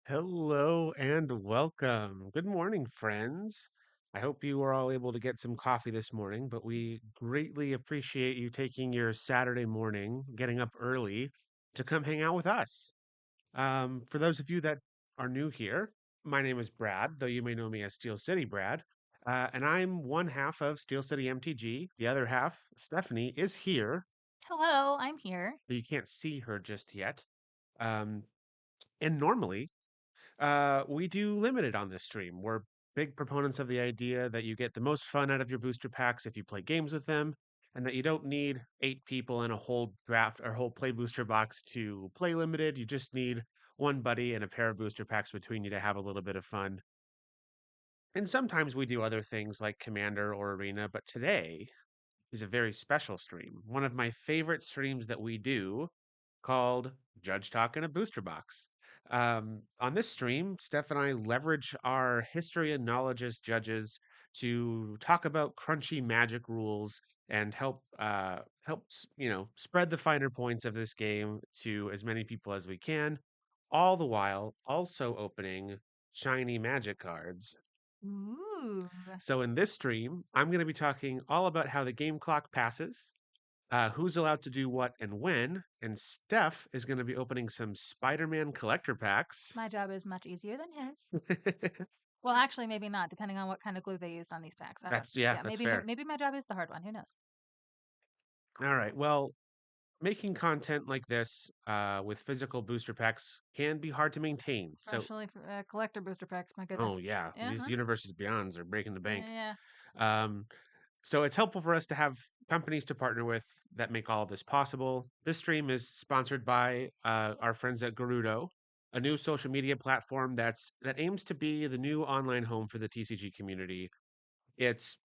Hello and welcome. Good morning, friends. I hope you are all able to get some coffee this morning, but we greatly appreciate you taking your Saturday morning, getting up early to come hang out with us. For those of you that are new here, my name is Brad, though you may know me as Steel City Brad, and I'm one half of Steel City MTG. The other half, Stephanie, is here, Hello, I'm here. but you can't see her just yet. Um, and normally, we do limited on this stream. We're big proponents of the idea that you get the most fun out of your booster packs if you play games with them, and that you don't need 8 people in a whole draft or whole play booster box to play limited. You just need one buddy and a pair of booster packs between you to have a little bit of fun. And sometimes we do other things like Commander or Arena, but today is a very special stream. One of my favorite streams that we do called Judge Talk in a Booster Box. On this stream, Steph and I leverage our history and knowledge as judges to talk about crunchy magic rules and help spread the finer points of this game to as many people as we can, all the while also opening shiny magic cards. Ooh, So in this stream, I'm going to be talking all about how the game clock passes, who's allowed to do what and when, and Steph is going to be opening some Spider-Man collector packs. my job is much easier than his. Well, actually, maybe not, depending on what kind of glue they used on these packs. I don't. Yeah, Yeah, that's maybe fair. maybe my job is the hard one. Who knows? All right. Well, making content like this with physical booster packs can be hard to maintain. So, Especially for collector booster packs. My oh goodness. yeah, Uh these huh. universes beyonds are breaking the bank. Yeah. Um, So it's helpful for us to have companies to partner with that make all of this possible. This stream is sponsored by our friends at Gerudo, a new social media platform that aims to be the new online home for the TCG community. It's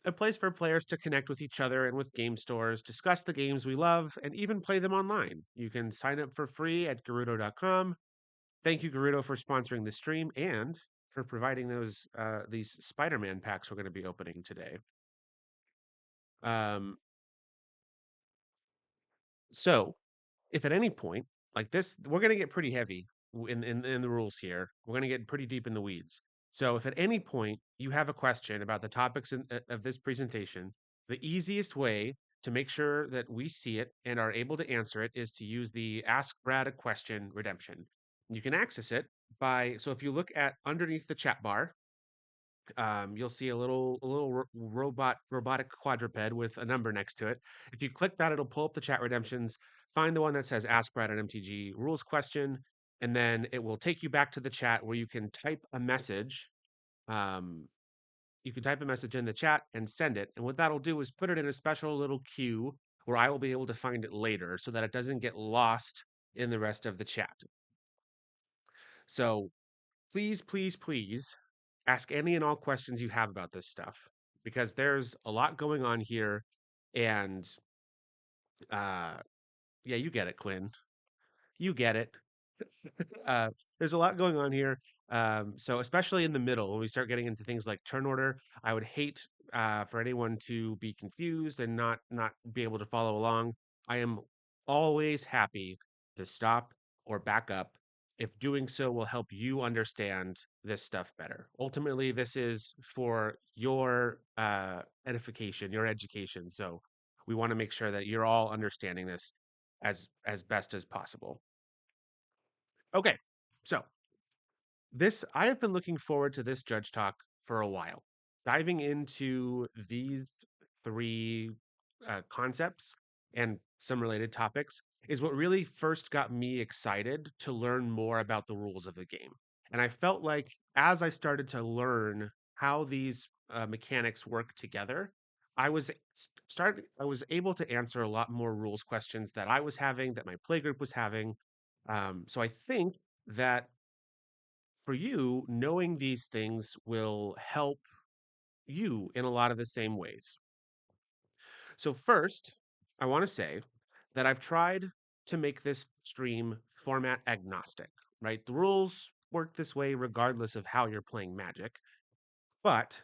a place for players to connect with each other and with game stores, discuss the games we love, and even play them online. You can sign up for free at Gerudo.com. Thank you, Gerudo, for sponsoring the stream and for providing these Spider-Man packs we're going to be opening today. Um, So, if at any point, like this, we're going to get pretty heavy in the rules here. We're going to get pretty deep in the weeds. So, if at any point you have a question about the topics of this presentation, the easiest way to make sure that we see it and are able to answer it is to use the Ask Brad a Question redemption. You can access it so if you look at underneath the chat bar, you'll see a little robotic quadruped with a number next to it. If you click that, it'll pull up the chat redemptions. Find the one that says "Ask Brad an MTG Rules Question," and then it will take you back to the chat where you can type a message. Um, you can type a message in the chat and send it, and what that'll do is put it in a special little queue where I will be able to find it later, so that it doesn't get lost in the rest of the chat. So please, please, please ask any and all questions you have about this stuff because there's a lot going on here. And uh, yeah, you get it, Quinn. You get it. uh, there's a lot going on here. So especially in the middle, when we start getting into things like turn order, I would hate for anyone to be confused and not be able to follow along. I am always happy to stop or back up if doing so will help you understand this stuff better. Ultimately, this is for your edification, your education. So we want to make sure that you're all understanding this as best as possible. Okay, so this I have been looking forward to this judge talk for a while. Diving into these three concepts and some related topics is what really first got me excited to learn more about the rules of the game. And I felt like as I started to learn how these mechanics work together, I was able to answer a lot more rules questions that I was having, that my playgroup was having. So I think that for you, knowing these things will help you in a lot of the same ways. So, first, I want to say that I've tried to make this stream format agnostic, right? The rules work this way regardless of how you're playing Magic, but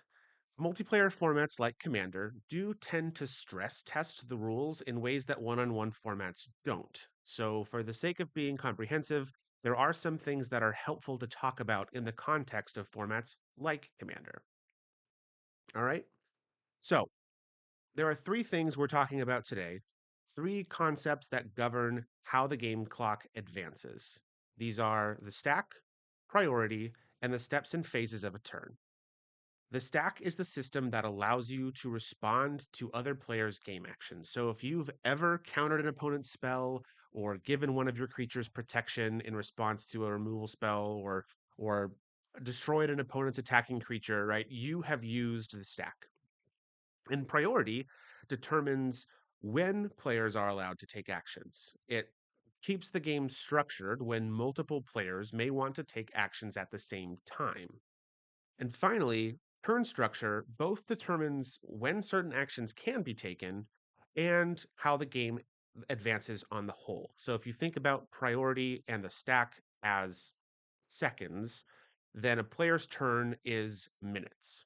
multiplayer formats like Commander do tend to stress test the rules in ways that one on one formats don't. So, for the sake of being comprehensive, there are some things that are helpful to talk about in the context of formats like Commander. All right. So there are three things we're talking about today, three concepts that govern how the game clock advances. These are the stack, priority, and the steps and phases of a turn. The stack is the system that allows you to respond to other players' game actions. So if you've ever countered an opponent's spell or given one of your creatures protection in response to a removal spell or destroyed an opponent's attacking creature, right? You have used the stack. And priority determines when players are allowed to take actions. It keeps the game structured when multiple players may want to take actions at the same time. And finally, turn structure both determines when certain actions can be taken and how the game advances on the whole. So if you think about priority and the stack as seconds, then a player's turn is minutes.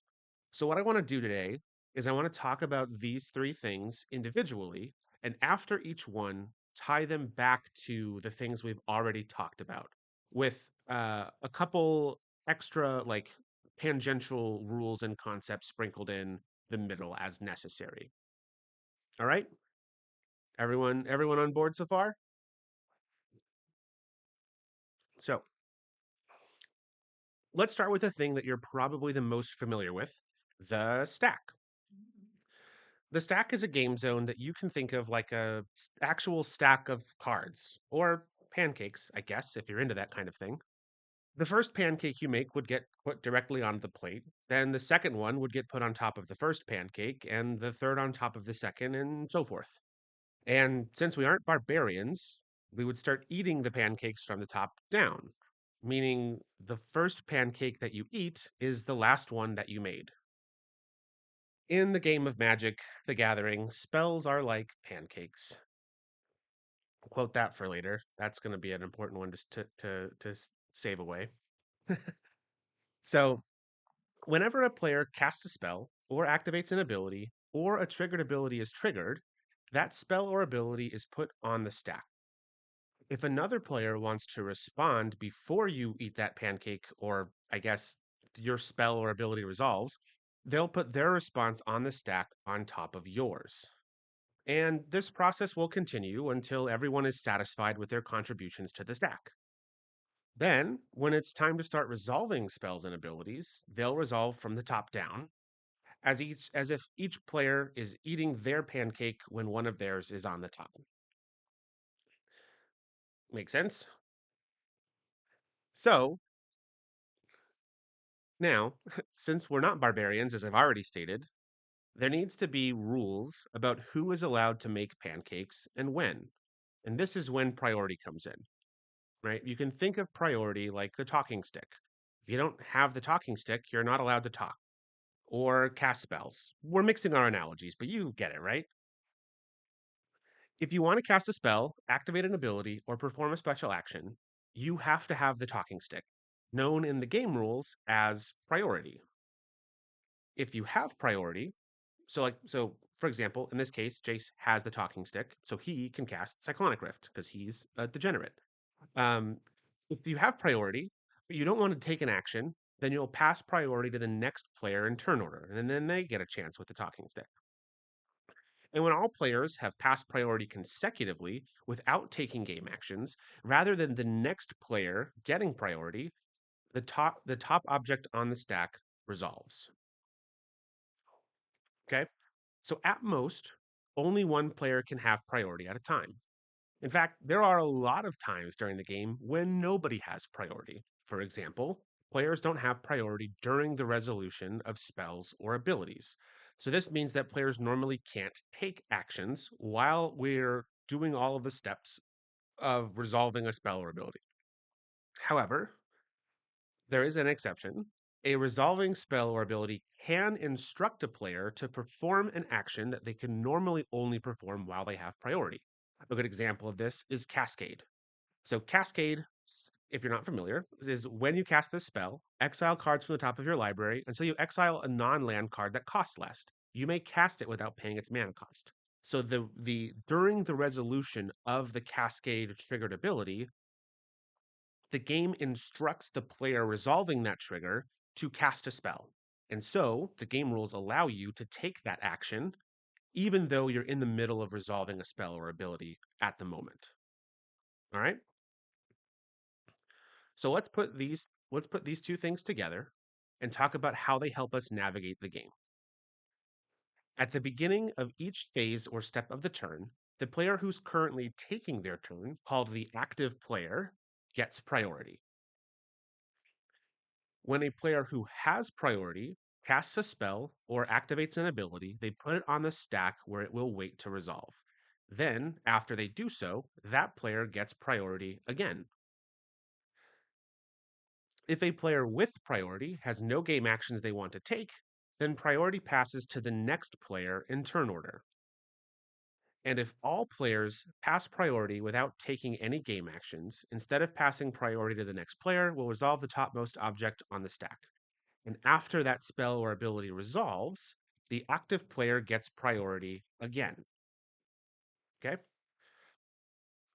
So, what I want to do today is I want to talk about these three things individually, and after each one, tie them back to the things we've already talked about with a couple extra, like tangential rules and concepts sprinkled in the middle as necessary. All right? Everyone on board so far? So, let's start with the thing that you're probably the most familiar with, the stack. The stack is a game zone that you can think of like a actual stack of cards or pancakes, I guess, if you're into that kind of thing. The first pancake you make would get put directly onto the plate. Then the second one would get put on top of the first pancake, and the third on top of the second, and so forth. And since we aren't barbarians, we would start eating the pancakes from the top down, meaning the first pancake that you eat is the last one that you made. In the game of Magic, the Gathering, spells are like pancakes. Quote that for later. That's going to be an important one to save away. So, whenever a player casts a spell or activates an ability or a triggered ability is triggered, that spell or ability is put on the stack. If another player wants to respond before you eat that pancake, or I guess your spell or ability resolves, they'll put their response on the stack on top of yours. And this process will continue until everyone is satisfied with their contributions to the stack. Then, when it's time to start resolving spells and abilities, they'll resolve from the top down, as if each player is eating their pancake when one of theirs is on the top. Make sense? So, now, since we're not barbarians, as I've already stated, there needs to be rules about who is allowed to make pancakes and when. And this is when priority comes in. Right? You can think of priority like the talking stick. If you don't have the talking stick, you're not allowed to talk or cast spells. We're mixing our analogies, but you get it, right? If you want to cast a spell, activate an ability, or perform a special action, you have to have the talking stick, known in the game rules as priority. If you have priority, so for example, in this case, Jace has the talking stick, so he can cast Cyclonic Rift because he's a degenerate. Um, if you have priority, but you don't want to take an action, then you'll pass priority to the next player in turn order, and then they get a chance with the talking stick. And when all players have passed priority consecutively without taking game actions, rather than the next player getting priority, the top object on the stack resolves. Okay? So at most, only one player can have priority at a time. In fact, there are a lot of times during the game when nobody has priority. For example, players don't have priority during the resolution of spells or abilities. So this means that players normally can't take actions while we're doing all of the steps of resolving a spell or ability. However, there is an exception. A resolving spell or ability can instruct a player to perform an action that they can normally only perform while they have priority. A good example of this is Cascade. So, Cascade, if you're not familiar, is when you cast this spell, exile cards from the top of your library until you exile a non land card that costs less. You may cast it without paying its mana cost. So the during the resolution of the Cascade triggered ability, the game instructs the player resolving that trigger to cast a spell. And so the game rules allow you to take that action, even though you're in the middle of resolving a spell or ability at the moment. All right. So let's put these two things together and talk about how they help us navigate the game. At the beginning of each phase or step of the turn, the player who's currently taking their turn, called the active player, gets priority. When a player who has priority casts a spell or activates an ability, they put it on the stack where it will wait to resolve. Then, after they do so, that player gets priority again. If a player with priority has no game actions they want to take, then priority passes to the next player in turn order. And if all players pass priority without taking any game actions, instead of passing priority to the next player, will resolve the topmost object on the stack. And after that spell or ability resolves, the active player gets priority again. Okay?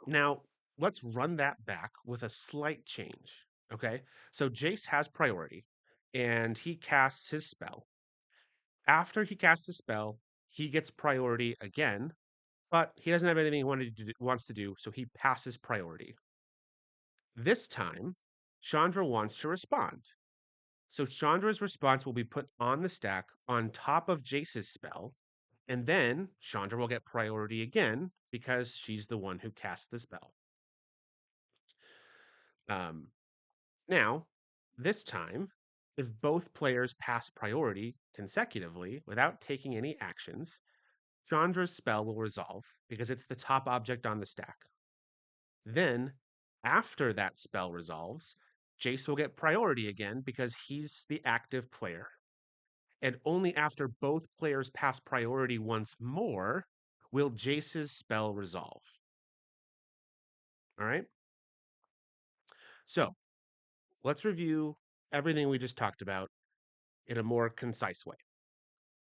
Now, let's run that back with a slight change. Okay? So Jace has priority and he casts his spell. After he casts his spell, he gets priority again, but he doesn't have anything he wants to do, so he passes priority. This time, Chandra wants to respond. So Chandra's response will be put on the stack on top of Jace's spell, and then Chandra will get priority again because she's the one who cast the spell. Um, Now, this time, if both players pass priority consecutively without taking any actions, Chandra's spell will resolve because it's the top object on the stack. Then, after that spell resolves, Jace will get priority again because he's the active player. And only after both players pass priority once more will Jace's spell resolve. All right. So let's review everything we just talked about in a more concise way.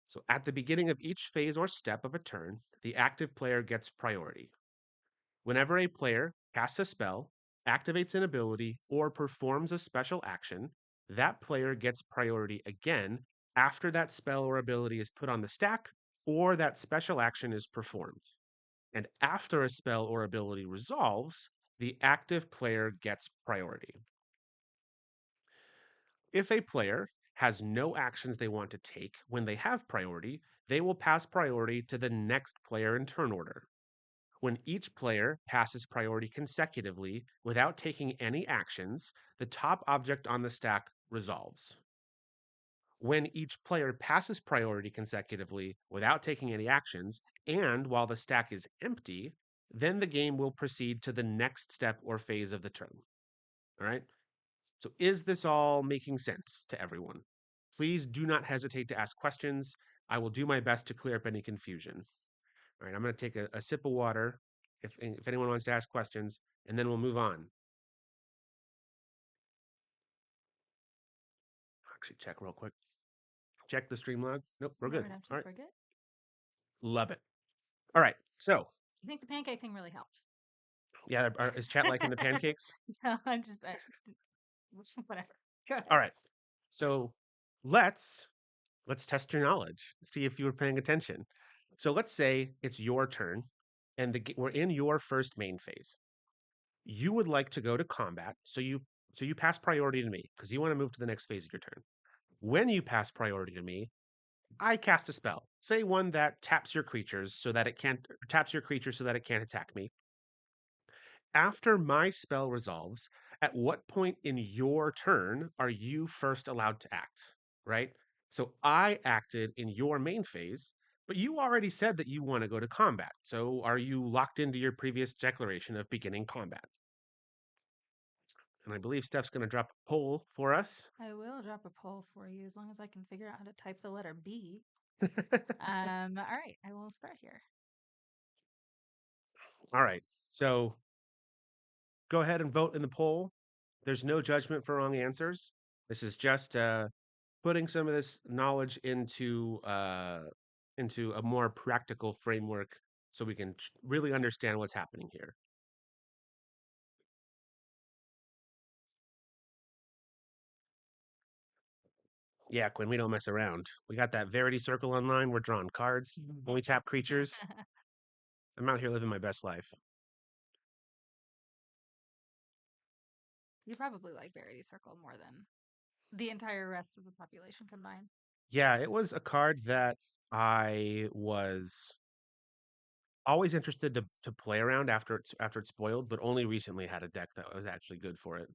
So at the beginning of each phase or step of a turn, the active player gets priority. Whenever a player casts a spell, activates an ability, or performs a special action, that player gets priority again after that spell or ability is put on the stack or that special action is performed. And after a spell or ability resolves, the active player gets priority. If a player has no actions they want to take when they have priority, they will pass priority to the next player in turn order. When each player passes priority consecutively without taking any actions, the top object on the stack resolves. When each player passes priority consecutively without taking any actions, and while the stack is empty, then the game will proceed to the next step or phase of the turn. All right. So, is this all making sense to everyone? Please do not hesitate to ask questions. I will do my best to clear up any confusion. All right, I'm going to take a sip of water if anyone wants to ask questions, and then we'll move on. Actually, check real quick. Check the stream log. Nope, we're Never good. have to All right, forget. love it. All right, so I think the pancake thing really helped. yeah, is chat liking the pancakes? No, I'm just whatever. Go All ahead. right, so let's let's test your knowledge. See if you were paying attention. So let's say it's your turn, and we're in your first main phase. You would like to go to combat, so you pass priority to me because you want to move to the next phase of your turn. When you pass priority to me, I cast a spell. Say one that taps your creature so that it can't attack me. After my spell resolves, at what point in your turn are you first allowed to act? Right? So I acted in your main phase, but you already said that you want to go to combat. So are you locked into your previous declaration of beginning combat? And I believe Steph's going to drop a poll for us. I will drop a poll for you as long as I can figure out how to type the letter B. All right, I will start here. All right. So go ahead and vote in the poll. There's no judgment for wrong answers. This is just putting some of this knowledge into a more practical framework so we can really understand what's happening here. Yeah, Quinn, we don't mess around. We got that Verity Circle online. We're drawing cards. When we tap creatures, I'm out here living my best life. You probably like Verity Circle more than the entire rest of the population combined. Yeah, it was a card that I was always interested to play around after it's spoiled, but only recently had a deck that was actually good for it.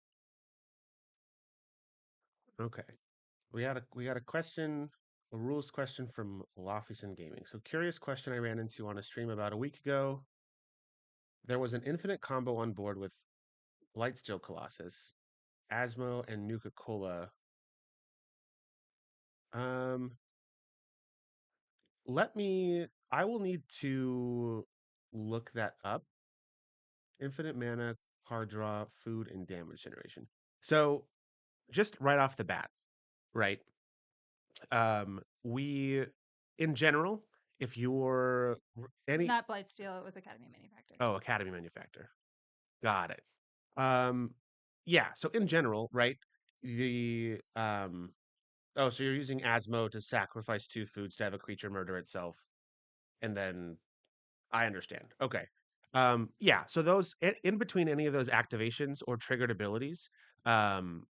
Okay. We got a question, a rules question from Lofison Gaming. So curious question I ran into on a stream about a week ago. There was an infinite combo on board with Blightsteel Colossus, Asmo, and Nuka Cola. Um, I will need to look that up. Infinite mana, card draw, food, and damage generation. So just right off the bat, right? We in general, if you're any Not Blightsteel, it was Academy Manufactured. oh, Academy Manufactor. Got it. Um yeah, so in general, right? The oh, so you're using Asmo to sacrifice two foods to have a creature murder itself, and then I understand. Okay. Yeah, so those in between any of those activations or triggered abilities, um,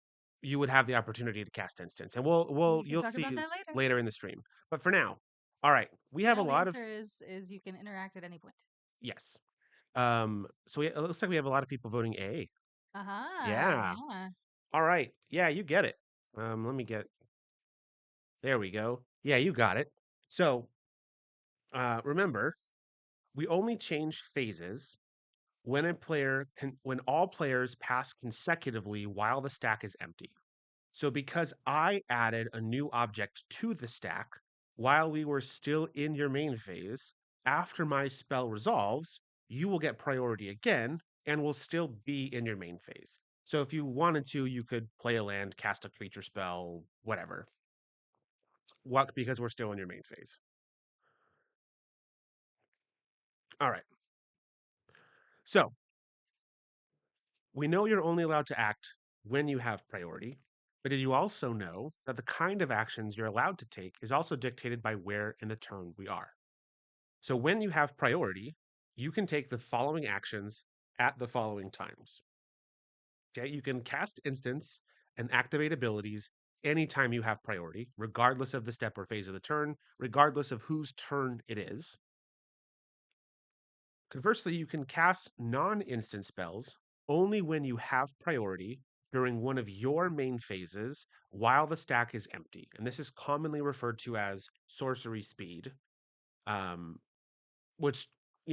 you would have the opportunity to cast instance. And We can you'll talk about see that later. later in the stream. But for now, all right, we have a No, the lot of answer is you can interact at any point. yes. It looks like we have a lot of people voting A. Uh-huh. Yeah. Yeah. All right. Yeah, you get it. Let me get there we go. Yeah, you got it. So, remember, we only change phases when all players pass consecutively while the stack is empty. So because I added a new object to the stack while we were still in your main phase, after my spell resolves, you will get priority again and will still be in your main phase. So if you wanted to, you could play a land, cast a creature spell, whatever. What because we're still in your main phase. All right. So we know you're only allowed to act when you have priority, but did you also know that the kind of actions you're allowed to take is also dictated by where in the turn we are? So when you have priority, you can take the following actions at the following times. Okay, you can cast instants and activate abilities anytime you have priority, regardless of the step or phase of the turn, regardless of whose turn it is. Conversely, you can cast non instant spells only when you have priority during one of your main phases while the stack is empty. And this is commonly referred to as sorcery speed, um, which,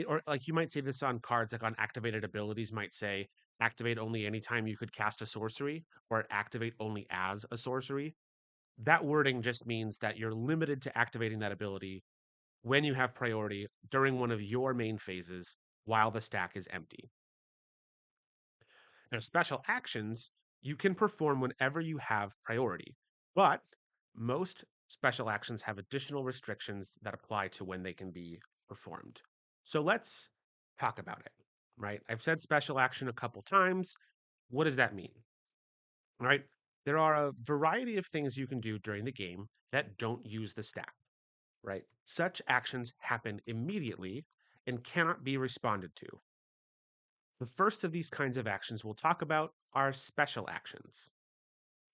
or like you might say this on cards, like on activated abilities, might say activate only anytime you could cast a sorcery or activate only as a sorcery. That wording just means that you're limited to activating that ability when you have priority during one of your main phases while the stack is empty. Now, special actions you can perform whenever you have priority, but most special actions have additional restrictions that apply to when they can be performed. So let's talk about it, right? I've said special action a couple times. What does that mean? Right? There are a variety of things you can do during the game that don't use the stack, right? Such actions happen immediately and cannot be responded to. The first of these kinds of actions we'll talk about are special actions.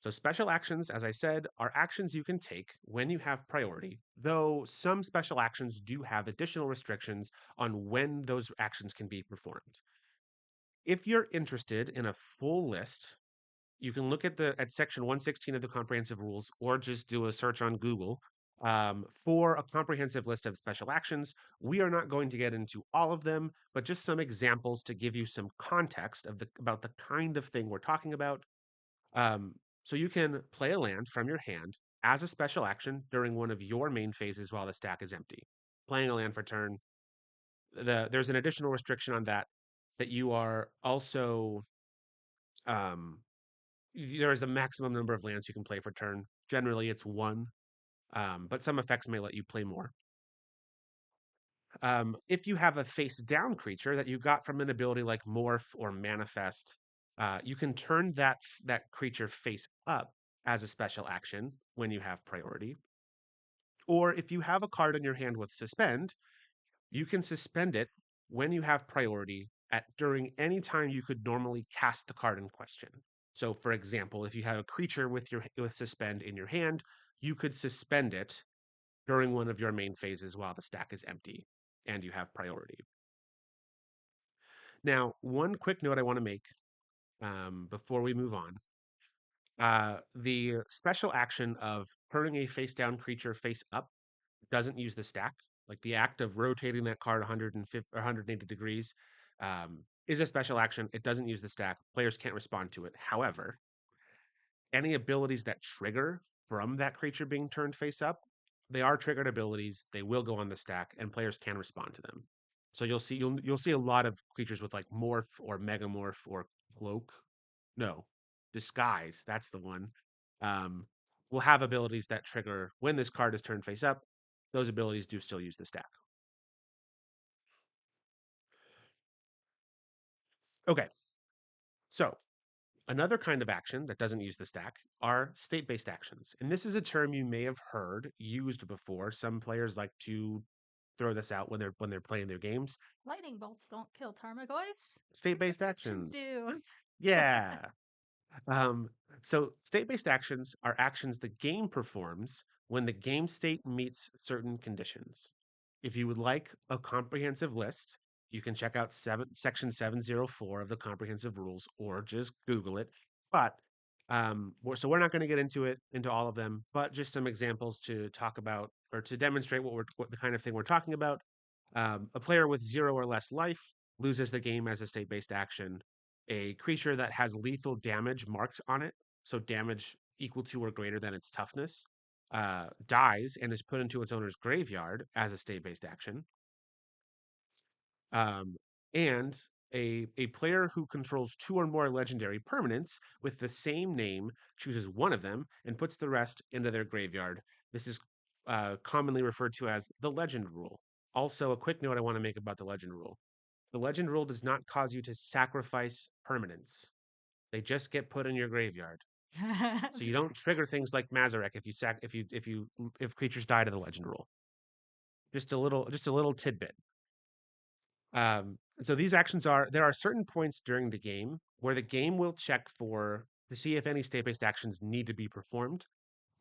So, special actions, as I said, are actions you can take when you have priority, though some special actions do have additional restrictions on when those actions can be performed. If you're interested in a full list, you can look at section 116 of the comprehensive rules or just do a search on Google for a comprehensive list of special actions. We are not going to get into all of them, but just some examples to give you some context about the kind of thing we're talking about. Um, so you can play a land from your hand as a special action during one of your main phases while the stack is empty. Playing a land for turn. There's an additional restriction on that you are also um, there is a maximum number of lands you can play for turn. Generally, it's one, but some effects may let you play more. If you have a face down creature that you got from an ability like Morph or Manifest, you can turn that creature face up as a special action when you have priority. Or if you have a card in your hand with suspend, you can suspend it when you have priority at during any time you could normally cast the card in question. So for example, if you have a creature with suspend in your hand, you could suspend it during one of your main phases while the stack is empty and you have priority. Now, one quick note I want to make before we move on. The special action of turning a face down creature face up doesn't use the stack. Like the act of rotating that card 150 or 180 degrees is a special action. It doesn't use the stack. Players can't respond to it. However, any abilities that trigger from that creature being turned face up, they are triggered abilities. They will go on the stack, and players can respond to them. So you'll see a lot of creatures with like morph or megamorph or cloak. No, disguise. That's the one. Um, will have abilities that trigger when this card is turned face up. Those abilities do still use the stack. Okay, so another kind of action that doesn't use the stack are state-based actions. And this is a term you may have heard used before. Some players like to throw this out when they're playing their games. Lightning bolts don't kill Tarmogoyfs. State-based Restrictions actions. do. Yeah. Um, so state-based actions are actions the game performs when the game state meets certain conditions. If you would like a comprehensive list, you can check out section 704 of the comprehensive rules or just Google it. But so we're not going to get into all of them, but just some examples to talk about or to demonstrate what the kind of thing we're talking about. A player with 0 or less life loses the game as a state-based action. A creature that has lethal damage marked on it, so damage equal to or greater than its toughness, dies and is put into its owner's graveyard as a state-based action. Um, and a player who controls 2 or more legendary permanents with the same name chooses one of them and puts the rest into their graveyard. This is commonly referred to as the legend rule. Also, a quick note I want to make about the legend rule. The legend rule does not cause you to sacrifice permanents. They just get put in your graveyard. So you don't trigger things like Mazarek if creatures die to the legend rule. Just a little tidbit. So these actions there are certain points during the game where the game will check to see if any state-based actions need to be performed.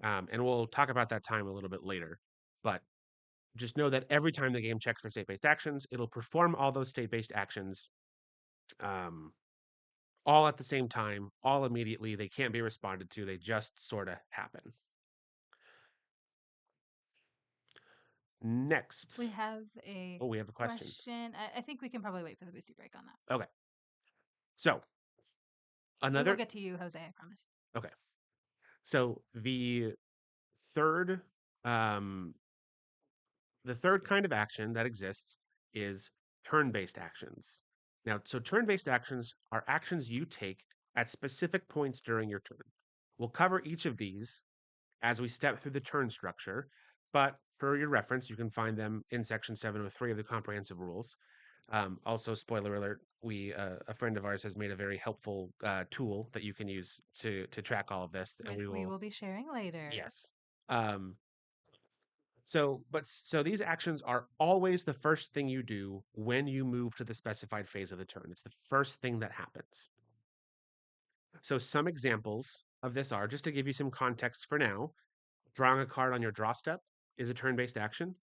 And we'll talk about that time a little bit later. But just know that every time the game checks for state-based actions, it'll perform all those state-based actions um, all at the same time, all immediately. They can't be responded to. They just sort of happen. We Next. have a Oh, we have a question. question. I think we can probably wait for the boosty break on that. Okay. So We will another. get to you, Jose, I promise. Okay. So third, um, the third kind of action that exists is turn-based actions. Now, so turn-based actions are actions you take at specific points during your turn. We'll cover each of these as we step through the turn structure, but for your reference, you can find them in section 703 of the comprehensive rules. Also, spoiler alert: a friend of ours has made a very helpful tool that you can use to track all of this, and Which we we will. will be sharing later. Yes. Um, so these actions are always the first thing you do when you move to the specified phase of the turn. It's the first thing that happens. So some examples of this are, just to give you some context for now, drawing a card on your draw step is a turn-based action.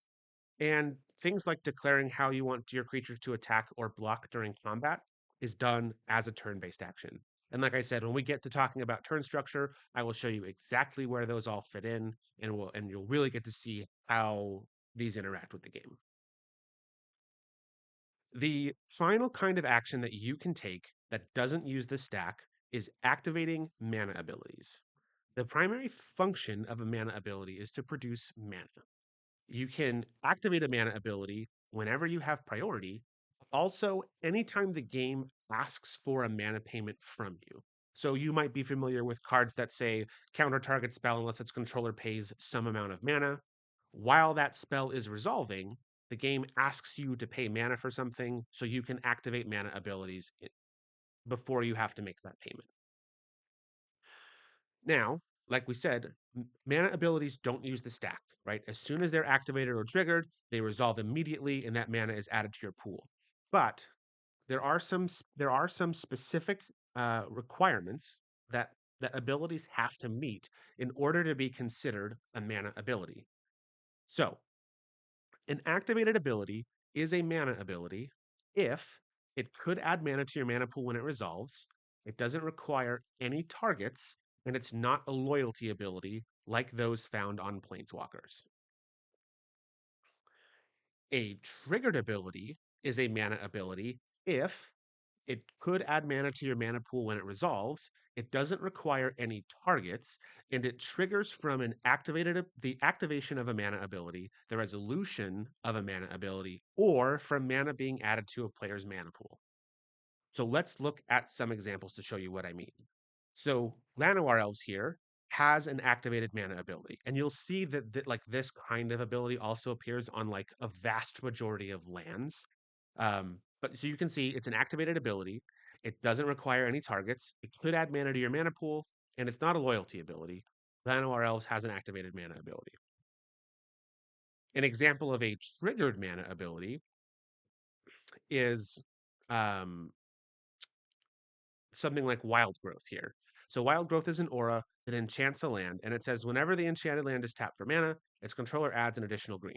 And things like declaring how you want your creatures to attack or block during combat is done as a turn-based action. And like I said, when we get to talking about turn structure, I will show you exactly where those all fit in, and you'll really get to see how these interact with the game. The final kind of action that you can take that doesn't use the stack is activating mana abilities. The primary function of a mana ability is to produce mana. You can activate a mana ability whenever you have priority. Also, anytime the game asks for a mana payment from you. So you might be familiar with cards that say counter target spell unless its controller pays some amount of mana. While that spell is resolving, the game asks you to pay mana for something so you can activate mana abilities before you have to make that payment. Now, like we said, mana abilities don't use the stack, right? As soon as they're activated or triggered, they resolve immediately, and that mana is added to your pool. But there are some specific requirements that abilities have to meet in order to be considered a mana ability. So, an activated ability is a mana ability if it could add mana to your mana pool when it resolves, it doesn't require any targets, and it's not a loyalty ability like those found on Planeswalkers. A triggered ability is a mana ability if it could add mana to your mana pool when it resolves, it doesn't require any targets, and it triggers from the activation of a mana ability, the resolution of a mana ability, or from mana being added to a player's mana pool. So let's look at some examples to show you what I mean. So Llanowar Elves here has an activated mana ability, and you'll see that like this kind of ability also appears on like a vast majority of lands. But so you can see it's an activated ability. It doesn't require any targets. It could add mana to your mana pool, and it's not a loyalty ability. Llanowar Elves has an activated mana ability. An example of a triggered mana ability is um, something like Wild Growth here. So Wild Growth is an aura that enchants a land, and it says whenever the enchanted land is tapped for mana, its controller adds an additional green.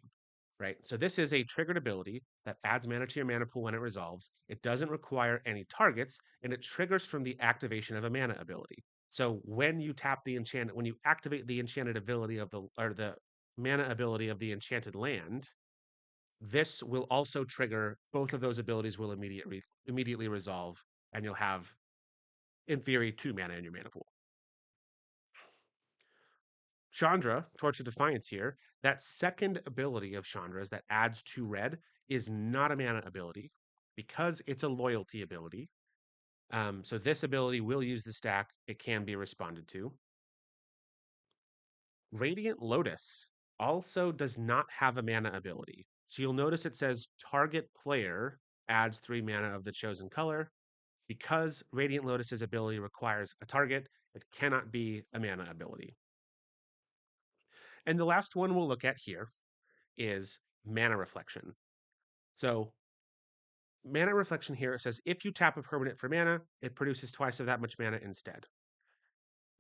Right. So this is a triggered ability that adds mana to your mana pool when it resolves. It doesn't require any targets, and it triggers from the activation of a mana ability. So when you when you activate the enchanted ability of the mana ability of the enchanted land, this will also trigger both of those abilities will immediately resolve, and you'll have in theory, 2 mana in your mana pool. Chandra, Torch of Defiance here, that second ability of Chandra's that adds 2 red is not a mana ability because it's a loyalty ability. So this ability will use the stack. It can be responded to. Radiant Lotus also does not have a mana ability. So you'll notice it says target player adds 3 mana of the chosen color. Because Radiant Lotus's ability requires a target, it cannot be a mana ability. And the last one we'll look at here is mana reflection. So, mana reflection here it says if you tap a permanent for mana, it produces twice of that much mana instead.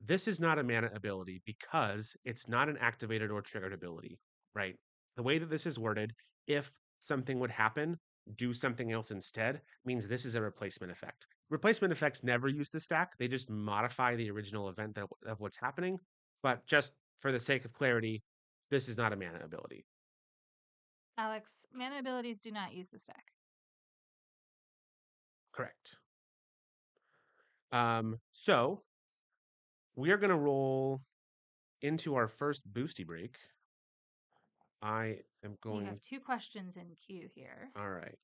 This is not a mana ability because it's not an activated or triggered ability, right? The way that this is worded, if something would happen, do something else instead, means this is a replacement effect. Replacement effects never use the stack, they just modify the original event of what's happening. But just for the sake of clarity, this is not a mana ability. Alex, mana abilities do not use the stack. Correct. So we are going to roll into our first boosty break. I am We going. have 2 questions in queue here. All right.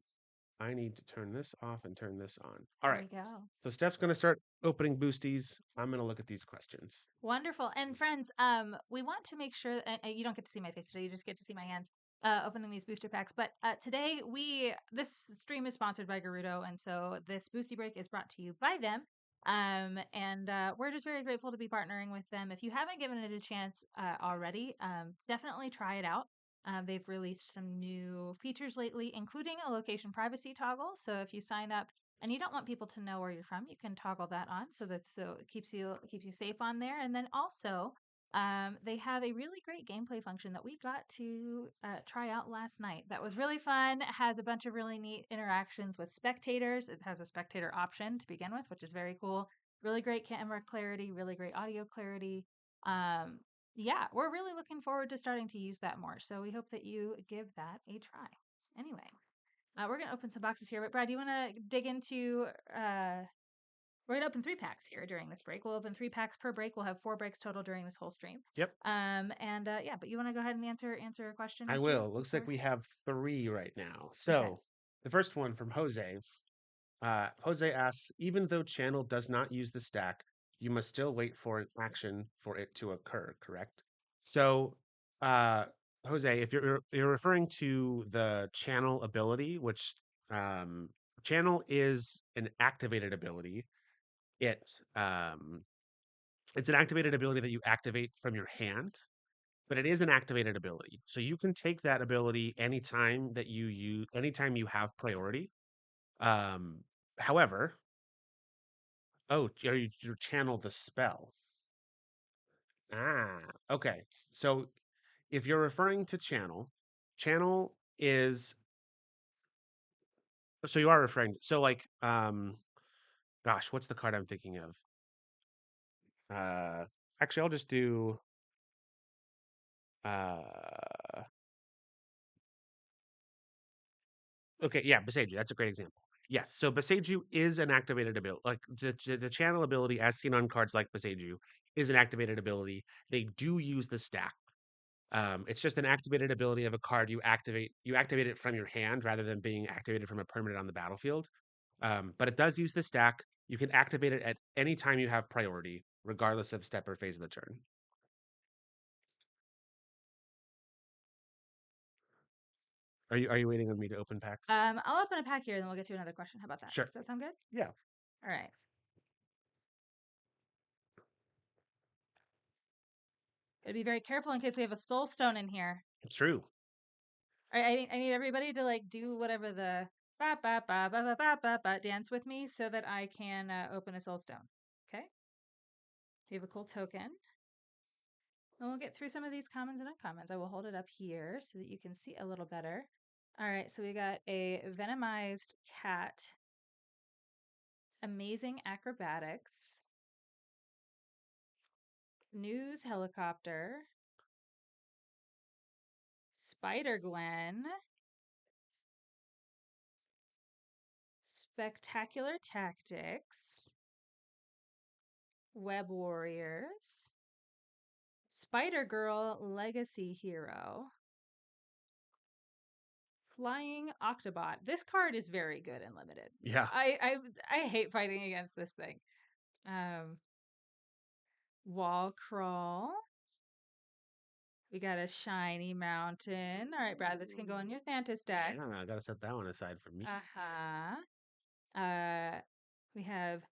I need to turn this off and turn this on. All There right. we go. So Steph's going to start opening boosties. I'm going to look at these questions. Wonderful. And friends, we want to make sure, and you don't get to see my face today, you just get to see my hands opening these booster packs. But today, this stream is sponsored by Gerudo, and so this Boosty Break is brought to you by them. And we're just very grateful to be partnering with them. If you haven't given it a chance already, definitely try it out. They've released some new features lately, including a location privacy toggle. So if you sign up and you don't want people to know where you're from, you can toggle that on so it keeps you safe on there. And then also, they have a really great gameplay function that we got to try out last night. That was really fun. It has a bunch of really neat interactions with spectators. It has a spectator option to begin with, which is very cool. Really great camera clarity, really great audio clarity. Yeah, we're really looking forward to starting to use that more. So we hope that you give that a try. Anyway, we're going to open some boxes here. But Brad, do you want to dig into? We're going to open 3 packs here during this break. We'll open 3 packs per break. We'll have 4 breaks total during this whole stream. Yep. Yeah, but you want to go ahead and answer a question I or two will. Looks like before? we have 3 right now. Okay. So the first one from Jose. Jose asks, even though channel does not use the stack, you must still wait for an action for it to occur, correct? So, uh, Jose, if you're referring to the channel ability, which um, channel is an activated ability, it It's an activated ability that you activate from your hand, but it is an activated ability. So you can take that ability anytime you have priority. Um, however, oh, you channel the spell. Ah, okay. So if you're referring to channel is so you are referring so like gosh, what's the card I'm thinking of? Uh actually I'll just do uh okay, yeah, Beseiju. That's a great example. Yes, so Beseiju is an activated ability. Like the channel ability, as seen on cards like Beseiju, is an activated ability. They do use the stack. It's just an activated ability of a card you activate. You activate it from your hand rather than being activated from a permanent on the battlefield. But it does use the stack. You can activate it at any time you have priority, regardless of step or phase of the turn. Are you waiting on me to open packs? I'll open a pack here, and then we'll get to another question. How about that? Sure. Does that sound good? Yeah, All right. Gotta be very careful in case we have a soul stone in here. it's true. All right, I need everybody to like do whatever the ba ba ba ba ba ba ba ba dance with me so that I can open a soul stone. Okay. We have a cool token. And we'll get through some of these commons and uncommons. I will hold it up here so that you can see a little better. All right, so we got a venomized cat, amazing acrobatics, news helicopter, Spider Gwen, spectacular tactics, web warriors, Spider Girl legacy hero, flying octobot. This card is very good and limited. Yeah. I hate fighting against this thing. Um, wall crawl. We got a shiny mountain. All right, Brad, this can go in your Thantis deck. Yeah, I gotta set that one aside for me. Uh-huh. We have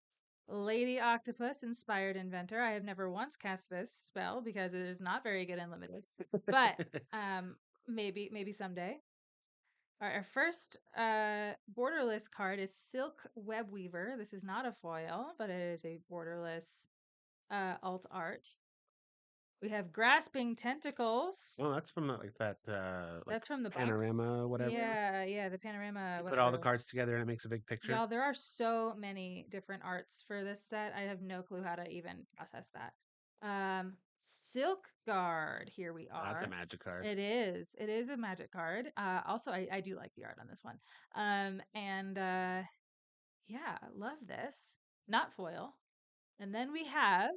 Lady Octopus, Inspired Inventor. I have never once cast this spell because it is not very good and limited. But um maybe someday. All right, our first borderless card is Silk Web Weaver. This is not a foil, but it is a borderless alt art. We have Grasping Tentacles. Well, that's from like that like That's from the box. panorama, whatever. Yeah, the panorama, You put all the whatever. cards together and it makes a big picture. Y'all, there are so many different arts for this set. I have no clue how to even process that. Silk Guard, here we That's a are. magic card. It is. It is a magic card. Also, I do like the art on this one. And yeah, love this. Not foil. And then we have,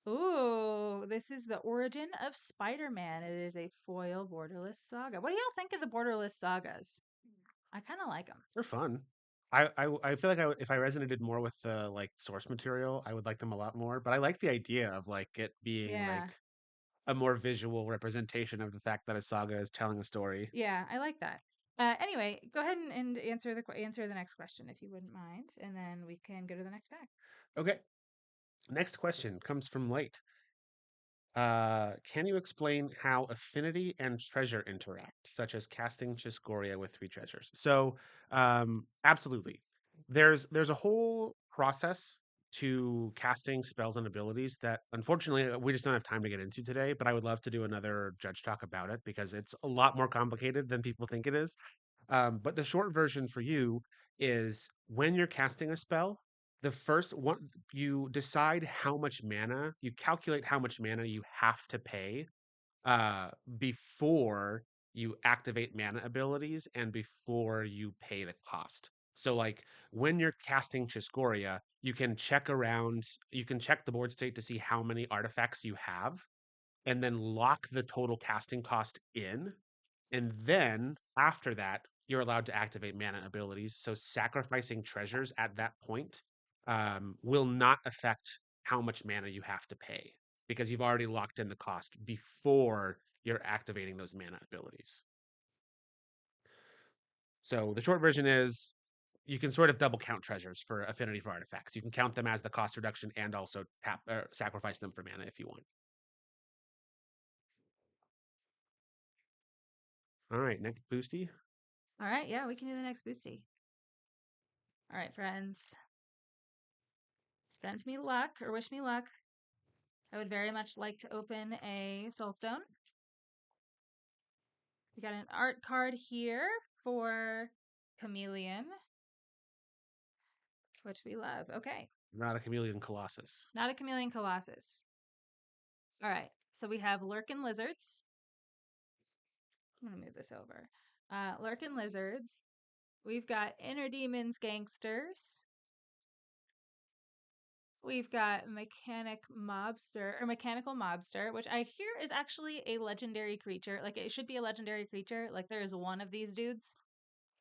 ooh, this is the origin of Spider-Man. It is a foil borderless saga. What do y'all think of the borderless sagas? I kind of like them. They're fun. I feel like if I resonated more with the like source material, I would like them a lot more. But I like the idea of like it being Yeah. like a more visual representation of the fact that a saga is telling a story. Yeah, I like that. Anyway, go ahead and answer answer the next question if you wouldn't mind, and then we can go to the next pack. Okay. Next question comes from Light. Can you explain how affinity and treasure interact, such as casting Chiscoria with three treasures? So, absolutely. There's a whole process to casting spells and abilities that unfortunately we just don't have time to get into today, but I would love to do another judge talk about it because it's a lot more complicated than people think it is. But the short version for you is when you're casting a spell, the first one you decide how much mana, you calculate how much mana you have to pay uh before you activate mana abilities and before you pay the cost. So like when you're casting Chiscoria, you can check the board state to see how many artifacts you have and then lock the total casting cost in. And then after that, you're allowed to activate mana abilities. So sacrificing treasures at that point will not affect how much mana you have to pay because you've already locked in the cost before you're activating those mana abilities. So the short version is you can sort of double count treasures for affinity for artifacts. You can count them as the cost reduction and also tap or sacrifice them for mana if you want. All right, next boosty. All right, yeah, we can do the next boosty. All right, friends. Send me luck or wish me luck. I would very much like to open a soulstone. We got an art card here for Chameleon, which we love. Okay. Not a chameleon colossus. Not a Chameleon Colossus. All right. So we have Lurkin Lizards. I'm going to move this over. Lurkin Lizards. We've got Inner Demons Gangsters. We've got Mechanical Mobster, which I hear is actually a legendary creature. Like it should be a legendary creature. Like there is one of these dudes.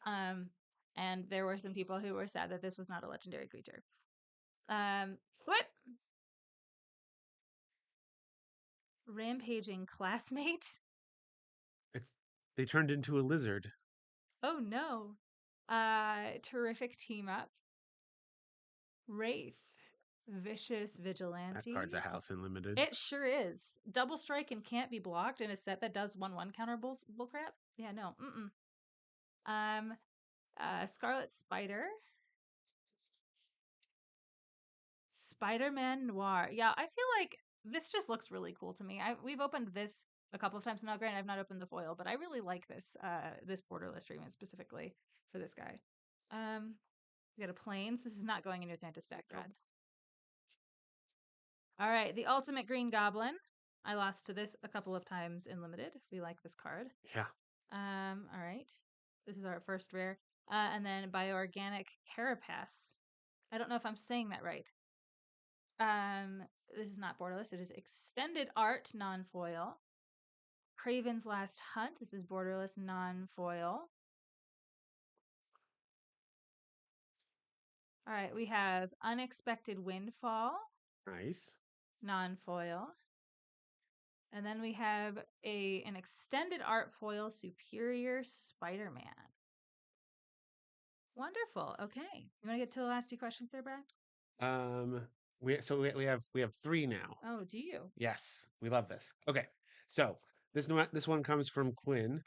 Um, and there were some people who were sad that this was not a legendary creature. Flip. Rampaging Classmate. It's, they turned into a lizard. Oh no. Terrific Team Up. Wraith. Vicious That Vigilante. card's a house in limited. It sure is. Double strike and can't be blocked in a set that does 1/1 counter bullcrap. Yeah, no. Scarlet Spider. Spider-Man Noir. Yeah, I feel like this just looks really cool to me. We've opened this a couple of times now. Granted, I've not opened the foil, but I really like this borderless treatment specifically for this guy. We got a plains. This is not going in your Thanta stack, Nope. Brad. All right, the Ultimate Green Goblin. I lost to this a couple of times in limited. We like this card. Yeah. All right. This is our first rare. And then Bioorganic Carapace. I don't know if I'm saying that right. This is not borderless. It is extended art non-foil. Craven's Last Hunt. This is borderless non-foil. All right, we have Unexpected Windfall, Nice. non-foil. And then we have an extended art foil Superior Spider-Man. Wonderful. Okay. You want to get to the last two questions there, Brad? We have three now. Oh, do you? Yes, we love this. Okay, so this one comes from Quinn.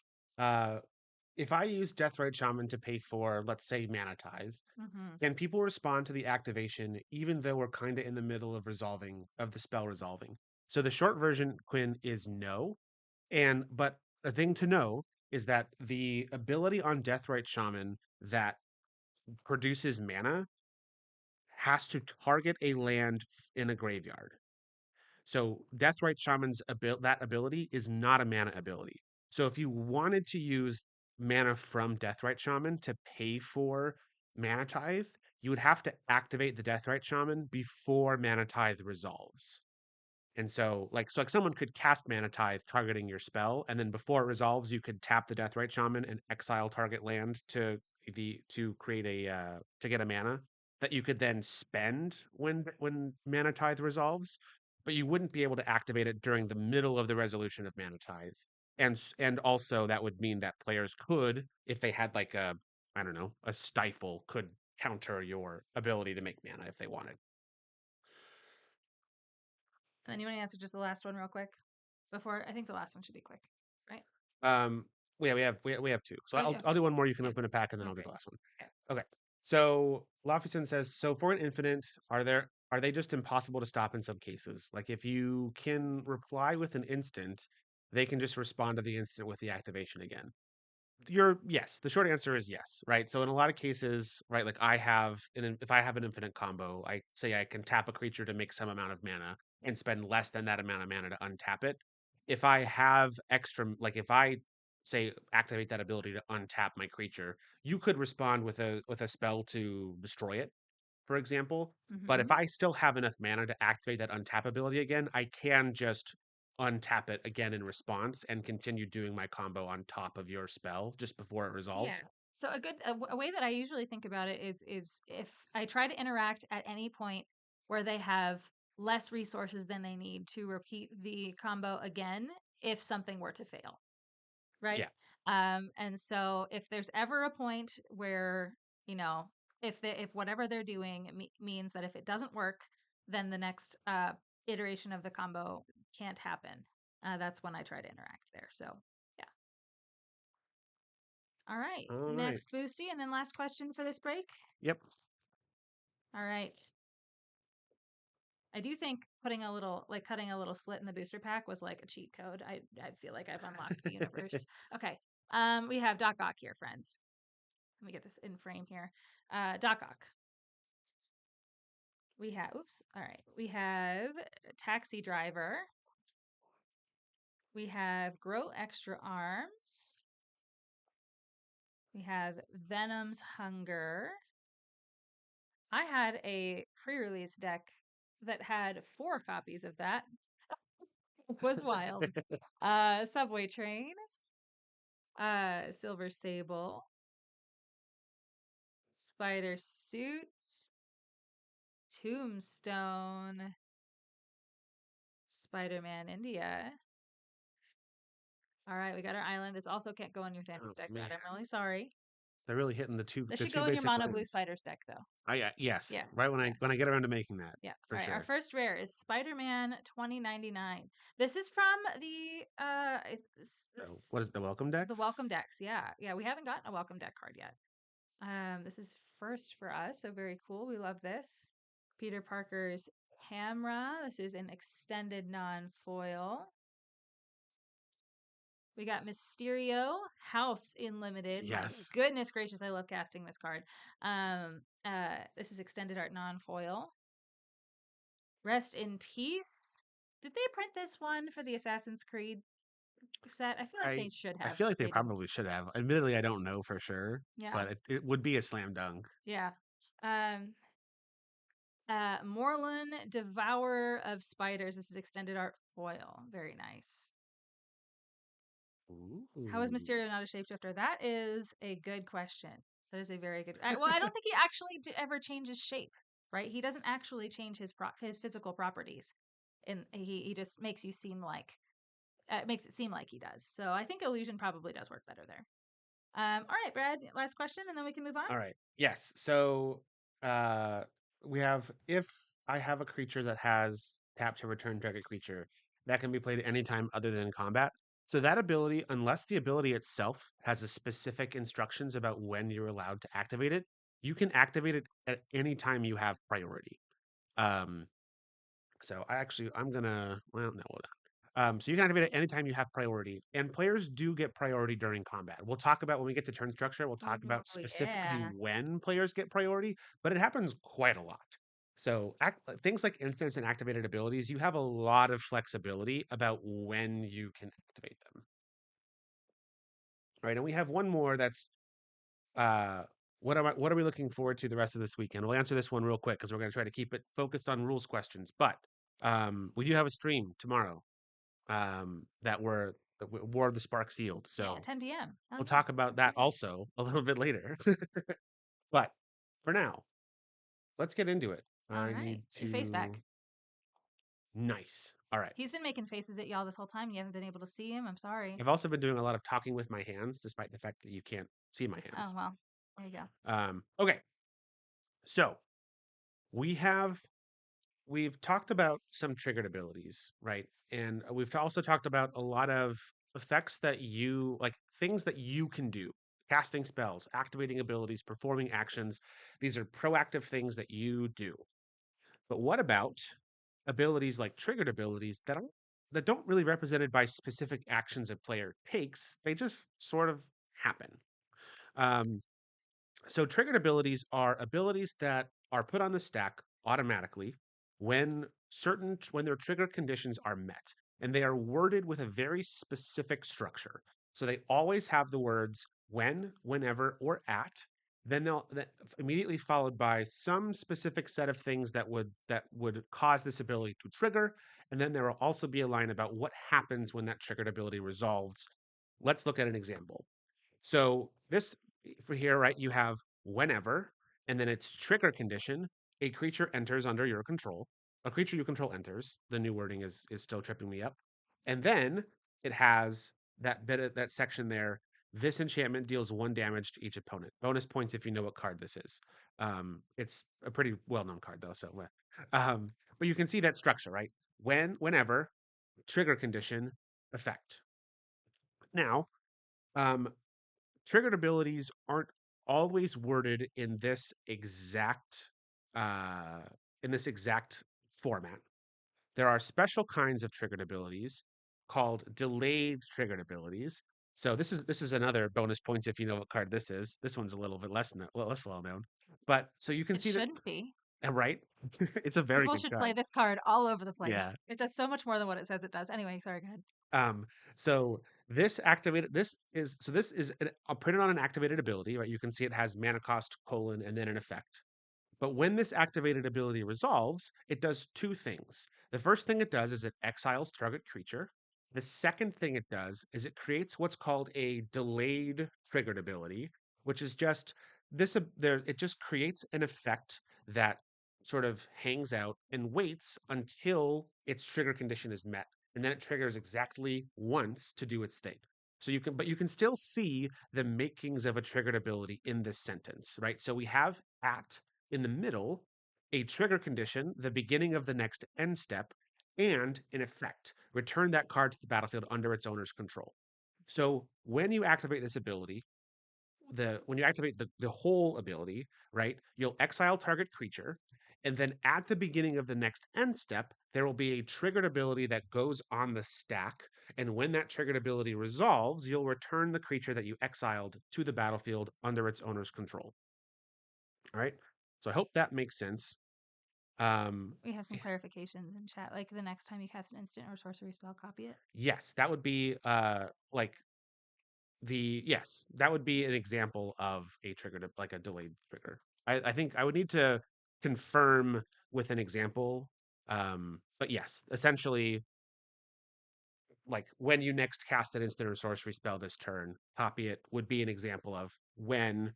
If I use Deathrite Shaman to pay for, let's say, Mana Tithe, Mm-hmm. can people respond to the activation even though we're kind of in the middle of the spell resolving? So the short version, Quinn, is no. But a thing to know is that the ability on Deathrite Shaman that produces mana has to target a land in a graveyard. So Deathrite Shaman's that ability is not a mana ability. So if you wanted to use mana from Deathrite Shaman to pay for Mana Tithe, you would have to activate the Deathrite Shaman before Mana Tithe resolves. And so someone could cast Mana Tithe targeting your spell, and then before it resolves, you could tap the Deathrite Shaman and exile target land to create to get a mana that you could then spend when Mana Tithe resolves, but you wouldn't be able to activate it during the middle of the resolution of Mana Tithe. And also that would mean that players could, if they had like a I don't know, a stifle, could counter your ability to make mana if they wanted. And then you want to answer just the last one real quick? Before, I think the last one should be quick, right? Um, we have two. So Oh, yeah, I'll okay. do one more. You can Yeah. open a pack, and then Oh, I'll do great. the last one. Yeah. Okay. So Lofison says, so for an infinite, are they just impossible to stop in some cases? Like if you can reply with an instant, they can just respond to the instant with the activation again. Yes, the short answer is yes, right? So in a lot of cases, right, like if I have an infinite combo, I say I can tap a creature to make some amount of mana and spend less than that amount of mana to untap it. If I have extra, like if I say activate that ability to untap my creature, you could respond with a spell to destroy it, for example. But Mm-hmm. if I still have enough mana to activate that untap ability again, I can just untap it again in response and continue doing my combo on top of your spell just before it Yeah. resolves. So a way that I usually think about it is if I try to interact at any point where they have less resources than they need to repeat the combo again if something were to fail, right? Yeah. And so if there's ever a point where, you know, if whatever they're doing means that if it doesn't work, then the next iteration of the combo can't happen. That's when I try to interact there. So yeah. All right. All right. Next Boosty, and then last question for this break. Yep. All right. I do think putting a little, like cutting a little slit in the booster pack was like a cheat code. I feel like I've unlocked the universe. Okay. We have Doc Ock here, friends. Let me get this in frame here. Doc Ock. We have, oops. All right. We have Taxi Driver. We have Grow Extra Arms. We have Venom's Hunger. I had a pre-release deck that had 4 copies of that. It was wild. Subway Train, Silver Sable, Spider Suit, Tombstone, Spider-Man India. All right, we got our island. This also can't go on your Oh Thanos deck, man, Brad. I'm really sorry. they're really hitting This the should two go in your basic mono blue lands. spiders deck, though. I yes, Yeah, right yeah, when I get around to making that yeah. for All right, our sure. first rare is Spider-Man 2099. This is from the So, what is the welcome the decks? welcome decks. Yeah, yeah. We haven't gotten a welcome deck card yet. This is first for us, so very cool. We love this. Peter Parker's Camera. This is an extended non-foil. We got Mysterio, House in Limited. My Yes. goodness gracious, I love casting this card. This is extended art non-foil. Rest in Peace. Did they print this one for the Assassin's Creed set? I feel like I they should I have, feel but like they they didn't. probably should have. Admittedly, I don't know for sure, Yeah, but it would be a slam dunk. yeah. Um, Morlun, Devourer of Spiders. This is extended art foil. Very nice. How is Ooh. Mysterio not a shapeshifter? That is a good question. That is a very good. Well, I don't think he actually ever changes shape, right? He doesn't actually change his physical properties, and he just makes you seem like makes it seem like he does. So I think illusion probably does work better there. All right, Brad. Last question, and then we can move on. All right. Yes. So uh we have if I have a creature that has tap to return target creature that can be played anytime other than in combat. So that ability, unless the ability itself has a specific instructions about when you're allowed to activate it, you can activate it at any time you have priority. Um, so I'm gonna well no hold on. So you can activate it anytime you have priority, and players do get priority during combat. We'll talk about when we get to turn structure. We'll talk about Oh specifically yeah. when players get priority, but it happens quite a lot. So things like instance and activated abilities, you have a lot of flexibility about when you can activate them. Right, and we have one more that's uh, what are we looking forward to the rest of this weekend? We'll answer this one real quick because we're going to try to keep it focused on rules questions. But we do have a stream tomorrow that we're the War of the Spark sealed. Yeah, So 10 p.m. Oh we'll yeah, talk about that's that great. also a little bit later. But for now, let's get into it. All I right, need your face to. back. Nice. All right. He's been making faces at y'all this whole time. You haven't been able to see him. I'm sorry. I've also been doing a lot of talking with my hands, despite the fact that you can't see my hands. Oh well, there you go. Okay. So we have we've talked about some triggered abilities, right? And we've also talked about a lot of effects that you like, things that you can do, casting spells, activating abilities, performing actions. These are proactive things that you do. But what about abilities like triggered abilities that don't really represented by specific actions a player takes? They just sort of happen. Um, so triggered abilities are abilities that are put on the stack automatically when their trigger conditions are met, and they are worded with a very specific structure. So they always have the words when, whenever, or at. Then they'll immediately followed by some specific set of things that would cause this ability to trigger, and then there will also be a line about what happens when that triggered ability resolves. Let's look at an example. So this for here, right? You have whenever, and then its trigger condition. A creature enters under your control. A creature you control enters. The new wording is still tripping me up. And then it has that bit of that section there. This enchantment deals 1 damage to each opponent. Bonus points if you know what card this is. It's a pretty well-known card though, so but you can see that structure, right? Whenever trigger condition effect. Now, um, triggered abilities aren't always worded uh, in this exact format. There are special kinds of triggered abilities called delayed triggered abilities. So this is another bonus points if you know what card this is. This one's a little bit less well known, but so you can It see that, shouldn't be. right? It's a very People good should play card. this card all over the Yeah. place. It does so much more than what it says it does. Anyway, sorry, go ahead. Um, so I'll put it on an activated ability, right? You can see it has mana cost colon and then an effect. But when this activated ability resolves, it does two things. The first thing it does is it exiles target creature. The second thing it does is it creates what's called a delayed triggered ability, which is just there it just creates an effect that sort of hangs out and waits until its trigger condition is met. And then it triggers exactly once to do its thing. But you can still see the makings of a triggered ability in this sentence, right? So we have at in the middle, a trigger condition, the beginning of the next end step, and in effect, return that card to the battlefield under its owner's control. So when you activate this ability, when you activate the whole ability, right, you'll exile target creature, and then at the beginning of the next end step, there will be a triggered ability that goes on the stack. And when that triggered ability resolves, you'll return the creature that you exiled to the battlefield under its owner's control. All right. So I hope that makes sense. Um, We have some clarifications in chat. Like the next time you cast an instant or sorcery spell, copy it. yes, that would be that would be an example of a trigger, like a delayed trigger. I think I would need to confirm with an example. But yes, essentially, like when you next cast an instant or sorcery spell this turn, copy it would be an example of when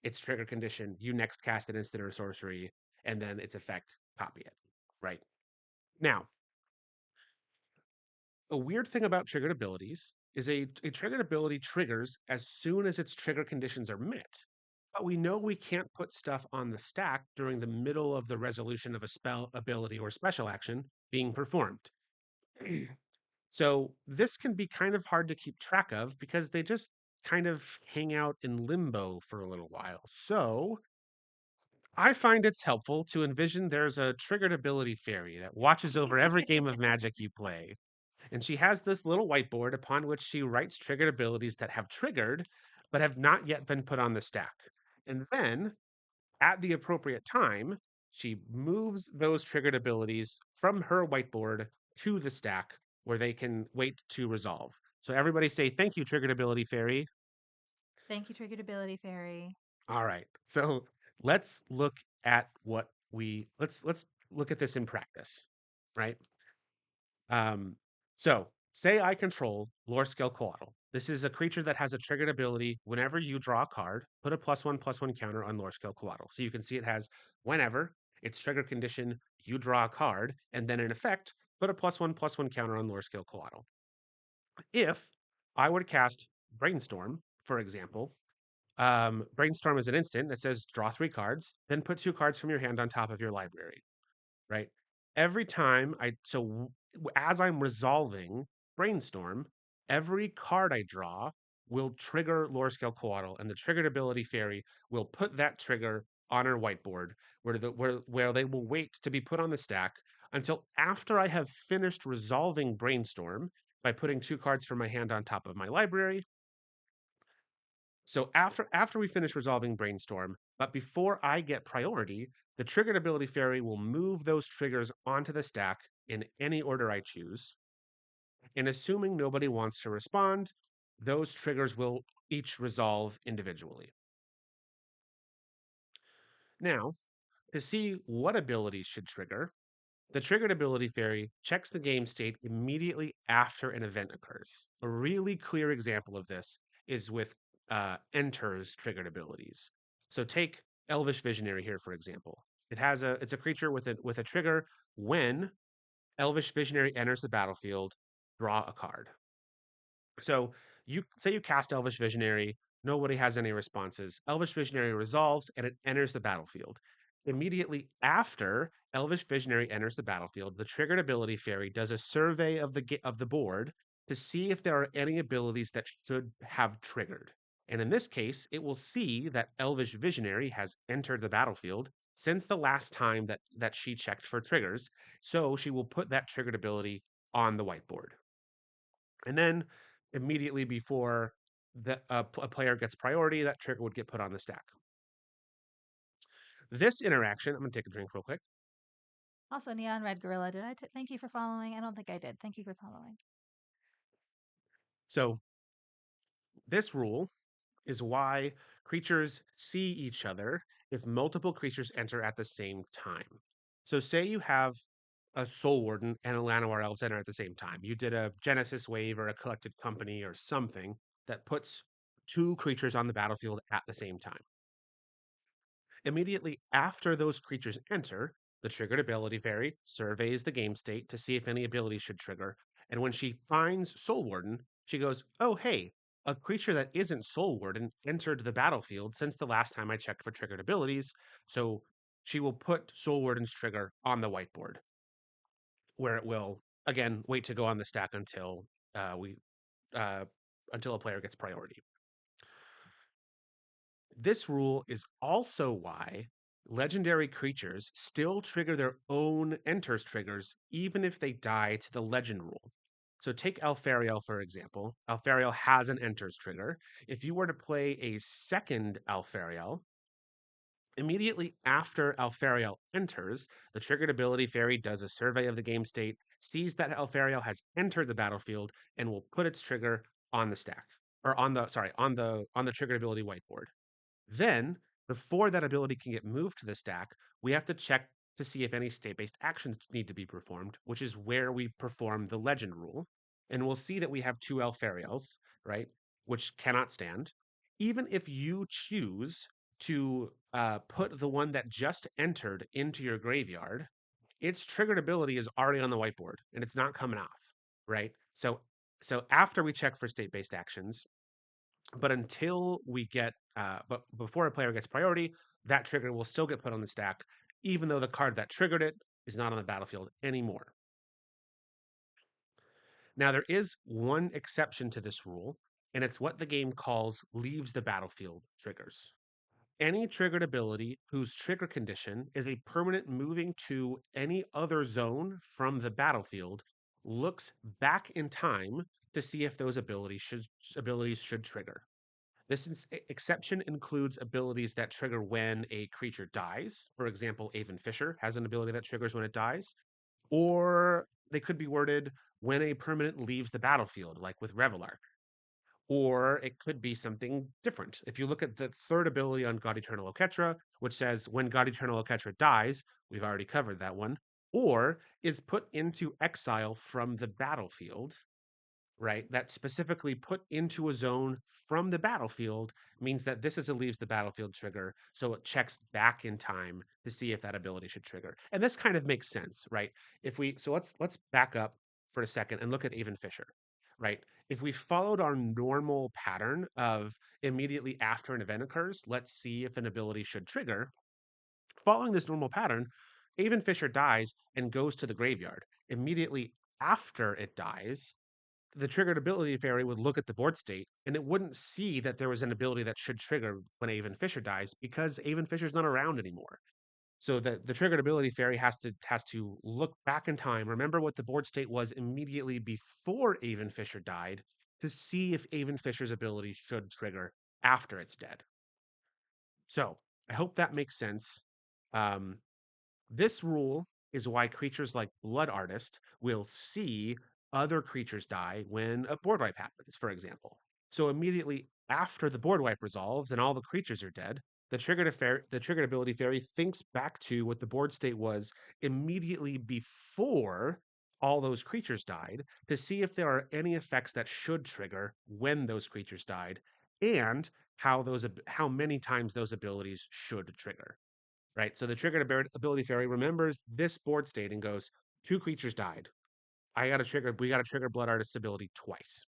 its trigger condition, you next cast an instant or sorcery, and then its effect, copy it. Right. Now, a weird thing about triggered abilities is a triggered ability triggers as soon as its trigger conditions are met. But we know we can't put stuff on the stack during the middle of the resolution of a spell, ability, or special action being performed. So this can be kind of hard to keep track of because they just kind of hang out in limbo for a little while. So I find it's helpful to envision there's a triggered ability fairy that watches over every game of Magic you play, and she has this little whiteboard upon which she writes triggered abilities that have triggered, but have not yet been put on the stack. And then, at the appropriate time, she moves those triggered abilities from her whiteboard to the stack where they can wait to resolve. So, everybody say, "Thank you, Triggered Ability Fairy." Thank you, Triggered Ability Fairy. All right. So, let's look at this in practice, right? Um, so say I control Lore Scale Coatl. This is a creature that has a triggered ability. Whenever you draw a card, put a +1/+1 counter on Lore Scale Coatl. So you can see it has whenever its trigger condition, you draw a card, and then in effect, put a +1/+1 counter on Lore Scale Coatl. If I were to cast Brainstorm, for example, Brainstorm is an instant that says draw 3 cards, then put 2 cards from your hand on top of your library, right? Every time as I'm resolving Brainstorm, every card I draw will trigger Lore Scale Coatl, and the triggered ability fairy will put that trigger on her whiteboard where they will wait to be put on the stack until after I have finished resolving Brainstorm by putting 2 cards from my hand on top of my library. So after we finish resolving Brainstorm, but before I get priority, the triggered ability fairy will move those triggers onto the stack in any order I choose. And assuming nobody wants to respond, those triggers will each resolve individually. Now, to see what abilities should trigger, the triggered ability fairy checks the game state immediately after an event occurs. A really clear example of this is with enters triggered abilities. So take Elvish Visionary here, for example. It's a creature with a trigger when Elvish Visionary enters the battlefield, draw a card. So you say you cast Elvish Visionary, Nobody has any responses. Elvish Visionary resolves and it enters the battlefield. Immediately after Elvish Visionary enters the battlefield, the triggered ability fairy does a survey of the board to see if there are any abilities that should have triggered. And in this case, it will see that Elvish Visionary has entered the battlefield since the last time that she checked for triggers. So she will put that triggered ability on the whiteboard. And then immediately before a player gets priority, that trigger would get put on the stack. This interaction, I'm going to take a drink real quick. Also, Neon Red Gorilla, did I thank you for following? I don't think I did. Thank you for following. So, this rule is why creatures see each other if multiple creatures enter at the same time. So, say you have a Soul Warden and a Llanowar Elves enter at the same time. You did a Genesis Wave or a Collected Company or something that puts two creatures on the battlefield at the same time. Immediately after those creatures enter, the triggered ability fairy surveys the game state to see if any abilities should trigger. And when she finds Soul Warden, she goes, "Oh, hey, a creature that isn't Soul Warden entered the battlefield since the last time I checked for triggered abilities." So she will put Soul Warden's trigger on the whiteboard, where it will, again, wait to go on the stack we uh, until a player gets priority. This rule is also why legendary creatures still trigger their own enters triggers, even if they die to the legend rule. So take Alfariel, for example. Alfariel has an enters trigger. If you were to play a second Alfariel, immediately after Alfariel enters, the triggered ability fairy does a survey of the game state, sees that Alfariel has entered the battlefield, and will put its trigger on the stack. Or on the triggered ability whiteboard. Then, before that ability can get moved to the stack, we have to check to see if any state based actions need to be performed, which is where we perform the legend rule. And we'll see that we have two Elfariels, right? Which cannot stand. Even if you choose to put the one that just entered into your graveyard, its triggered ability is already on the whiteboard and it's not coming off, right? So after we check for state based actions, but until we get, but before a player gets priority, that trigger will still get put on the stack, even though the card that triggered it is not on the battlefield anymore. Now, there is one exception to this rule, and it's what the game calls leaves the battlefield triggers. Any triggered ability whose trigger condition is a permanent moving to any other zone from the battlefield looks back in time to see if those abilities should trigger. This exception includes abilities that trigger when a creature dies. For example, Avon Fisher has an ability that triggers when it dies. Or they could be worded when a permanent leaves the battlefield, like with Revelark. Or it could be something different. If you look at the third ability on God Eternal Oketra, which says when God Eternal Oketra dies, we've already covered that one, or is put into exile from the battlefield, right, that specifically put into a zone from the battlefield means that this is a leaves the battlefield trigger. So it checks back in time to see if that ability should trigger. And this kind of makes sense, right? If we so let's back up for a second and look at Avon Fisher, right? If we followed our normal pattern of immediately after an event occurs, let's see if an ability should trigger. Following this normal pattern, Avon Fisher dies and goes to the graveyard. Immediately after it dies, the triggered ability fairy would look at the board state and it wouldn't see that there was an ability that should trigger when Avon Fisher dies because Avon Fisher's not around anymore. So the triggered ability fairy has to look back in time, remember what the board state was immediately before Avon Fisher died to see if Avon Fisher's ability should trigger after it's dead. So I hope that makes sense. Um, this rule is why creatures like Blood Artist will see other creatures die when a board wipe happens, for example. So immediately after the board wipe resolves and all the creatures are dead, the triggered ability fairy thinks back to what the board state was immediately before all those creatures died to see if there are any effects that should trigger when those creatures died and how many times those abilities should trigger, right? So the triggered ability fairy remembers this board state and goes, two creatures died. We got to trigger Blood Artist's ability twice.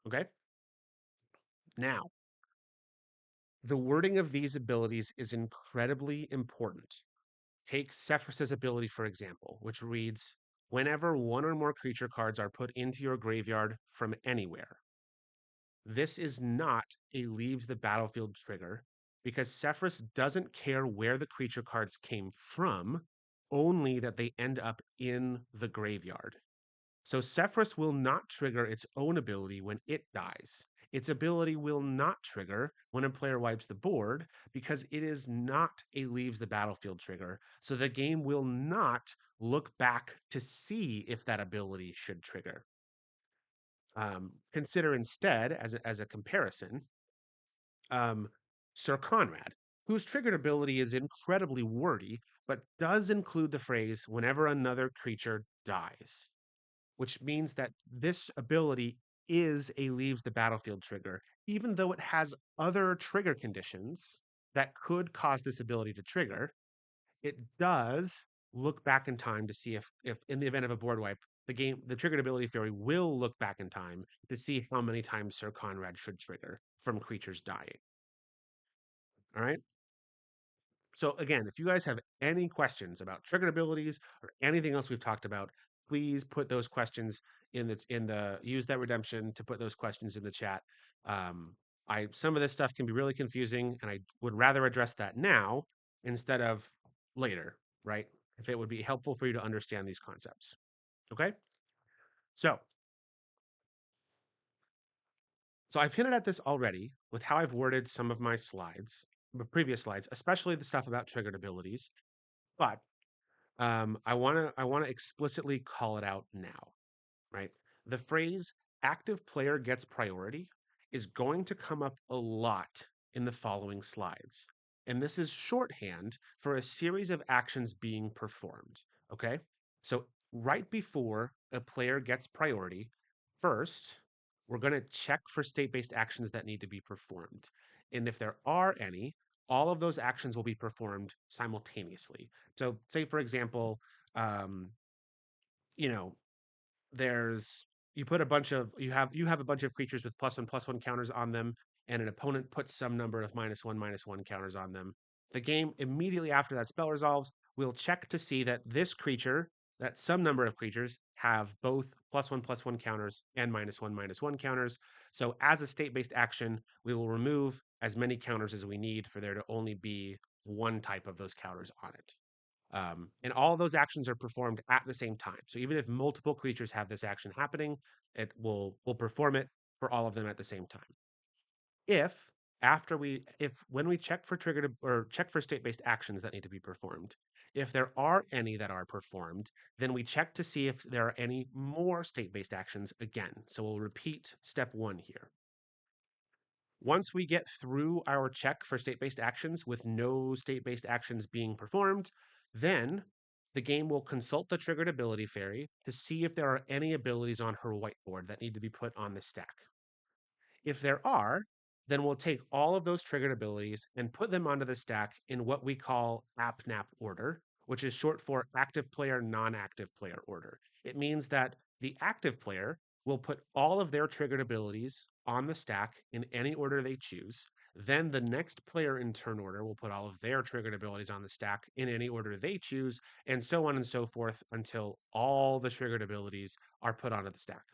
Okay. Now, The wording of these abilities is incredibly important. Take Sephiroth's ability, for example, which reads, whenever one or more creature cards are put into your graveyard from anywhere. This is not a leaves the battlefield trigger because Sephiroth doesn't care where the creature cards came from, only that they end up in the graveyard. So Sephiroth will not trigger its own ability when it dies. Its ability will not trigger when a player wipes the board because it is not a leaves the battlefield trigger. So the game will not look back to see if that ability should trigger. Consider instead, as a comparison, um, Sir Conrad, whose triggered ability is incredibly wordy, but does include the phrase whenever another creature dies, which means that this ability is a leaves the battlefield trigger, even though it has other trigger conditions that could cause this ability to trigger. It does look back in time to see if in the event of a board wipe, the triggered ability fairy will look back in time to see how many times Sir Conrad should trigger from creatures dying. All right. So again, if you guys have any questions about triggered abilities or anything else we've talked about, please put those questions in the use that redemption to put those questions in the chat. I some of this stuff can be really confusing, and I would rather address that now instead of later, right? If it would be helpful for you to understand these concepts. Okay? So so I've hinted at this already with how I've worded some of my slides, the previous slides, especially the stuff about triggered abilities. But I want to explicitly call it out now, right? The phrase "active player gets priority" is going to come up a lot in the following slides, and this is shorthand for a series of actions being performed. Okay, so right before a player gets priority, first we're going to check for state-based actions that need to be performed, and if there are any, all of those actions will be performed simultaneously. So, say for example, um, you know, there's you have a bunch of creatures with +1/+1 counters on them, and an opponent puts some number of -1/-1 counters on them. The game immediately after that spell resolves will check to see that that some number of creatures have both +1/+1 counters and -1/-1 counters. So as a state-based action, we will remove as many counters as we need for there to only be one type of those counters on it. And all those actions are performed at the same time. So even if multiple creatures have this action happening, it will perform it for all of them at the same time. If if when we check for triggered or check for state-based actions that need to be performed, if there are any that are performed, then we check to see if there are any more state-based actions again. So we'll repeat step one here. Once we get through our check for state-based actions with no state-based actions being performed, then the game will consult the triggered ability fairy to see if there are any abilities on her whiteboard that need to be put on the stack. If there are, then we'll take all of those triggered abilities and put them onto the stack in what we call AppNap order, which is short for active player, non-active player order. It means that the active player will put all of their triggered abilities on the stack in any order they choose. Then the next player in turn order will put all of their triggered abilities on the stack in any order they choose, and so on and so forth until all the triggered abilities are put onto the stack.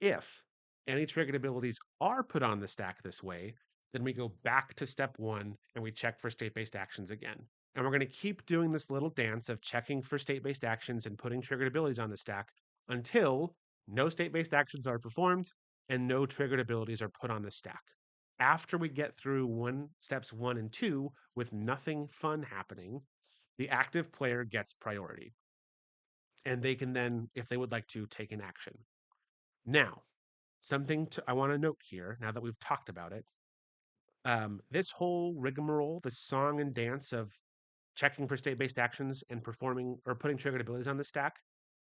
If any triggered abilities are put on the stack this way, then we go back to step one and we check for state-based actions again. And we're going to keep doing this little dance of checking for state-based actions and putting triggered abilities on the stack until no state-based actions are performed and no triggered abilities are put on the stack. After we get through steps one and two with nothing fun happening, the active player gets priority. And they can then, if they would like to, take an action. Now, I want to note here, now that we've talked about it, this whole rigmarole, this song and dance of checking for state-based actions and performing or putting triggered abilities on the stack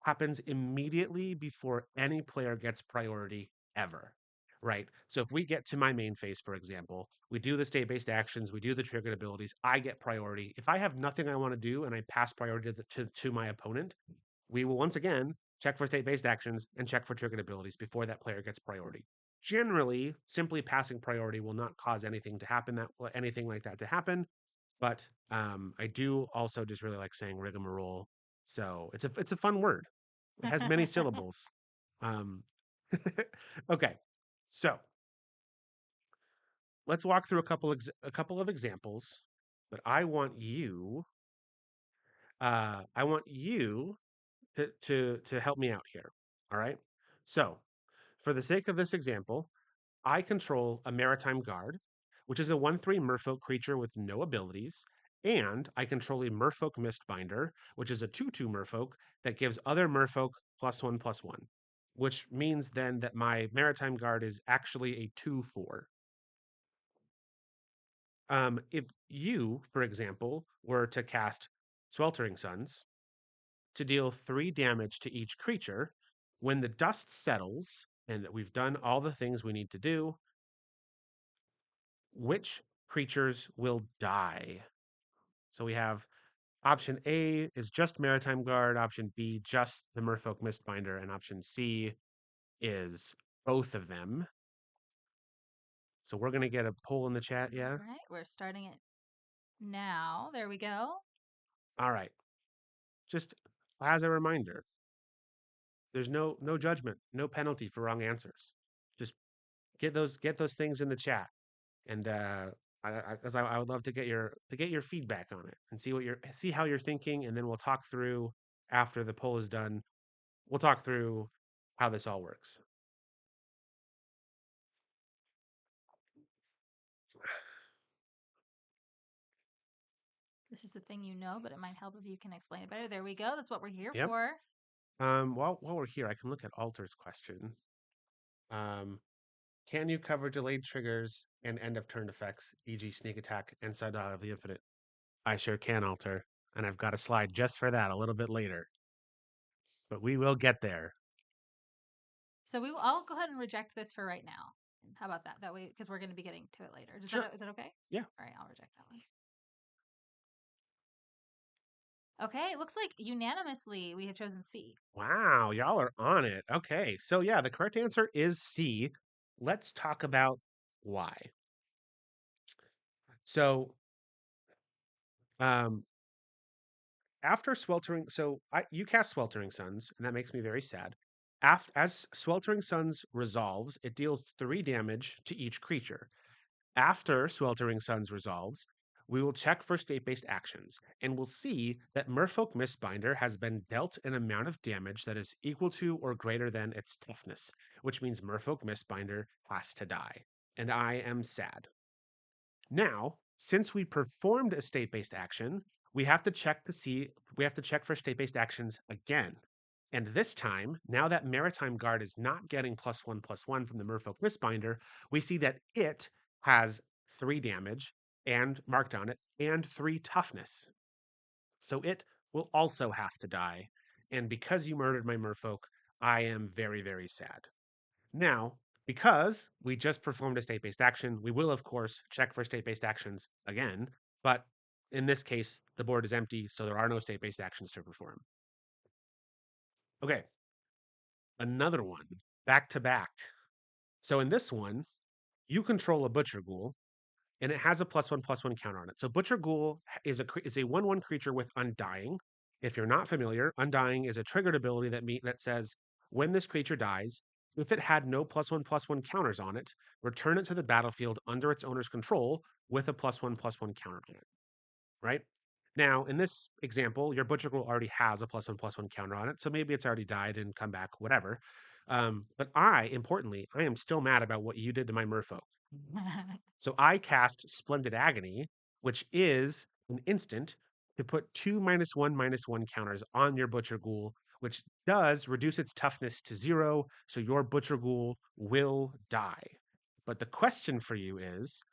happens immediately before any player gets priority ever. Right. So if we get to my main phase, for example, we do the state-based actions, we do the triggered abilities, I get priority. If I have nothing I want to do and I pass priority to my opponent, we will once again check for state-based actions and check for triggered abilities before that player gets priority. Generally, simply passing priority will not cause anything like that to happen. But I do also just really like saying rigmarole. So it's a fun word. It has many syllables. Um, okay, so let's walk through a couple of examples. But I want you to help me out here. All right. So for the sake of this example, I control a Maritime Guard, which is a 1/3 merfolk creature with no abilities, and I control a Merfolk Mistbinder, which is a 2/2 merfolk that gives other merfolk +1/+1, which means then that my Maritime Guard is actually a 2/4. If you, for example, were to cast Sweltering Suns to deal 3 damage to each creature, when the dust settles and we've done all the things we need to do, which creatures will die? So we have option A is just Maritime Guard, option B just the Merfolk Mistbinder, and option C is both of them. So we're gonna get a poll in the chat, All yeah? right, we're starting it now. There we go. All right. Just as a reminder, there's no judgment, no penalty for wrong answers. Just get those things in the chat, and I would love to get your feedback on it and see how you're thinking, and then we'll talk through after the poll is done. We'll talk through how this all works. This is the thing you know, but it might help if you can explain it better. There we go. That's what we're here Yep. for. While we're here, I can look at Alter's question. Um, can you cover delayed triggers and end of turn effects, e.g., sneak attack and Side of the Infinite? I sure can, Alter, and I've got a slide just for that a little bit later. But we will get there. So I'll go ahead and reject this for right now. How about that? That way, because we're going to be getting to it later. Sure. Is that okay? Yeah. All right, I'll reject that one. Okay, it looks like unanimously we have chosen C. Wow, y'all are on it. Okay, so yeah, the correct answer is C. Let's talk about why. So, um, after sweltering, so you cast Sweltering Suns, and that makes me very sad. As Sweltering Suns resolves, it deals 3 damage to each creature. After Sweltering Suns resolves, we will check for state-based actions, and we'll see that Merfolk Mistbinder has been dealt an amount of damage that is equal to or greater than its toughness, which means Merfolk Mistbinder has to die. And I am sad. Now, since we performed a state-based action, we have to check for state-based actions again. And this time, now that Maritime Guard is not getting +1/+1 from the Merfolk Mistbinder, we see that it has 3 damage and marked on it and 3 toughness. So it will also have to die. And because you murdered my Merfolk, I am very, very sad. Now, because we just performed a state-based action, we will, of course, check for state-based actions again, but in this case, the board is empty, so there are no state-based actions to perform. Okay, another one, back to back. So in this one, you control a Butcher Ghoul, and it has a +1/+1 counter on it. So Butcher Ghoul is a 1/1 creature with Undying. If you're not familiar, Undying is a triggered ability that says when this creature dies, if it had no +1/+1 counters on it, return it to the battlefield under its owner's control with a +1/+1 counter on it. Right? Now, in this example, your Butcher Ghoul already has a +1/+1 counter on it, so maybe it's already died and come back, whatever. But importantly, I am still mad about what you did to my Merfolk. So I cast Splendid Agony, which is an instant to put 2 -1/-1 counters on your Butcher Ghoul, which does reduce its toughness to 0, so your Butcher Ghoul will die. But the question for you is,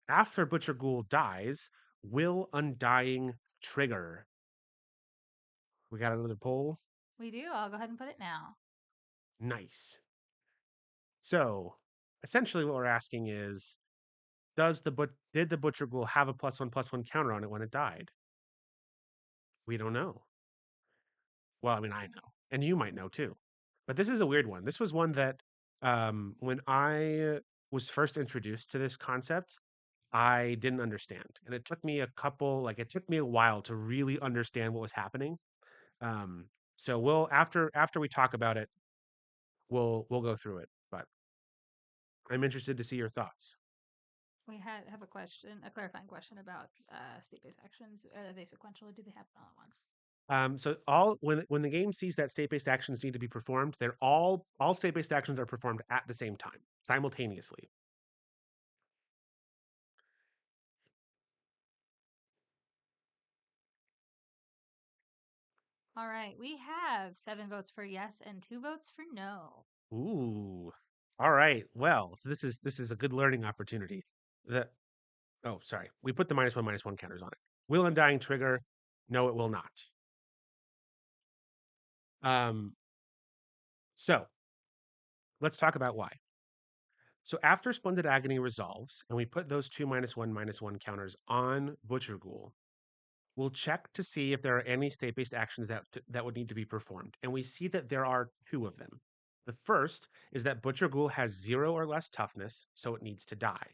after Butcher Ghoul dies, will Undying trigger? We got another poll? We do. I'll go ahead and put it now. Nice. So, essentially what we're asking is, did the Butcher Ghoul have a +1/+1 counter on it when it died? We don't know. Well, I mean, I know, and you might know too. But this is a weird one. This was one that When I was first introduced to this concept, I didn't understand, and it took me a while to really understand what was happening. Um, so we'll after we talk about it, we'll go through it. But I'm interested to see your thoughts. We have a question, a clarifying question about state-based actions. Are they sequential or do they happen all at once? So all when the game sees that state-based actions need to be performed, they're all state-based actions are performed at the same time, simultaneously. All right, we have 7 votes for yes and 2 votes for no. Ooh. All right. Well, so this is a good learning opportunity. The Oh, sorry. We put the minus one counters on it. Will Undying trigger? No, it will not. Um, so let's talk about why. So after Splendid Agony resolves, and we put those two minus one counters on Butcher Ghoul, we'll check to see if there are any state-based actions that would need to be performed, and we see that there are two of them. The first is that Butcher Ghoul has 0 or less toughness, so it needs to die.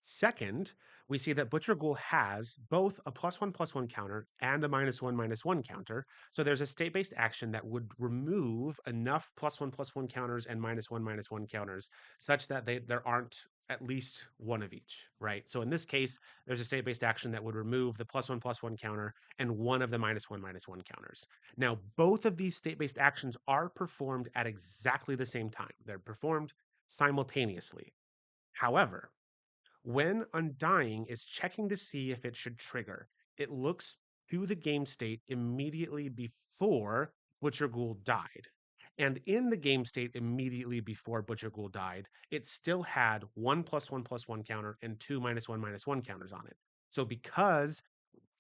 Second, we see that Butcher Ghoul has both a plus one counter and a minus one counter. So there's a state-based action that would remove enough plus one counters and minus one counters such that there aren't at least one of each, right? So in this case, there's a state-based action that would remove the plus one counter and one of the minus one counters. Now, both of these state-based actions are performed at exactly the same time. They're performed simultaneously. However, when Undying is checking to see if it should trigger, it looks to the game state immediately before Butcher Ghoul died. And in the game state immediately before Butcher Ghoul died, it still had one plus one counter and two minus one counters on it. So because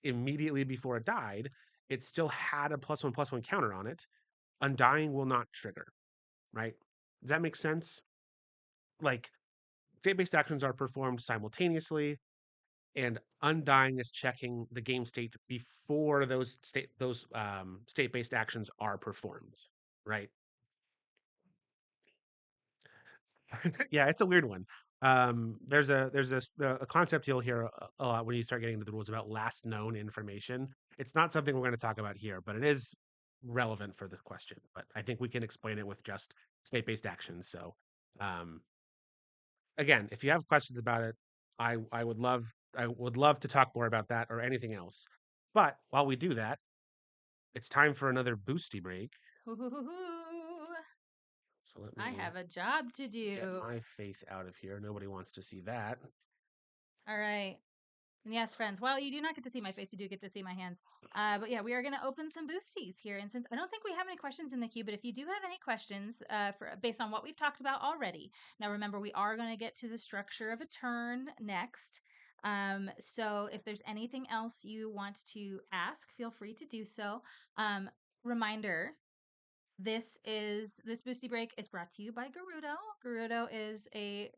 immediately before it died, it still had a plus one counter on it, Undying will not trigger, right? Does that make sense? Like, state-based actions are performed simultaneously, and Undying is checking the game state before those state-based actions are performed, right? Yeah, it's a weird one. There's a concept you'll hear a lot when you start getting into the rules about last known information. It's not something we're going to talk about here, but it is relevant for the question. But I think we can explain it with just state-based actions. So, um, again, if you have questions about it, I would love to talk more about that or anything else. But while we do that, it's time for another boosty break. Hoo-hoo-hoo-hoo. So let I me have a job to get do. my face out of here. Nobody wants to see that. All right. And yes, friends, while you do not get to see my face, you do get to see my hands. But yeah, we are going to open some boosties here. And since I don't think we have any questions in the queue, but if you do have any questions based on what we've talked about already, now remember, we are going to get to the structure of a turn next. So if there's anything else you want to ask, feel free to do so. Reminder, this Boosty Break is brought to you by Gerudo. Gerudo is a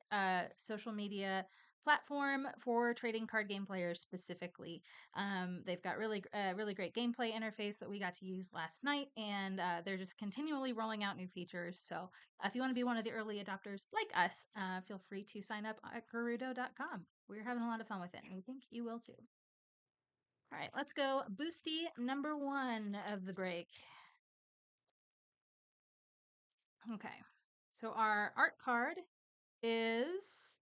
social media platform for trading card game players specifically. They've got really great gameplay interface that we got to use last night, and they're just continually rolling out new features. So if you want to be one of the early adopters like us, feel free to sign up at Gerudo.com. We're having a lot of fun with it, and we think you will too. All right, let's go. Boosty number 1 of the break. Okay. So our art card is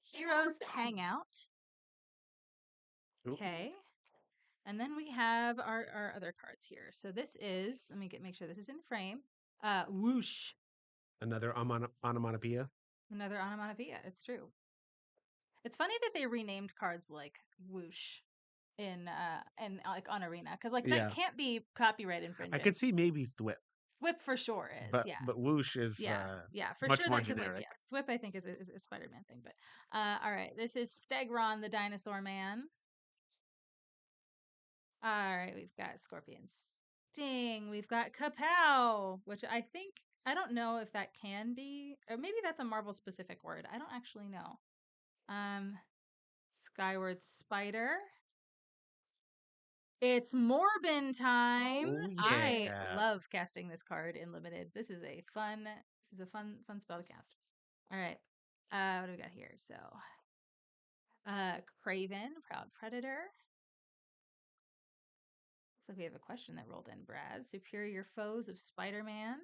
Heroes Hangout. Ooh, Okay. And then we have our other cards here. So this is, let me make sure this is in frame. Whoosh. another onomatopoeia. Another onomatopoeia. It's true. It's funny that they renamed cards like whoosh in like on Arena because like that Yeah, can't be copyright I infringing. could see maybe thwip, Thwip for sure is, yeah. but whoosh is Yeah, for much sure more that because like generic. yeah, Thwip I think is a Spider-Man thing, but all right, this is Stegron the Dinosaur Man. All right, we've got Scorpion Sting, we've got Kapow, which I don't know if that can be, or maybe that's a Marvel specific word. I don't actually know. Um, Skyward Spider. It's Morbin time. Oh I yeah. love casting this card in limited. This is a fun spell to cast. All right. What do we got here? So, Craven, Proud Predator. So we have a question that rolled in, Brad. Superior foes of Spider-Man.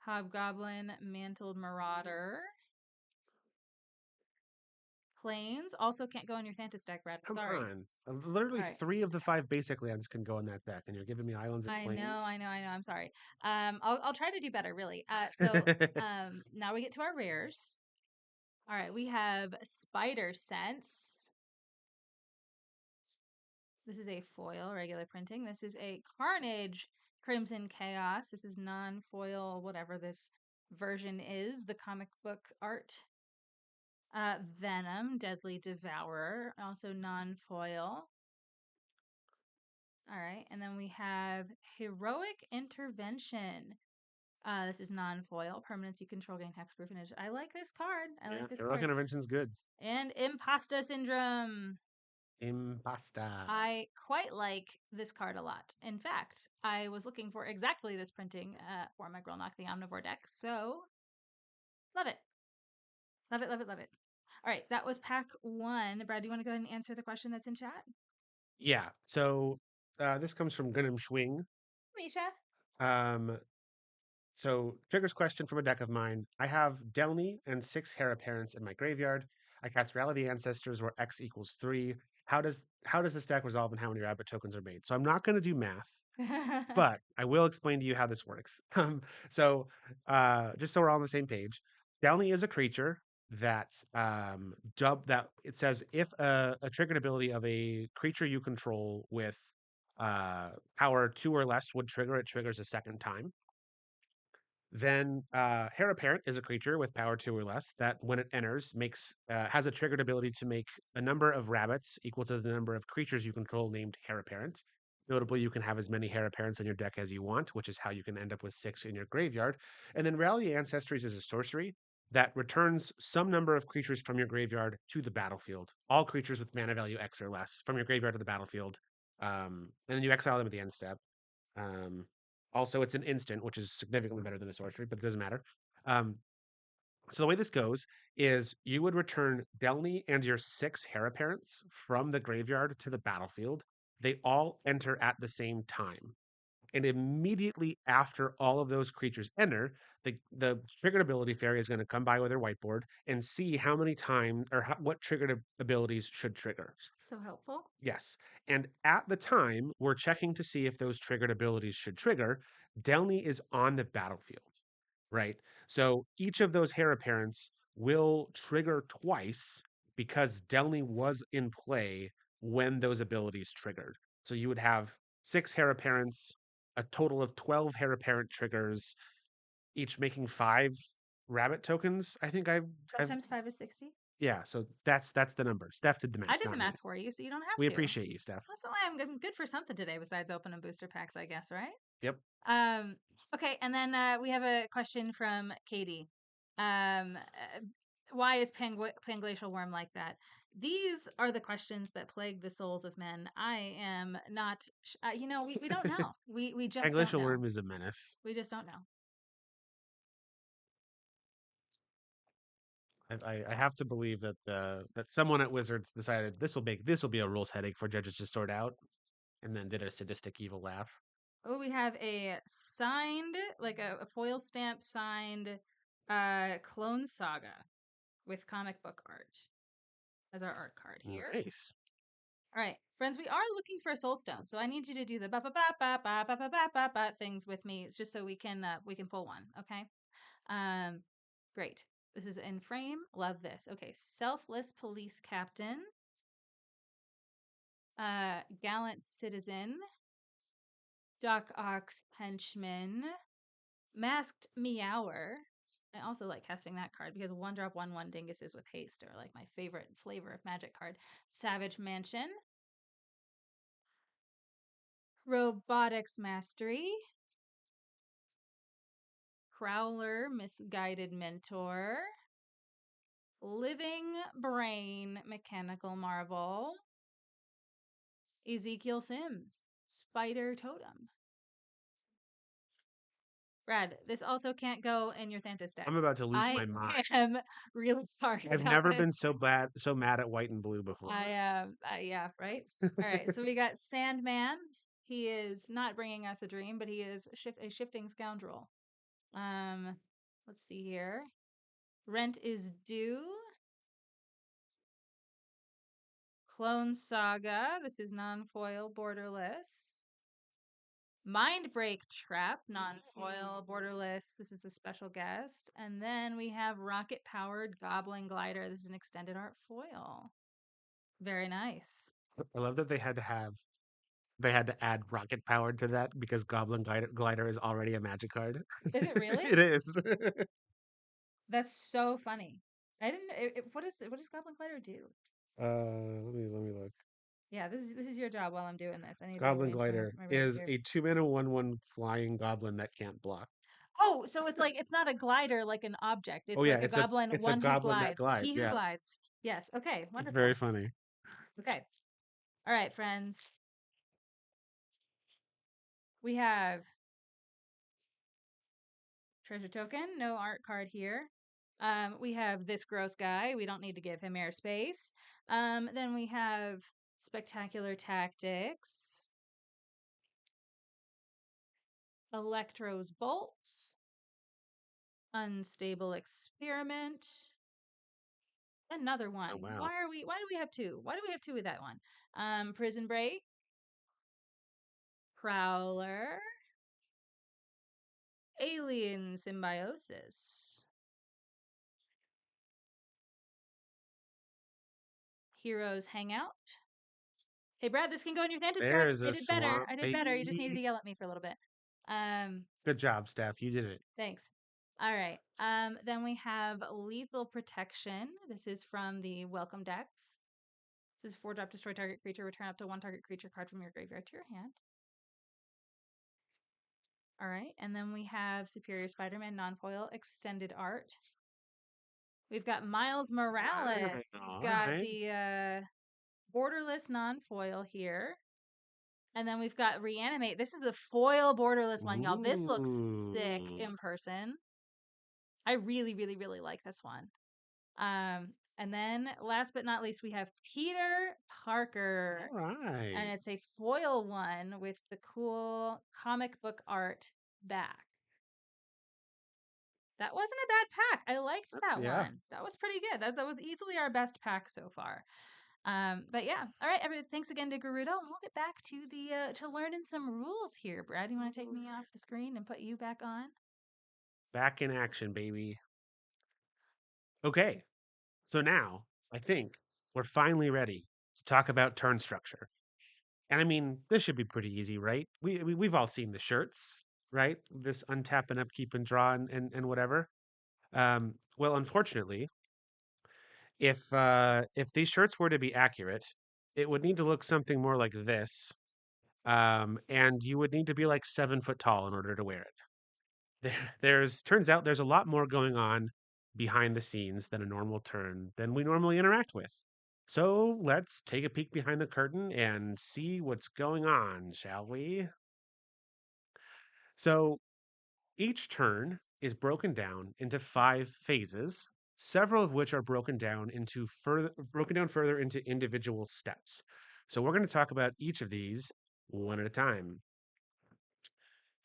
Hobgoblin, Mantled Marauder. Planes also can't go in your Thantis deck, Brad. Come Sorry. on. All Literally right. 3 of the 5 basic lands can go in that deck, and you're giving me islands and I know, plains? I know, I know. I'm sorry. I'll try to do better, really. So now we get to our rares. All right, we have Spider Sense. This is a foil, regular printing. This is a Carnage Crimson Chaos. This is non-foil, whatever this version is, the comic book art. Venom, Deadly Devourer, also non-foil. All right, and then we have Heroic Intervention. This is non-foil. Permanents you control gain hexproof and I like this card. I Yeah, like this Heroic card. Intervention's good. And Imposter Syndrome. Impasta. I quite like this card a lot. In fact, I was looking for exactly this printing for my Grillnock the Omnivore deck, so love it. Love it, love it, love it. All right, that was pack one. Brad, do you want to go ahead and answer the question that's in chat? Yeah, so this comes from Gunham Schwing. Misha? Um, So, Trigger's question from a deck of mine. I have Delny and 6 Heir Apparents in my graveyard. I cast Rally the Ancestors where X equals 3. How does this deck resolve and how many rabbit tokens are made? So I'm not going to do math, but I will explain to you how this works. So just so we're all on the same page, Delny is a creature that that it says if a triggered ability of a creature you control with power 2 or less would trigger, it triggers a second time. Then Heir Apparent is a creature with power 2 or less that, when it enters, makes has a triggered ability to make a number of rabbits equal to the number of creatures you control named Heir Apparent. Notably, you can have as many Heir Apparents in your deck as you want, which is how you can end up with 6 in your graveyard. And then Rally Ancestries is a sorcery that returns some number of creatures from your graveyard to the battlefield. All creatures with mana value X or less from your graveyard to the battlefield. And then you exile them at the end step. Um, Also, it's an instant, which is significantly better than a sorcery, but it doesn't matter. Um, so the way this goes is you would return Delny and your 6 Heir Apparents from the graveyard to the battlefield. They all enter at the same time. And immediately after all of those creatures enter, the triggered ability fairy is going to come by with her whiteboard and see how many times or what triggered abilities should trigger. So helpful. Yes. And at the time, we're checking to see if those triggered abilities should trigger. Delny is on the battlefield, right? So each of those Heir Apparents will trigger twice because Delny was in play when those abilities triggered. So you would have 6 Heir Apparents, a total of 12 Heir Apparent triggers, each making 5 rabbit tokens. I think 12 I've times 5 is 60. yeah, so that's the number. Steph did the I math, did the not me. math for you, so you don't have We to. appreciate you, Steph. Listen, I'm good for something today besides opening booster packs, I guess, right? Yep. Um, okay, and then we have a question from Katie. Why is Panglacial Worm like that? These are the questions that plague the souls of men. I am not, we don't know. We just don't Glacial know. Worm is a menace. We just don't know. I have to believe that that someone at Wizards decided this will be a rules headache for judges to sort out, and then did a sadistic evil laugh. Oh, we have a signed, like a foil stamp signed Clone Saga with comic book art as our art card here. Nice. All right, friends, we are looking for a soul stone, so I need you to do the ba ba ba ba ba ba ba ba ba ba things with me. It's just so we can pull one. Okay. Um, great. This is in frame. Love this. Okay, selfless police captain, gallant citizen, Doc Ock's henchman, masked meower. I also like casting that card because 1-drop 1/1 dinguses with haste are like my favorite flavor of magic card. Savage Mansion, robotics mastery, Prowler, Misguided Mentor, Living Brain, Mechanical Marvel, Ezekiel Sims, Spider Totem. Brad, this also can't go in your Thantis deck. I'm about to lose I my mind. am really sorry I've about never been this. so mad at white and blue before. Yeah, right. All right, so we got Sandman. He is not bringing us a dream, but he is a shifting scoundrel. Um, let's see here. Rent is due. Clone Saga. This is non-foil, borderless. Mind Break Trap, non-foil, borderless. This is a special guest. And then we have Rocket Powered Goblin Glider. This is an extended art foil. Very nice. I love that they had to add rocket power to that because Glider is already a magic card. Is it really? It is. That's so funny. I didn't. What does Goblin Glider do? Let me look. Yeah, this is your job while I'm doing this. I need to Goblin arrange Glider my room is here. a 2 mana 1/1 flying goblin that can't block. Oh, so it's like it's not a glider like an object. Oh It's yeah, like a it's a one who goblin that glides. glides. He who Yeah, glides. Yes. Okay. it's very Wonderful. funny. Okay. All right, friends. We have treasure token. No art card here. We have this gross guy. We don't need to give him airspace. Then we have spectacular tactics. Electro's bolt. Unstable experiment. Another Oh one. wow. Why do we have two? Why do we have two with that one? Prison break, prowler, alien symbiosis, heroes hangout. Hey Brad, this can go in your Thantis card. There's I a did better. swamp, I did better. You just need to baby. yell at me for a little bit. Um, Good job, Steph. You did it. thanks. All right. Then we have lethal protection. This is from the welcome decks. This is 4-drop destroy target creature. Return up to one target creature card from your graveyard to your hand. All right. And then we have Superior Spider-Man non-foil extended art. We've got Miles Morales. We've All got right. the borderless non-foil here. And then we've got Reanimate. This is the foil borderless one, y'all. This looks sick Ooh. in person. I really, really, really like this one. And then last but not least, we have Peter Parker. All right. And it's a foil one with the cool comic book art back. That wasn't a bad pack. I liked That's that yeah. one. That was pretty good. That was easily our best pack so far. But yeah, all right. Thanks again to Gerudo, and we'll get back to the to learning some rules here. Brad, you want to take me off the screen and put you back on? Back in action, baby. Okay. So now I think we're finally ready to talk about turn structure. And I mean, this should be pretty easy, right? We've all seen the shirts, right? This untap and upkeep and draw and whatever. Well, unfortunately, if these shirts were to be accurate, it would need to look something more like this. And you would need to be like 7 foot tall in order to wear it. There's turns out there's a lot more going on behind the scenes than a normal turn than we normally interact with. So let's take a peek behind the curtain and see what's going on, shall we? So each turn is broken down into 5 phases, several of which are broken down further into individual steps. So we're going to talk about each of these one at a time.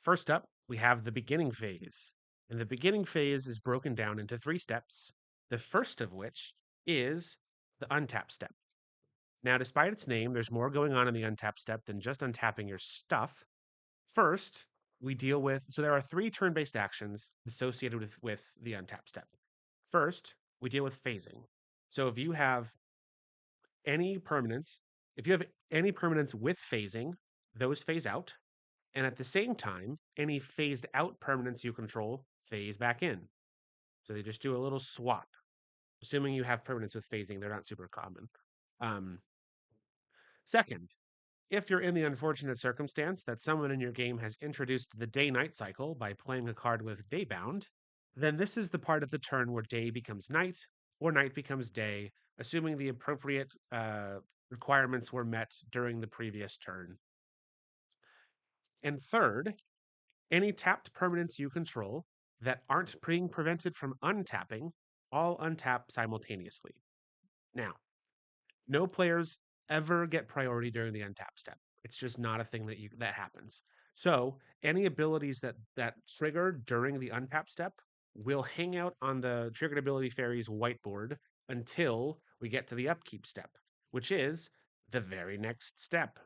First up, we have the beginning phase. And the beginning phase is broken down into 3 steps, the first of which is the untap step. Now, despite its name, there's more going on in the untap step than just untapping your stuff. First, so there are 3 turn-based actions associated with the untap step. First, we deal with phasing. So any permanents, if you have any permanents with phasing, those phase out. And at the same time, any phased out permanents you control phase back in. So they just do a little swap. Assuming you have permanents with phasing, they're not super common. Um, Second, if you're in the unfortunate circumstance that someone in your game has introduced the day night cycle by playing a card with Daybound, then this is the part of the turn where day becomes night or night becomes day, assuming the appropriate requirements were met during the previous turn. And third, Any tapped permanents you control that aren't being prevented from untapping all untap simultaneously. Now, no players ever get priority during the untap step. It's just not a thing that happens. So any abilities that trigger during the untap step will hang out on the triggered ability fairy's whiteboard until we get to the upkeep step, which is the very next step.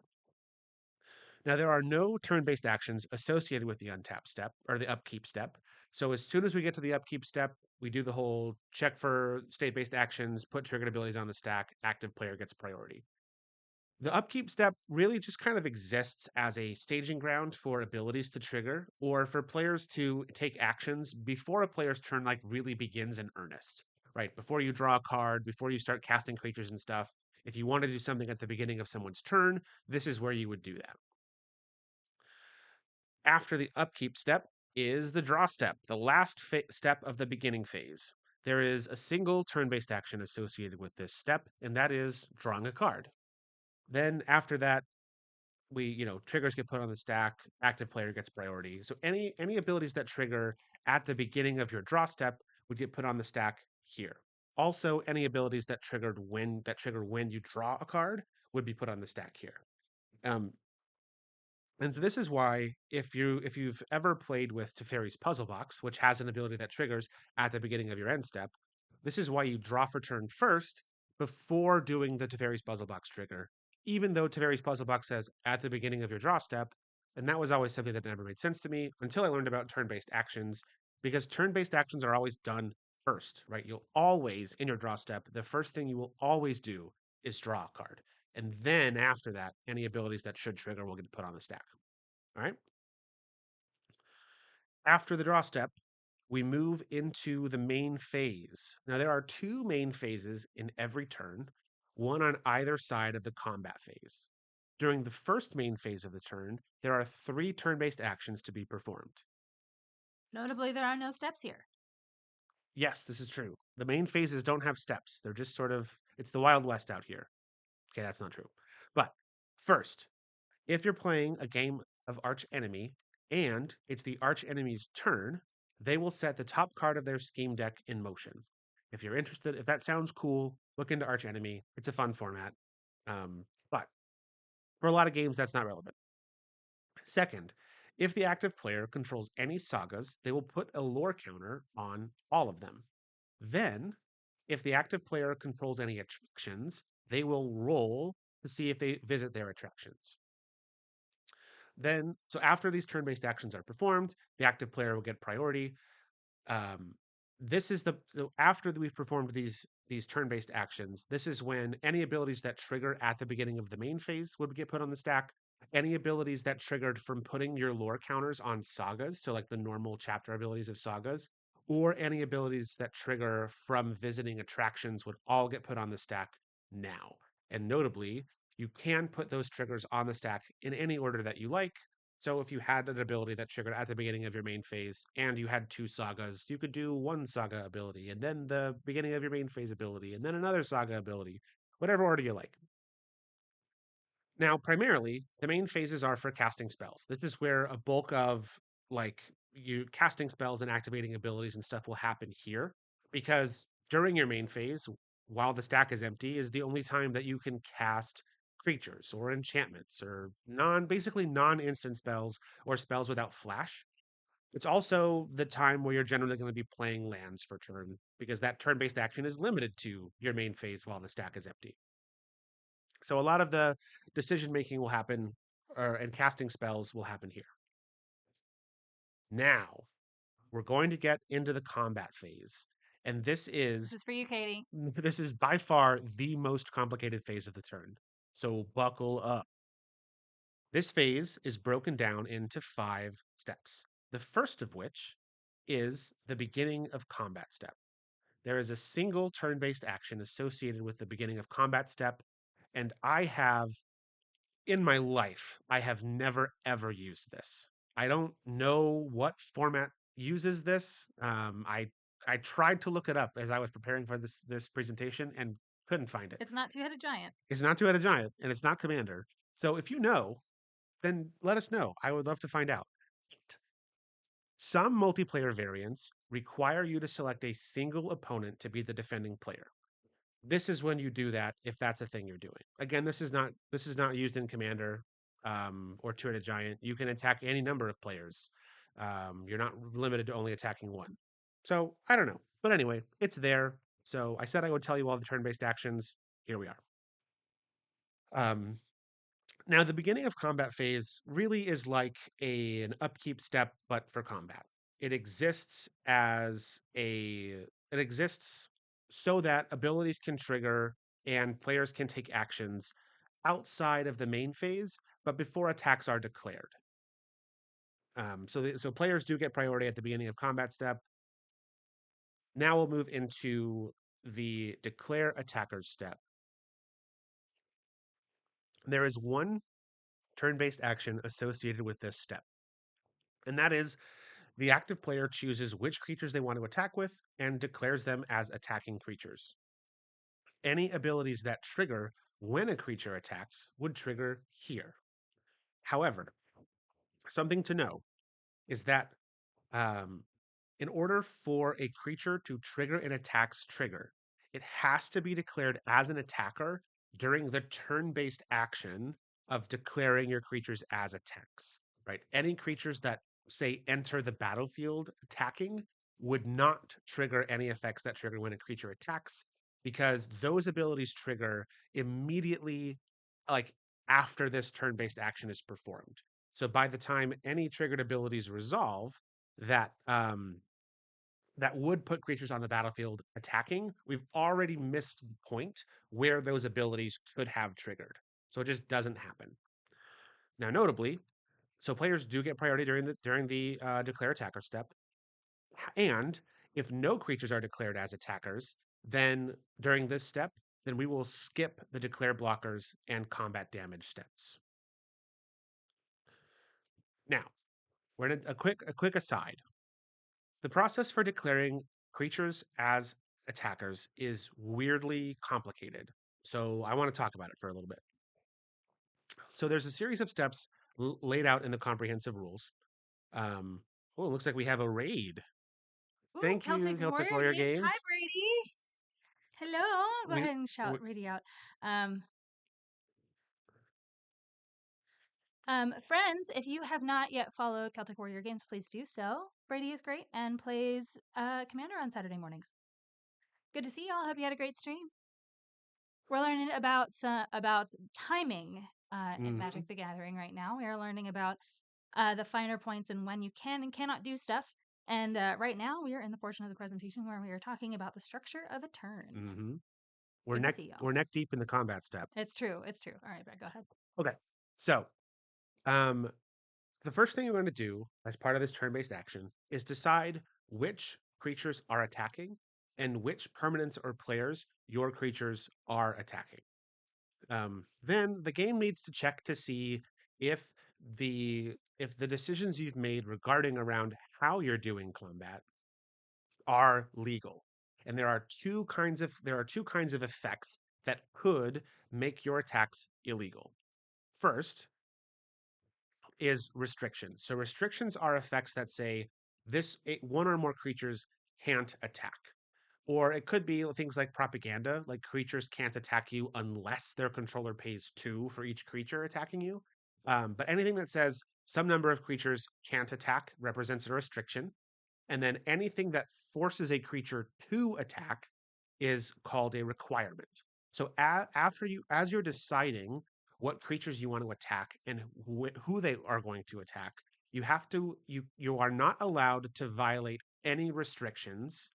Now, there are no turn based actions associated with the untap step or the upkeep step. So, as soon as we get to the upkeep step, we do the whole check for state based actions, put triggered abilities on the stack, active player gets priority. The upkeep step really just kind of exists as a staging ground for abilities to trigger or for players to take actions before a player's turn like really begins in earnest. Right? Before you draw a card, before you start casting creatures and stuff, if you want to do something at the beginning of someone's turn, this is where you would do that. After the upkeep step is the draw step, the last step of the beginning phase. There is a single turn based action associated with this step, and that is drawing a card. Then after that, triggers get put on the stack, active player gets priority. So any abilities that trigger at the beginning of your draw step would get put on the stack here. Also, any abilities that trigger when you draw a card would be put on the stack here. Um, and this is why if you've ever played with Teferi's Puzzle Box, which has an ability that triggers at the beginning of your end step, this is why you draw for turn first before doing the Teferi's Puzzle Box trigger, even though Teferi's Puzzle Box says at the beginning of your draw step. And that was always something that never made sense to me until I learned about turn-based actions, because turn-based actions are always done first, right? You'll always, in your draw step, the first thing you will always do is draw a card. And then after that, any abilities that should trigger will get put on the stack. All right. After the draw step, we move into the main phase. Now, there are two main phases in every turn, one on either side of the combat phase. During the first main phase of the turn, there are three turn based actions to be performed. Notably, there are no steps here. Yes, this is true. The main phases don't have steps. They're just sort of, it's the Wild West out here. Okay, that's not true. But first, if you're playing a game of Arch Enemy and it's the Arch Enemy's turn, they will set the top card of their scheme deck in motion. If you're interested, if that sounds cool, look into Arch Enemy. It's a fun format. But for a lot of games, that's not relevant. Second, if the active player controls any sagas, they will put a lore counter on all of them. Then, if the active player controls any attractions, they will roll to see if they visit their attractions. Then, so after these turn-based actions are performed, the active player will get priority. Um, this is the so after we've performed these turn-based actions. This is when any abilities that trigger at the beginning of the main phase would get put on the stack. Any abilities that triggered from putting your lore counters on sagas, so like the normal chapter abilities of sagas, or any abilities that trigger from visiting attractions would all get put on the stack now. And notably, you can put those triggers on the stack in any order that you like. So if you had an ability that triggered at the beginning of your main phase and you had two sagas, you could do one saga ability and then the beginning of your main phase ability and then another saga ability, whatever order you like. Now, primarily, the main phases are for casting spells. This is where a bulk of like you casting spells and activating abilities and stuff will happen here because during your main phase, while the stack is empty, is the only time that you can cast creatures or enchantments or basically non-instant spells or spells without flash. It's also the time where you're generally going to be playing lands for turn because that turn-based action is limited to your main phase while the stack is empty. So a lot of the decision making will happen, and casting spells will happen here. Now we're going to get into the combat phase, and this This is is for you, Katie. this is by far the most complicated phase of the turn. So buckle up. This phase is broken down into 5 steps. The first of which is the beginning of combat step. There is a single turn based action associated with the beginning of combat step, and in my life, I have never ever used this. I don't know what format uses this. I tried to look it up as I was preparing for this presentation and couldn't find it. It's not two-headed giant. It's not Two-Headed Giant and it's not Commander. So if you know, then let us know. I would love to find out. Some multiplayer variants require you to select a single opponent to be the defending player. This is when you do that if that's a thing you're doing. Again, this is not used in Commander or Two-Headed Giant. You can attack any number of players. You're not limited to only attacking one. So I don't know, but anyway, it's there. So I said I would tell you all the turn-based actions. Here we are. Um, Now, the beginning of combat phase really is like an upkeep step, but for combat. It exists as a it exists so that abilities can trigger and players can take actions outside of the main phase, but before attacks are declared. So players do get priority at the beginning of combat step. Now we'll move into the declare attackers step. There is one turn-based action associated with this step, and that is the active player chooses which creatures they want to attack with and declares them as attacking creatures. Any abilities that trigger when a creature attacks would trigger here. However, something to know is that um, in order for a creature to trigger an attack's trigger, it has to be declared as an attacker during the turn based action of declaring your creatures as attacks, right? Any creatures that say enter the battlefield attacking would not trigger any effects that trigger when a creature attacks because those abilities trigger immediately, like after this turn based action is performed. So by the time any triggered abilities resolve, that that would put creatures on the battlefield attacking, we've already missed the point where those abilities could have triggered. So it just doesn't happen. Now, notably, so players do get priority during the declare attacker step, and if no creatures are declared as attackers, then during this step, then we will skip the declare blockers and combat damage steps. Now, we're in a quick aside. The process for declaring creatures as attackers is weirdly complicated. So I want to talk about it for a little bit. So there's a series of steps laid out in the comprehensive rules. Oh, it looks like we have a raid. Ooh, Thank you, Celtic Celtic Warrior Warrior Games. Hi, Games. Brady. Hello. Go We, ahead and we shout Brady out. Um, friends, if you have not yet followed Celtic Warrior Games, please do so. Brady is great and plays Commander on Saturday mornings. Good to see y'all. Hope you had a great stream. We're learning about timing in mhm. Magic the Gathering right now. We are learning about the finer points and when you can and cannot do stuff. And right now, we are in the portion of the presentation where we are talking about the structure of a turn. We're Good to neck see y'all. we're neck deep in the combat step. It's true. It's true. All right, Brett, go ahead. Okay, so um, the first thing you're going to do as part of this turn-based action is decide which creatures are attacking and which permanents or players your creatures are attacking. Then the game needs to check to see if the decisions you've made regarding around how you're doing combat are legal. And there are two kinds of effects that could make your attacks illegal. First is restrictions. So restrictions are effects that say one or more creatures can't attack. Or it could be things like propaganda, like creatures can't attack you unless their controller pays 2 for each creature attacking you. But anything that says some number of creatures can't attack represents a restriction. And then anything that forces a creature to attack is called a requirement. So as you're deciding what creatures you want to attack and who they are going to attack, you are not allowed to violate any restrictions,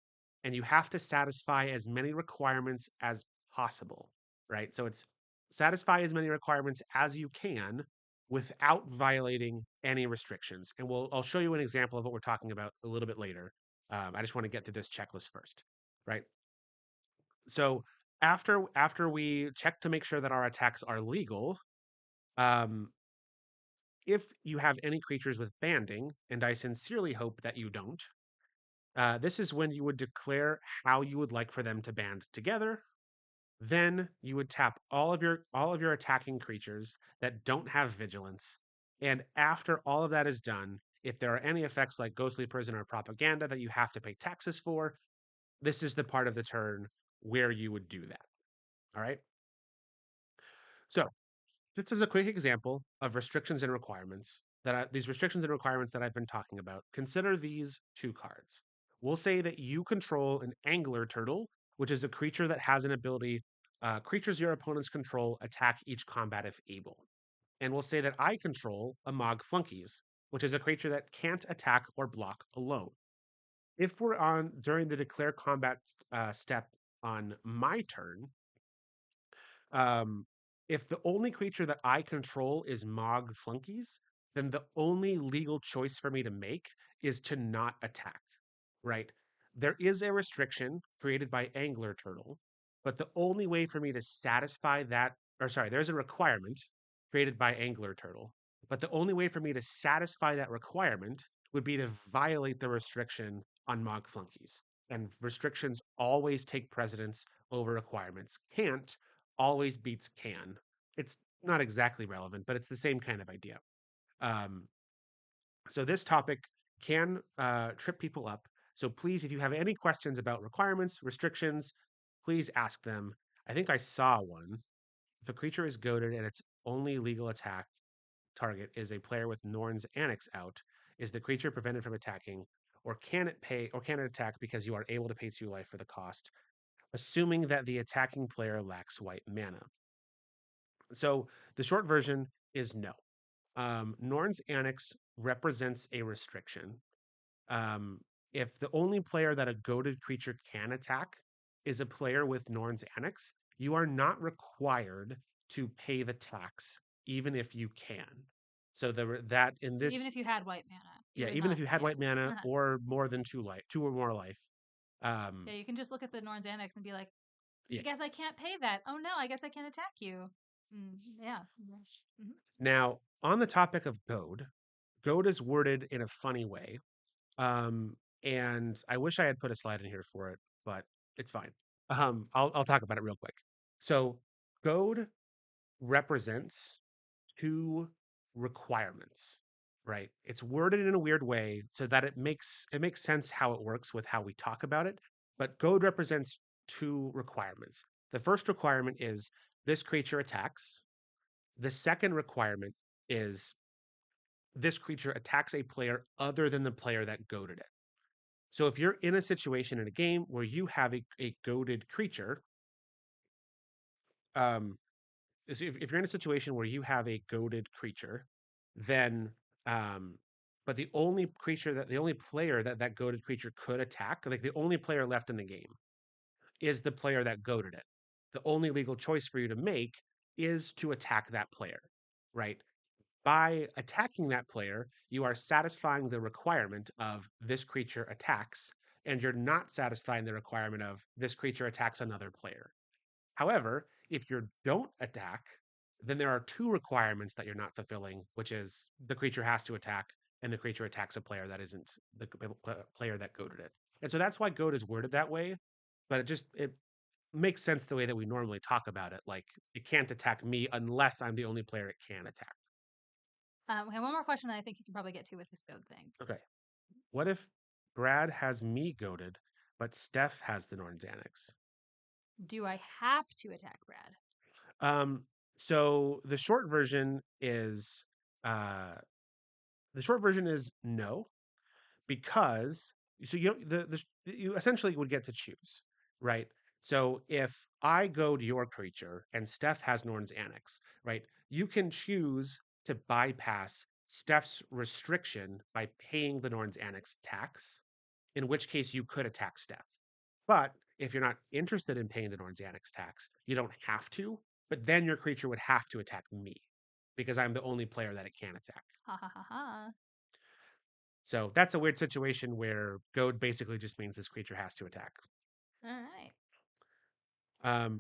and you have to satisfy as many requirements as possible, right? So it's satisfy as many requirements as you can without violating any restrictions. And I'll show you an example of what we're talking about a little bit later. I just want to get to this checklist first, right? So after we check to make sure that our attacks are legal, um, if you have any creatures with banding, and I sincerely hope that you don't, this is when you would declare how you would like for them to band together. Then you would tap all of your attacking creatures that don't have vigilance. And after all of that is done, If there are any effects like ghostly prison or propaganda that you have to pay taxes for, this is the part of the turn where you would do that. All right. So, just as a quick example of restrictions and requirements, these restrictions and requirements that I've been talking about, consider these two cards. We'll say that you control an angler turtle, which is a creature that has an ability. Creatures your opponents control attack each combat if able. And we'll say that I control a Mog Flunkies, which is a creature that can't attack or block alone. If we're on during the declare combat step on my turn, um, if the only creature that I control is Mog Flunkies, then the only legal choice for me to make is to not attack, right? There is a restriction created by Angler Turtle, but the only way for me to satisfy that, or sorry, there's a requirement created by Angler Turtle, but the only way for me to satisfy that requirement would be to violate the restriction on Mog Flunkies. And restrictions always take precedence over requirements. Can't always beats can. It's not exactly relevant, but it's the same kind of idea. Um, so this topic can trip people up. So please, if you have any questions about requirements, restrictions, please ask them. I think I saw one. If a creature is goaded and its only legal attack target is a player with Norn's Annex out, is the creature prevented from attacking, or can it attack because you are able to pay 2 life for the cost, assuming that the attacking player lacks white mana? So the short version is no. Norn's Annex represents a restriction. Um, if the only player that a goaded creature can attack is a player with Norn's Annex, you are not required to pay the tax, even if you can. So that in So even this, if you had white mana, you yeah, would even if not. you had Yeah. white mana Uh-huh. or more than 2 life, 2 or more life, um, Yeah, you can just look at the Norn's Annex and be like, I yeah. guess I can't pay that. Oh no, I guess I can attack you. Yeah. Mm-hmm. Now on the topic of goad is worded in a funny way. And I wish I had put a slide in here for it, but it's fine. I'll talk about it real quick. So goad represents two requirements, right? It's worded in a weird way so that it makes sense how it works with how we talk about it. But goad represents two requirements. The first requirement is this creature attacks. The second requirement is this creature attacks a player other than the player that goaded it. So if you're in a situation in a game where you have a goaded creature, um, if you're in a situation where you have a goaded creature, then um, but the only player that goaded creature could attack, like the only player left in the game, is the player that goaded it. The only legal choice for you to make is to attack that player, right? By attacking that player, you are satisfying the requirement of this creature attacks, and you're not satisfying the requirement of this creature attacks another player. However, if you don't attack, then there are two requirements that you're not fulfilling, which is the creature has to attack and the creature attacks a player that isn't the player that goaded it. And so that's why goad is worded that way, but it makes sense the way that we normally talk about it. Like it can't attack me unless I'm the only player it can attack. Okay, one more question that I think you can probably get to with this code thing. Okay. What if Brad has me goaded, but Steph has the Norns Annex? Do I have to attack Brad? Um, so uh, the short version is no, because so you essentially would get to choose, right? So if I goad your creature and Steph has Norn's Annex, right? You can choose to bypass Steph's restriction by paying the Norn's Annex tax, in which case you could attack Steph. But if you're not interested in paying the Norn's Annex tax, you don't have to, but then your creature would have to attack me because I'm the only player that it can attack. Ha ha ha ha. So that's a weird situation where goad basically just means this creature has to attack. All right.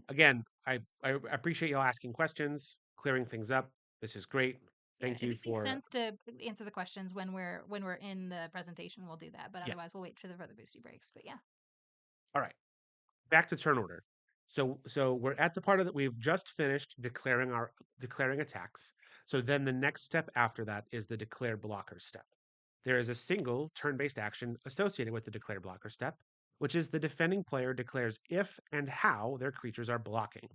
Again, I appreciate y'all asking questions, clearing things up. This is great. Yeah, Thank if you it makes for. sense to answer the questions when we're in the presentation, we'll do that. But Yeah. otherwise, we'll wait for the further boosty breaks. But yeah, All right. Back to turn order. So we're at the part of that we've just finished declaring attacks. So then the next step after that is the declare blocker step. there is a single turn-based action associated with the declare blocker step, which is the defending player declares if and how their creatures are blocking.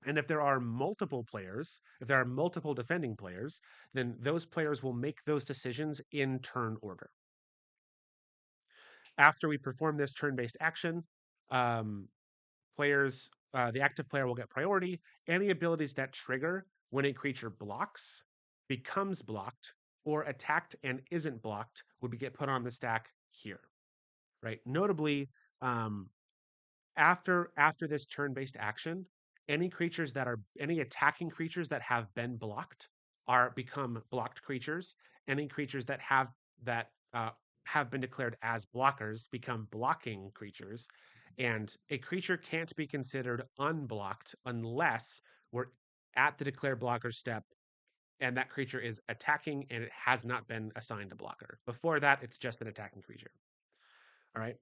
And if there are multiple players, if there are multiple defending players, then those players will make those decisions in turn order. After we perform this turn-based action, um, the active player will get priority. Any abilities that trigger when a creature blocks, becomes blocked, or attacked and isn't blocked would get put on the stack here, right? Notably, um, after this turn-based action, any attacking creatures that have been blocked are become blocked creatures. Any creatures that have been declared as blockers become blocking creatures, and a creature can't be considered unblocked unless we're at the declare blocker step and that creature is attacking and it has not been assigned a blocker. Before that, it's just an attacking creature. All right.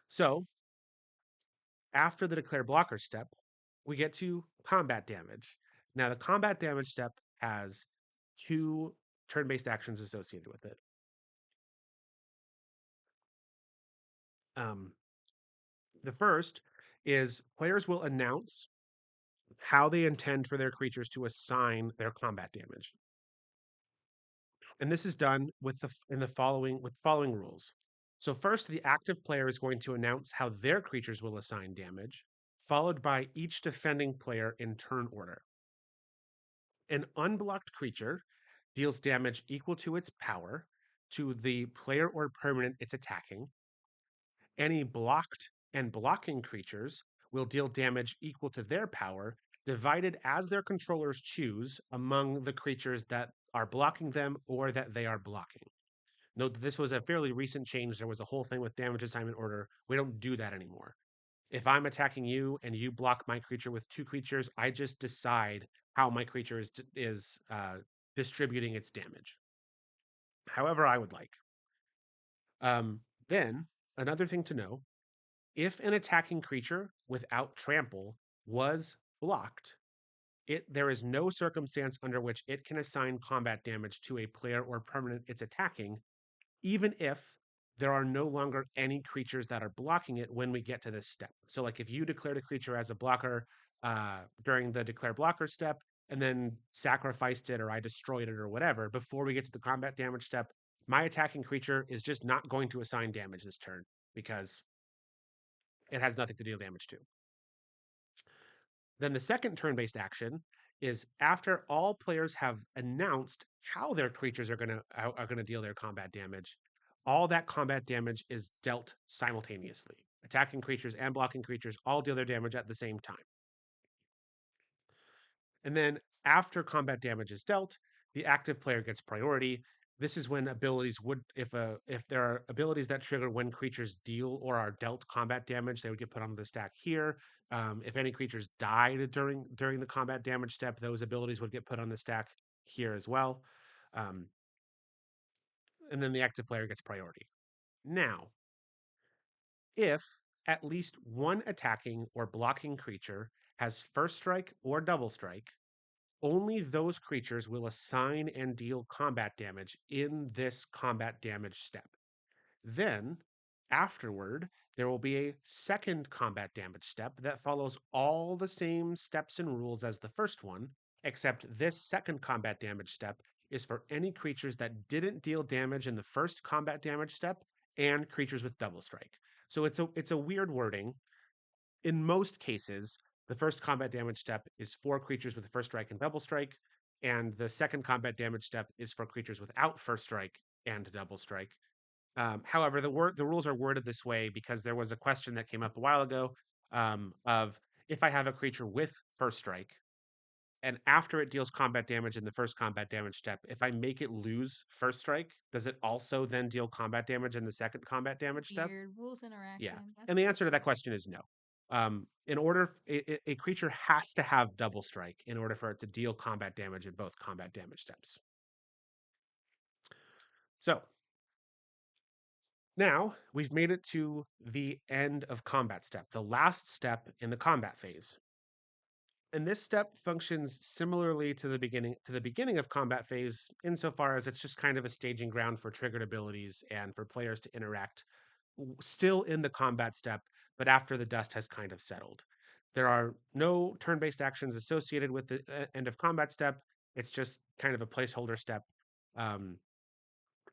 So after the declare blocker step, we get to combat damage. Now, the combat damage step has two turn based actions associated with it. Um, the first is players will announce how they intend for their creatures to assign their combat damage. And this is done with the following rules. So first, the active player is going to announce how their creatures will assign damage, followed by each defending player in turn order. An unblocked creature deals damage equal to its power to the player or permanent it's attacking. Any blocked and blocking creatures will deal damage equal to their power, divided as their controllers choose among the creatures that are blocking them or that they are blocking. Note that this was a fairly recent change. There was a whole thing with damage assignment order. We don't do that anymore. If I'm attacking you and you block my creature with two creatures, I just decide how my creature is distributing its damage, however I would like. Then another thing to know: if an attacking creature without trample was blocked, there is no circumstance under which it can assign combat damage to a player or permanent it's attacking, even if there are no longer any creatures that are blocking it when we get to this step. So, like if you declared a creature as a blocker during the declare blocker step and then sacrificed it or I destroyed it or whatever, before we get to the combat damage step, my attacking creature is just not going to assign damage this turn because it has nothing to deal damage to. Then the second turn based action is after all players have announced how their creatures are going to deal their combat damage, all that combat damage is dealt simultaneously. Attacking creatures and blocking creatures all deal their damage at the same time. And then after combat damage is dealt, the active player gets priority. This is when abilities would, if there are abilities that trigger when creatures deal or are dealt combat damage, they would get put on the stack here. If any creatures died during the combat damage step, those abilities would get put on the stack here as well. Um, and then the active player gets priority. Now, if at least one attacking or blocking creature has first strike or double strike, only those creatures will assign and deal combat damage in this combat damage step. Then, afterward, there will be a second combat damage step that follows all the same steps and rules as the first one, except this second combat damage step is for any creatures that didn't deal damage in the first combat damage step and creatures with double strike. So it's a weird wording. In most cases, the first combat damage step is for creatures with first strike and double strike, and the second combat damage step is for creatures without first strike and double strike. However, the rules are worded this way because there was a question that came up a while ago of if I have a creature with first strike and after it deals combat damage in the first combat damage step, if I make it lose first strike, does it also then deal combat damage in the second combat damage step? Weird rules Yeah. interaction. That's And the very answer to that weird. question is no. In order, a creature has to have double strike in order for it to deal combat damage in both combat damage steps. So now we've made it to the end of combat step, the last step in the combat phase. And this step functions similarly to the beginning of combat phase, insofar as it's just kind of a staging ground for triggered abilities and for players to interact still in the combat step, but after the dust has kind of settled. There are no turn-based actions associated with the end of combat step. It's just kind of a placeholder step. Um,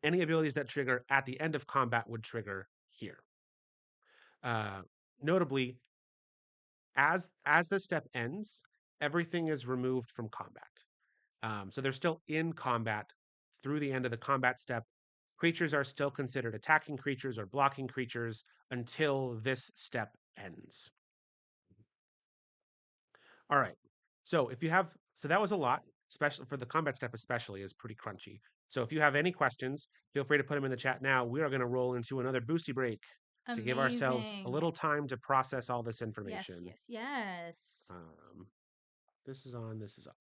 any abilities that trigger at the end of combat would trigger here. Uh, Notably, as the step ends, everything is removed from combat. So they're still in combat through the end of the combat step. Creatures are still considered attacking creatures or blocking creatures until this step ends. All right. So that was a lot, especially for the combat step, especially is pretty crunchy. So if you have any questions, feel free to put them in the chat now. We are going to roll into another boosty break to give ourselves a Amazing. little time to process all this Yes, information. yes, yes. Um, this is on. This is off.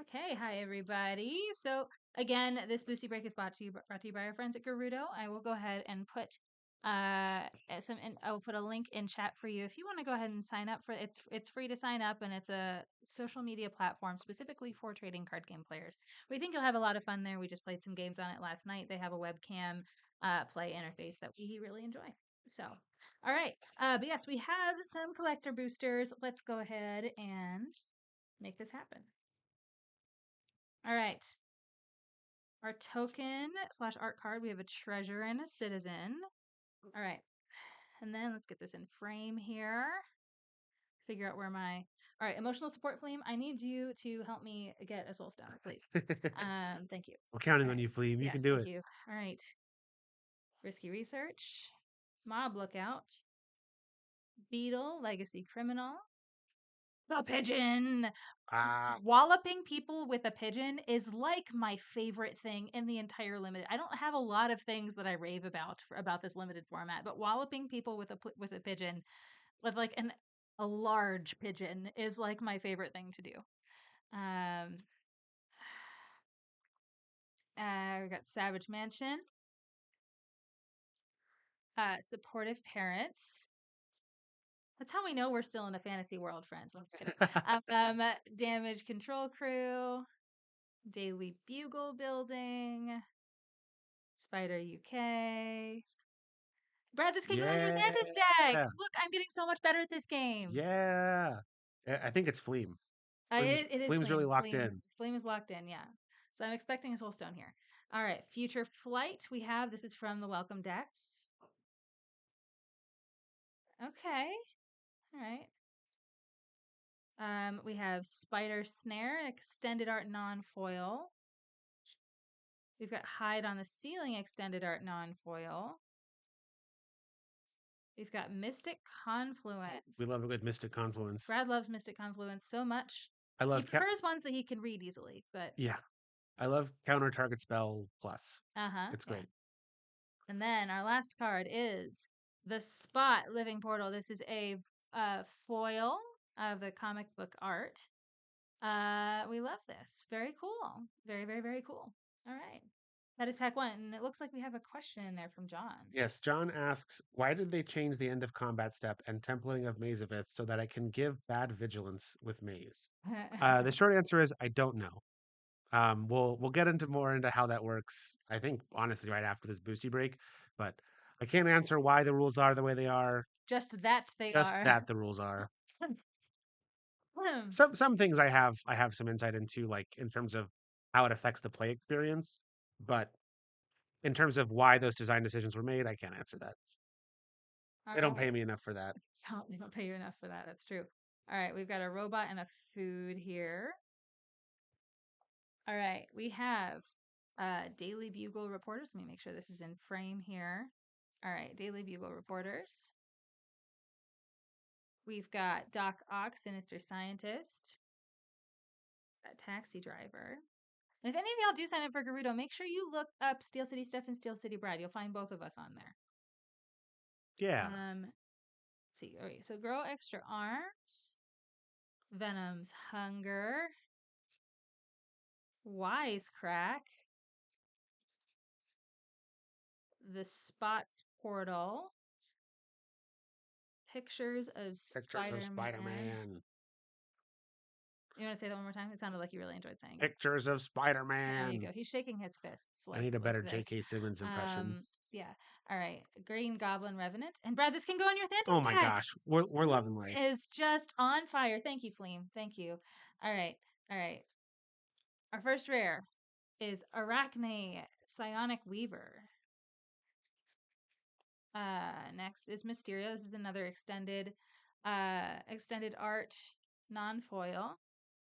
Okay, hi everybody. So again, this Boostie Break is brought to you by our friends at Gerudo. I will go ahead and put I will put a link in chat for you if you want to go ahead and sign up for it's free to sign up, and it's a social media platform specifically for trading card game players. We think you'll have a lot of fun there. We just played some games on it last night. They have a webcam play interface that we really enjoy. So, all right. But yes, we have some collector boosters. Let's go ahead and make this happen. All right. Our token slash art card, we have a treasure and a citizen. All right. And then let's get this in frame here. Figure out where my. All right. Emotional support flame. I need you to help me get a soul stone, please. Thank you. We're counting All on right. you, Fleem. You can Yes, do thank it. you. All right. Risky research. Mob lookout. Beetle, legacy criminal. The pigeon. Ah, Walloping people with a pigeon is like my favorite thing in the entire limited. I don't have a lot of things that I rave about this limited format, but walloping people with a pigeon, with like a large pigeon, is like my favorite thing to do. Um, we got Savage Mansion, supportive parents. That's how we know we're still in a fantasy world, friends. I'm just kidding. Damage control crew, daily bugle building, Spider UK. Brad, this can go in your yeah, Atlantis deck. Look, I'm getting so much better at this game. yeah. I think it's Fleem. It is Fleem's really Flame. locked in. Flame is locked in, yeah. So I'm expecting a soulstone here. All right, future flight we have. This is from the welcome decks. Okay, all right. We have Spider Snare, extended art non-foil. We've got Hide on the Ceiling, extended art non-foil. We've got Mystic We Confluence. love a good Mystic Confluence. Brad loves Mystic Confluence so much. I He love, prefers ones that he can read easily, but yeah, I love counter target spell plus. It's yeah. great. And then our last card is the Spot Living Portal. This is a foil of the comic book art. We love this. Very cool. Very, very, very cool. All right. That is pack one. And it looks like we have a question in there from John. Yes, John asks, why did they change the end of combat step and templating of Mazevith so that I can give bad vigilance with Maze? The short answer is I don't know. We'll get into more into how that works. I think honestly right after this boosty break, but I can't answer why the rules are the way they are. Just that they Just are. that the rules are. Some things I have some insight into, like in terms of how it affects the play experience, but in terms of why those design decisions were made, I can't answer that. All They don't pay right. me enough for that. So they don't pay you enough for that. That's true. All right. We've got a robot and a food here. All right, we have Daily Bugle reporters. Let me make sure this is in frame here. All right, Daily Bugle reporters. We've got Doc Ock, Sinister Scientist, got Taxi Driver. And if any of y'all do sign up for Gerudo, make sure you look up Steel City Stuff and Steel City Brad. You'll find both of us on there. Yeah. Let's see. All right, so Grow Extra Arms, Venom's Hunger, Wisecrack, The Spots Portal, Pictures of Pictures of Spider-Man, Spider-Man. You want to say that one more time? It sounded like you really enjoyed saying it. Pictures of There you go. Spider-Man. He's shaking his fists I need a like better this. J.K. Simmons impression. Yeah. All right. Green Goblin Revenant. And Brad, this can go on your Oh Thantis my tag. gosh, we're loving life. Is just on fire. Thank you, Fleem. Thank you. All right. All right. Our first rare is Arachne Psionic Weaver. Next is Mysterio. This is another extended art non-foil.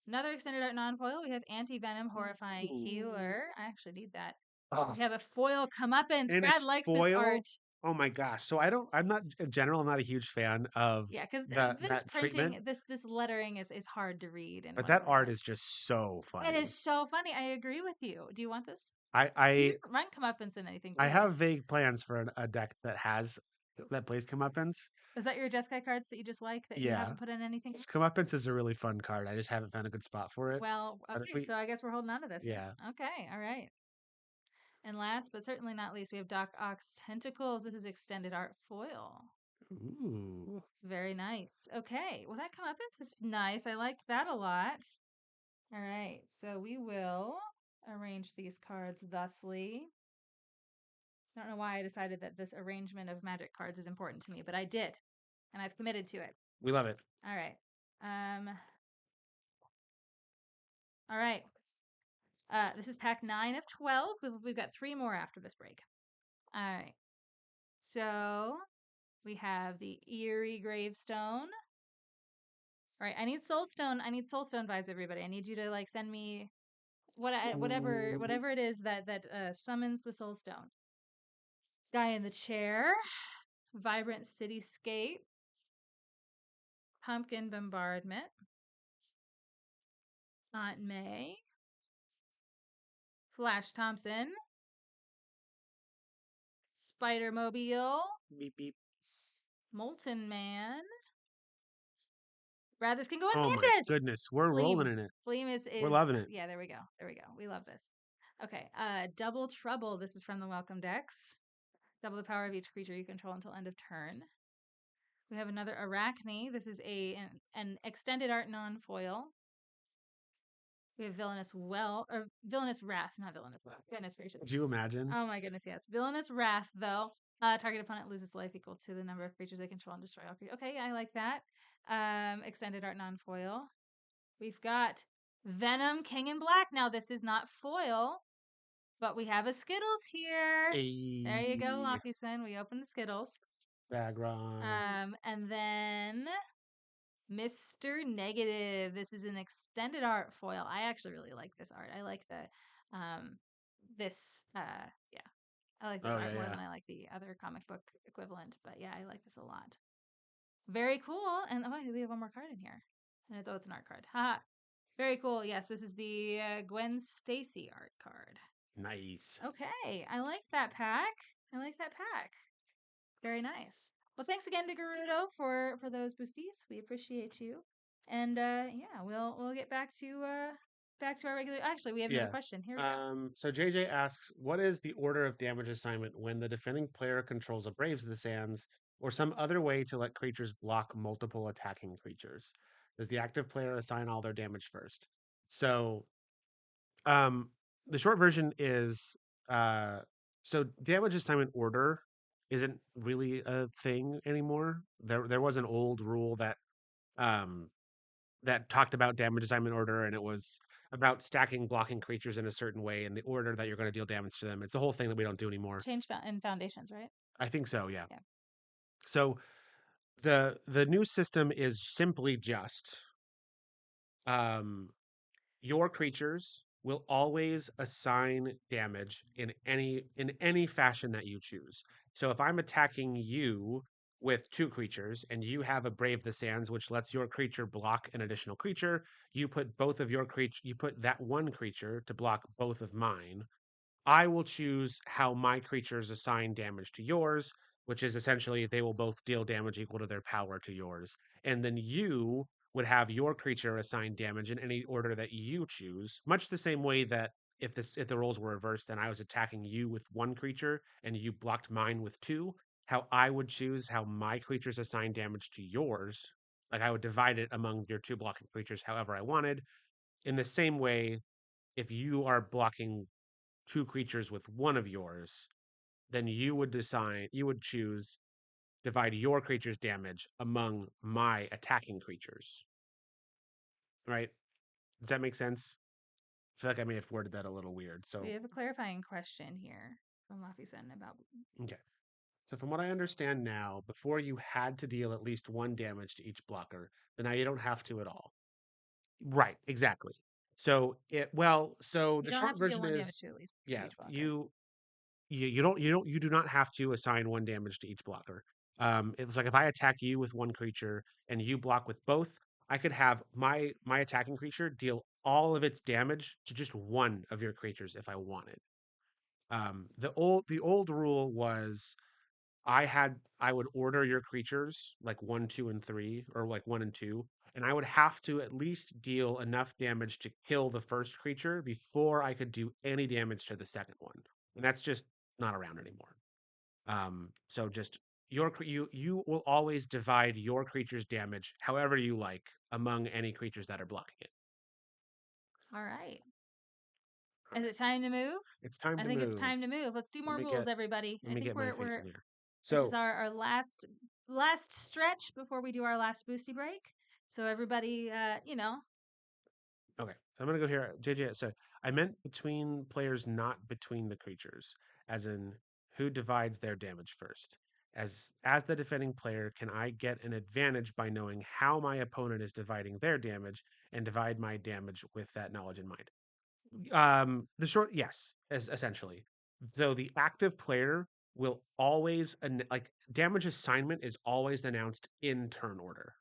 Another extended art non-foil. We have Anti-Venom Horrifying Ooh. Healer. I actually need that. Oh, We have a foil comeuppance. and Brad it's likes this foil. art. Oh my gosh. So I'm not in general. I'm not a huge fan of Yeah, because this that treatment, printing, this lettering is hard to read in but one that art format. is just so It is funny. so funny. I agree with you. Do you want this? I You I can run comeuppance in anything, I really. have vague plans for a deck that plays comeuppance. Is that your Jeskai cards that you just like that you Yeah, haven't put in anything else? comeuppance is a really fun card. I just haven't found a good spot for it. Well, But if okay, we, so I guess we're holding on to this, yeah. huh? Okay, all right. And last but certainly not least, we have Doc Ock's Tentacles. This is extended art foil. Ooh, Very nice. Okay, well, that comeuppance is nice. I liked that a lot. All right, so we will arrange these cards thusly. I don't know why I decided that this arrangement of magic cards is important to me, but I did, and I've committed to it. we love it. All right. All right. This is pack 9 of 12. We've got 3 more after this break. All right. So we have the Eerie Gravestone. All right. I need Soulstone. I need Soulstone vibes, everybody. I need you to like send me Ooh, whatever it is that summons the Soulstone. Guy in the chair. Vibrant Cityscape. Pumpkin Bombardment. Aunt May. Flash Thompson. Spider Mobile. beep beep. Molten Man. Brad, this can go in Oh my Mantis. goodness, we're rolling Fleam. in it. Fleam We're loving is it. yeah, there we go. There we go. We love this. Okay. Double Trouble. This is from the Welcome Decks. Double the power of each creature you control until end of turn. We have another Arachne. This is an extended art non-foil. We have Villainous Wrath, not Villainous Wrath. Goodness gracious. Could you imagine? Oh my goodness, yes. Villainous Wrath, though. Target opponent loses life equal to the number of creatures they control and destroy all creatures. Okay, I like that. Extended art non-foil. We've got Venom King in Black. Now, this is not foil, but we have a Skittles here. There you go, A Lockyson. We opened the Skittles. Bagron. And then Mr. Negative. This is an extended art foil. I actually really like this art. I like this, yeah. I like this Oh art yeah, more yeah. than I like the other comic book equivalent. But yeah, I like this a lot. Very cool. And oh, we have one more card in here. And it's an art card. Haha. Very cool. Yes, this is the Gwen Stacy art card. Nice. Okay, I like that pack. I like that pack. Very nice. Well, thanks again to Gerudo for those boosties. We appreciate you. And yeah, we'll get back to our regular. Actually, we have another Yeah. question. Here we go. So JJ asks, what is the order of damage assignment when the defending player controls a Braves of the Sands or some other way to let creatures block multiple attacking creatures? Does the active player assign all their damage first? So, um, the short version is, uh, so damage assignment order isn't really a thing anymore. There was an old rule um that talked about damage assignment order, and it was about stacking blocking creatures in a certain way and the order that you're going to deal damage to them. It's a whole thing that we don't do anymore. Change in foundations, right? I think so, yeah. Yeah. So the new system is simply just um your creatures will always assign damage in any fashion that you choose. So if I'm attacking you with two creatures and you have a Brave the Sands which lets your creature block an additional creature, you put that one creature to block both of mine. I will choose how my creatures assign damage to yours, which is essentially they will both deal damage equal to their power to yours. And then you would have your creature assign damage in any order that you choose, much the same way that if the roles were reversed and I was attacking you with one creature and you blocked mine with two, how I would choose how my creatures assign damage to yours. Like I would divide it among your two blocking creatures however I wanted. In the same way, if you are blocking two creatures with one of yours, then you would choose divide your creature's damage among my attacking creatures. Right? Does that make sense? I feel like I may have worded that a little weird. We So, have a clarifying question here from Lafi-san about okay. So, from what I understand now, before you had to deal at least one damage to each blocker, but now you don't have to at all. Right, exactly. So you the don't have short to deal version one damage is, to at least to yeah, each blocker. you do not have to assign one damage to each blocker. It's like if I attack you with one creature and you block with both, I could have my attacking creature deal all of its damage to just one of your creatures if I wanted. The old rule was I would order your creatures like one, two, and three, or like one and two, and I would have to at least deal enough damage to kill the first creature before I could do any damage to the second one. And that's just not around anymore. So just you will always divide your creature's damage however you like among any creatures that are blocking it. All right. All Is right. it time to move? It's time I to think it's move. time to move. Let's do Let more me rules, get everybody. let I me think get my face we're in here. this is So our last stretch before we do our last boosty break. So everybody, okay, so I'm gonna go here. JJ, so I meant between players, not between the creatures, as in who divides their damage first. As the defending player, can I get an advantage by knowing how my opponent is dividing their damage and divide my damage with that knowledge in mind? The short, yes, as essentially. Though the active player will always like damage assignment is always announced in turn order.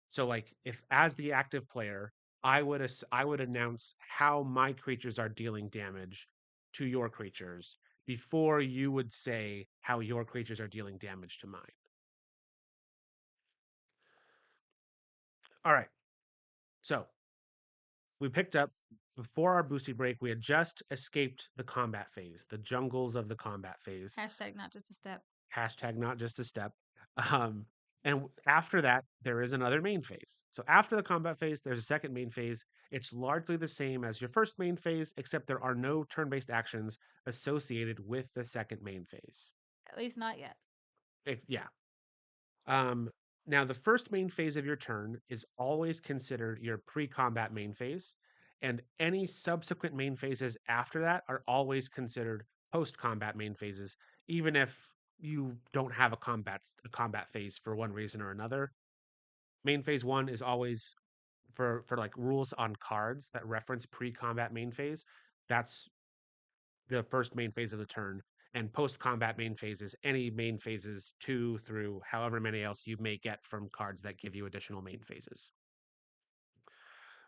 So like if as the active player, I would announce how my creatures are dealing damage to your creatures before you would say how your creatures are dealing damage to mine. All right. So we picked up before our boosty break, we had just escaped the combat phase, the jungles of the combat phase. hashtag not just a step. Hashtag not just a step. Um, and after that, there is another main phase. So after the combat phase, there's a second main phase. It's largely the same as your first main phase, except there are no turn-based actions associated with the second main phase. At least not yet. Yeah. Um, Now, the first main phase of your turn is always considered your pre-combat main phase, and any subsequent main phases after that are always considered post-combat main phases, even if you don't have a combat phase for one reason or another. Main phase one is always for like rules on cards that reference pre-combat main phase. That's the first main phase of the turn, and post combat main phases, any main phases two through however many else you may get from cards that give you additional main phases.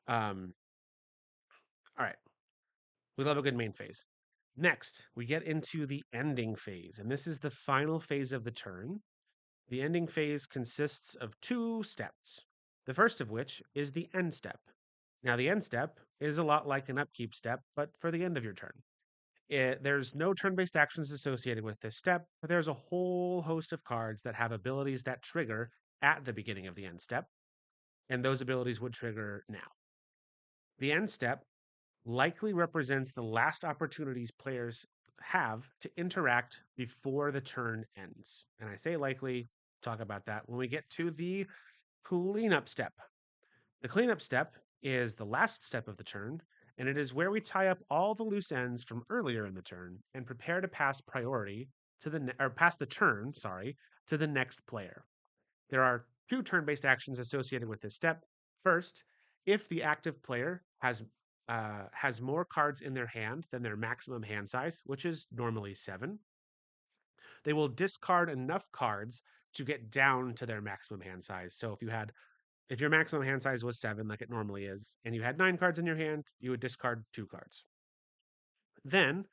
Um, all right, we love a good main phase. Next, we get into the ending phase, and this is the final phase of the turn. The ending phase consists of two steps, the first of which is the end step. Now, the end step is a lot like an upkeep step, but for the end of your turn. There's no turn based actions associated with this step, but there's a whole host of cards that have abilities that trigger at the beginning of the end step, and those abilities would trigger now. The end step likely represents the last opportunities players have to interact before the turn ends. And I say likely, talk about that when we get to the cleanup step. The cleanup step is the last step of the turn, and it is where we tie up all the loose ends from earlier in the turn and prepare to pass priority to or pass the turn, sorry, to the next player. There are two turn-based actions associated with this step. First, if the active player has more cards in their hand than their maximum hand size, which is normally 7, they will discard enough cards to get down to their maximum hand size. So if your maximum hand size was 7, like it normally is, and you had 9 cards in your hand, you would discard 2 cards. Then,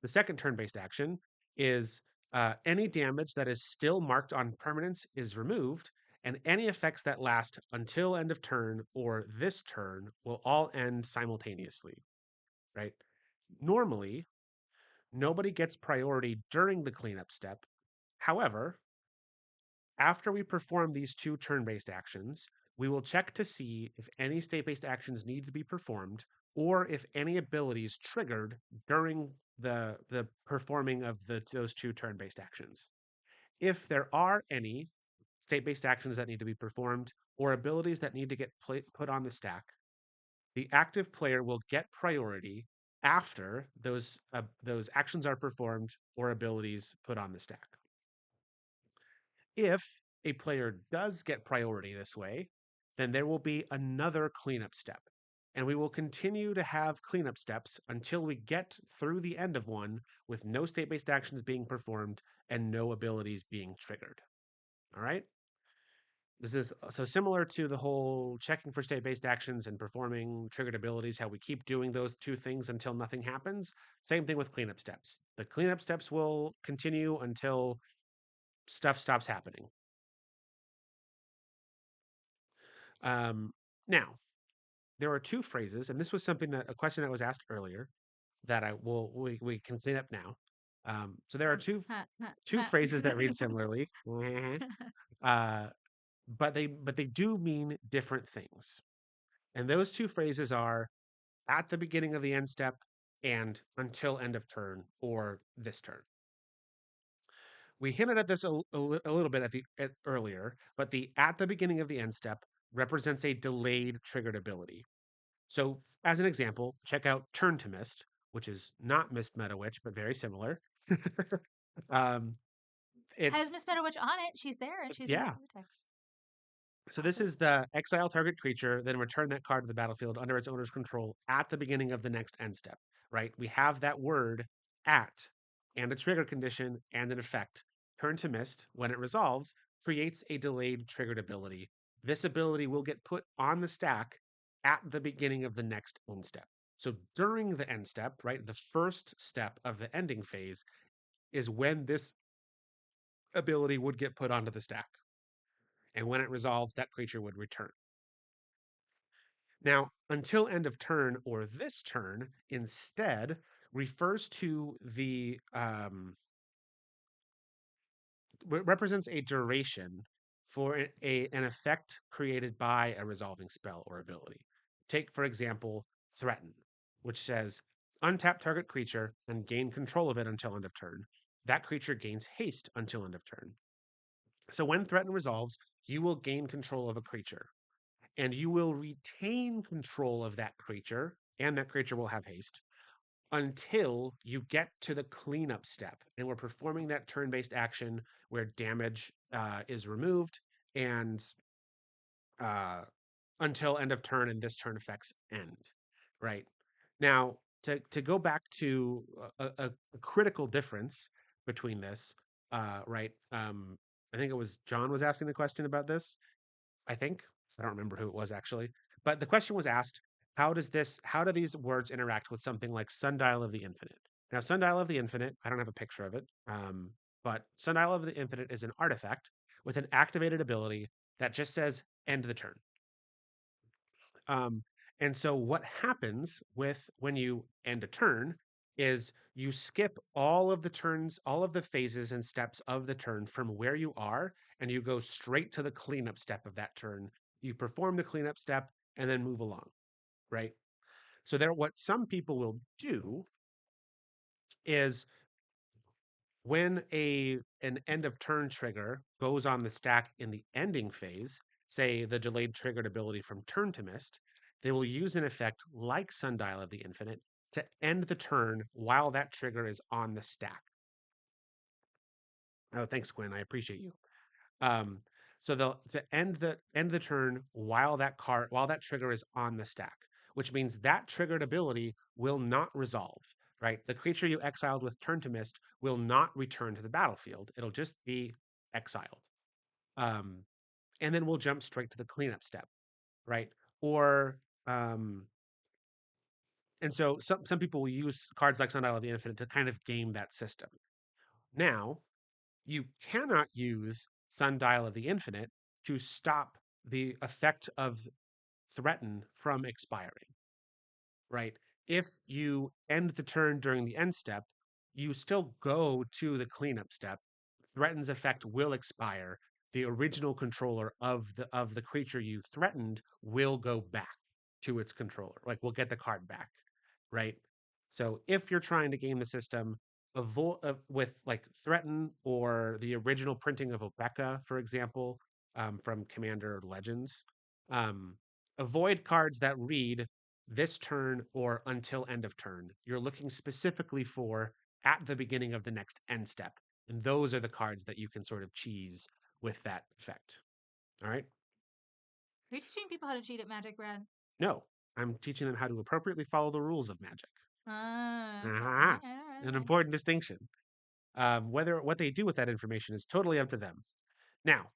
the second turn based action is any damage that is still marked on permanence is removed, and any effects that last until end of turn or this turn will all end simultaneously, right? Normally, nobody gets priority during the cleanup step. However, after we perform these two turn based actions, we will check to see if any state-based actions need to be performed or if any abilities triggered during the performing of those two turn-based actions. If there are any state-based actions that need to be performed or abilities that need to get put on the stack, the active player will get priority after those actions are performed or abilities put on the stack. If a player does get priority this way, then there will be another cleanup step. And we will continue to have cleanup steps until we get through the end of one with no state based actions being performed and no abilities being triggered. All right. This is so similar to the whole checking for state based actions and performing triggered abilities, how we keep doing those two things until nothing happens. Same thing with cleanup steps. The cleanup steps will continue until stuff stops happening. Now, there are two phrases, and this was something that a question that was asked earlier that we can clean up now. So there are two phrases that read similarly, uh, but they do mean different things. And those two phrases are at the beginning of the end step and until end of turn or this turn. We hinted at this a little bit earlier, but the at the beginning of the end step represents a delayed triggered ability. So, as an example, check out Turn to Mist, which is not Mist Meta Witch, but very similar. um, Has it's Miss Meadowitch on it. She's there and she's in the yeah. vortex. So this Awesome. is the exile target creature, then return that card to the battlefield under its owner's control at the beginning of the next end step. Right? We have that word at and a trigger condition and an effect. Turn to Mist, when it resolves, creates a delayed triggered ability. This ability will get put on the stack at the beginning of the next end step. So during the end step, right, the first step of the ending phase is when this ability would get put onto the stack. And when it resolves, that creature would return. Now, until end of turn or this turn instead refers to represents a duration for an effect created by a resolving spell or ability. Take, for example, Threaten, which says untap target creature and gain control of it until end of turn. That creature gains haste until end of turn. So when Threaten resolves, you will gain control of a creature and you will retain control of that creature, and that creature will have haste until you get to the cleanup step. And we're performing that turn based action where damage is removed and uh, until end of turn and this turn effects end. Right now, to go back to a critical difference between this, right? I think it was John was asking the question about this. I think. I don't remember who it was actually. But the question was asked, how do these words interact with something like Sundial of the Infinite? Now, Sundial of the Infinite, I don't have a picture of it, but Sundial of the Infinite is an artifact with an activated ability that just says end the turn. Um, and so what happens with when you end a turn is you skip all of the turns, all of the phases and steps of the turn from where you are, and you go straight to the cleanup step of that turn. You perform the cleanup step and then move along, right? So there, what some people will do is when an end of turn trigger goes on the stack in the ending phase, say the delayed triggered ability from Turn to Mist, they will use an effect like Sundial of the Infinite to end the turn while that trigger is on the stack. Oh, thanks, Quinn. I appreciate you. Um, so they'll to end the turn while that trigger is on the stack, which means that triggered ability will not resolve. Right, the creature you exiled with Turn to Mist will not return to the battlefield. It'll just be exiled, um, and then we'll jump straight to the cleanup step. Right, or and so some people will use cards like Sundial of the Infinite to kind of game that system. Now, you cannot use Sundial of the Infinite to stop the effect of Threaten from expiring, right? If you end the turn during the end step, you still go to the cleanup step. Threaten's effect will expire. the original controller of the creature you threatened will go back to its controller. Like we'll get the card back, right? So if you're trying to game the system, avoid with like threaten or the original printing of Obeka, for example, from Commander Legends. Um, Avoid cards that read this turn or until end of turn. You're looking specifically for at the beginning of the next end step. And those are the cards that you can sort of cheese with that effect. All right. Are you teaching people how to cheat at Magic, Brad? No, I'm teaching them how to appropriately follow the rules of Magic. Okay. Ah, All right, that's an fine. important distinction. Whether what they do with that information is totally up to them. Now,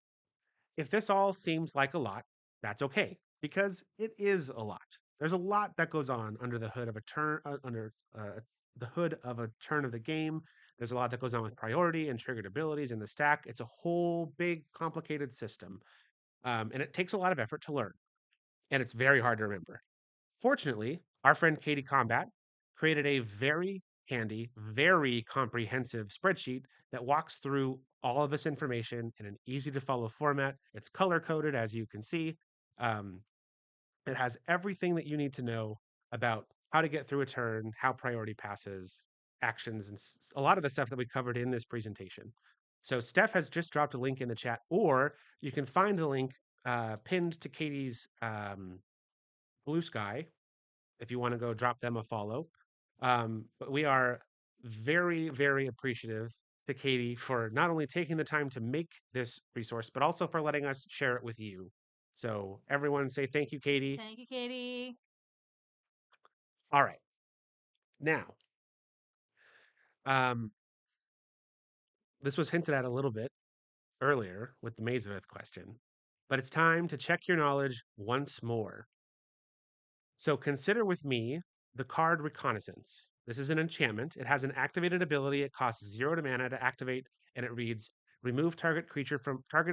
if this all seems like a lot, that's okay because it is a lot. There's a lot that goes on under the hood of a turn under the hood of a turn of the game. There's a lot that goes on with priority and triggered abilities in the stack. It's a whole big complicated system, and it takes a lot of effort to learn, and it's very hard to remember. Fortunately, our friend Katie Combat created a very handy, very comprehensive spreadsheet that walks through all of this information in an easy to follow format. It's color coded, as you can see. Um, it has everything that you need to know about how to get through a turn, how priority passes, actions, and a lot of the stuff that we covered in this presentation. So, Steph has just dropped a link in the chat, or you can find the link pinned to Katie's Blue Sky if you want to go drop them a follow. But we are very, very appreciative to Katie for not only taking the time to make this resource, but also for letting us share it with you. So, everyone say thank you, Katie. Thank you, Katie. All right. Now, um, this was hinted at a little bit earlier with the Mazaveth question, but it's time to check your knowledge once more. So consider with me the card Reconnaissance. This is an enchantment. It has an activated ability. It costs 0 mana to activate, and it reads remove target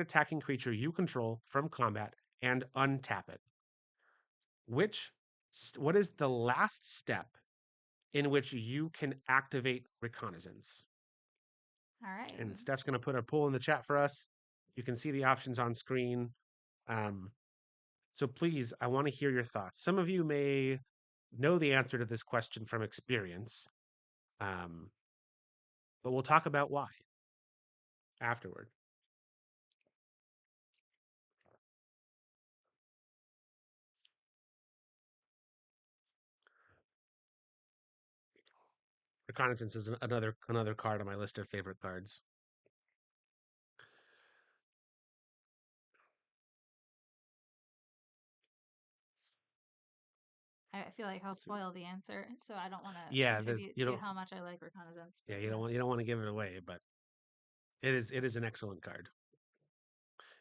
attacking creature you control from combat and untap it. What is the last step in which you can activate Reconnaissance? All right. And Steph's going to put a poll in the chat for us. You can see the options on screen. Um, so please, I want to hear your thoughts. Some of you may know the answer to this question from experience, um, but we'll talk about why afterward. Reconnaissance is another card on my list of favorite cards. I feel like I'll spoil the answer, so I don't want to Yeah, contribute you to don't. how much I like Reconnaissance. Yeah, But you yeah. don't want to give it away, but it is an excellent card.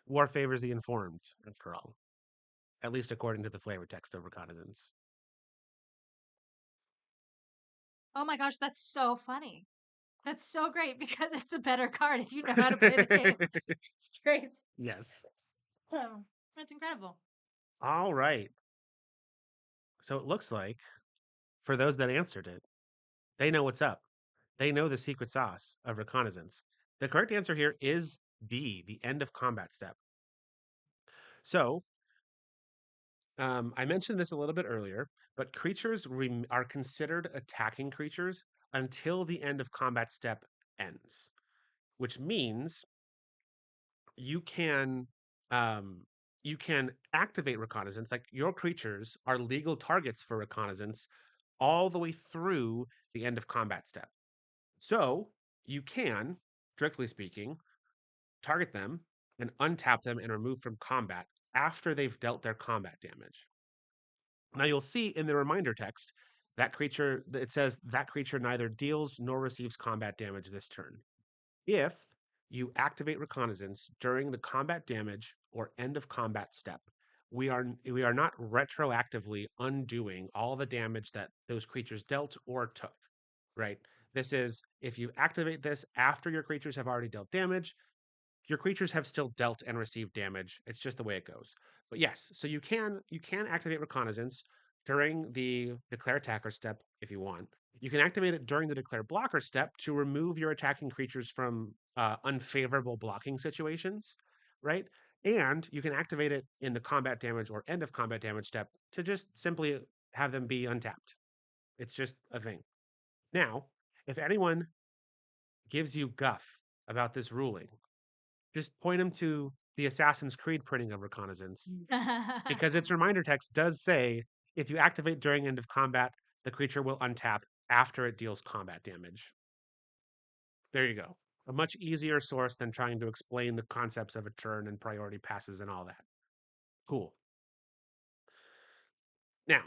War favors the informed, after all, at least according to the flavor text of Reconnaissance. Oh my gosh, that's so funny. That's so great because it's a better card if you know how to play the game straight. Yes. Oh, that's incredible. All right. So it looks like for those that answered it, they know what's up. They know the secret sauce of reconnaissance. The correct answer here is D, the end of combat step. So I mentioned this a little bit earlier, but creatures are considered attacking creatures until the end of combat step ends, which means you can um, you can activate reconnaissance. Like your creatures are legal targets for reconnaissance all the way through the end of combat step. So you can, strictly speaking, target them and untap them and remove from combat after they've dealt their combat damage. Now you'll see in the reminder text that creature, it says that creature neither deals nor receives combat damage this turn. If you activate reconnaissance during the combat damage or end of combat step, we are not retroactively undoing all the damage that those creatures dealt or took, right? This is if you activate this after your creatures have already dealt damage, your creatures have still dealt and received damage. It's just the way it goes. But yes, so you can activate reconnaissance during the declare attacker step if you want. You can activate it during the declare blocker step to remove your attacking creatures from unfavorable blocking situations. right? And you can activate it in the combat damage or end of combat damage step to just simply have them be untapped. It's just a thing. Now, if anyone gives you guff about this ruling, just point them to the Assassin's Creed printing of Reconnaissance, because its reminder text does say if you activate during end of combat, the creature will untap after it deals combat damage. There you go. A much easier source than trying to explain the concepts of a turn and priority passes and all that. Cool. Now,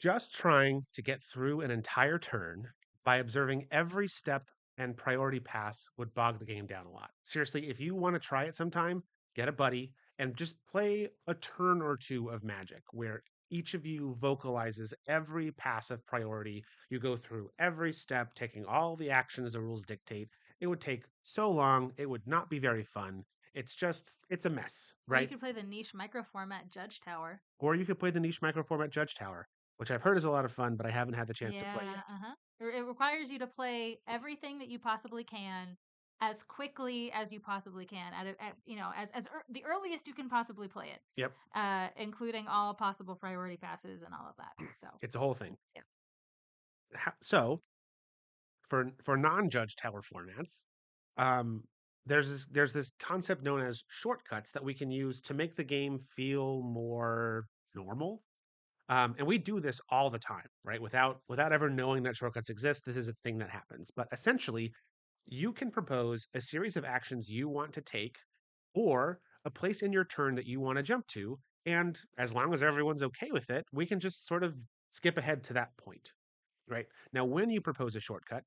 just trying to get through an entire turn by observing every step and priority pass would bog the game down a lot. Seriously, if you want to try it sometime, get a buddy and just play a turn or two of Magic where each of you vocalizes every passive priority. You go through every step, taking all the actions the rules dictate. It would take so long, it would not be very fun. It's a mess, Or you right? could play the niche micro format Judge Tower. Or you could play the niche microformat Judge Tower, which I've heard is a lot of fun, but I haven't had the chance to play Yeah, yet. uh-huh. It requires you to play everything that you possibly can as quickly as you possibly can the earliest you can possibly play it, Yep, including all possible priority passes and all of that. So, it's a whole thing. yeah. So for non-Judge Tower formats, um, there's this concept known as shortcuts that we can use to make the game feel more normal. And we do this all the time, right? Without ever knowing that shortcuts exist, this is a thing that happens. But essentially, you can propose a series of actions you want to take or a place in your turn that you want to jump to. And as long as everyone's okay with it, we can just sort of skip ahead to that point, right? Now, when you propose a shortcut,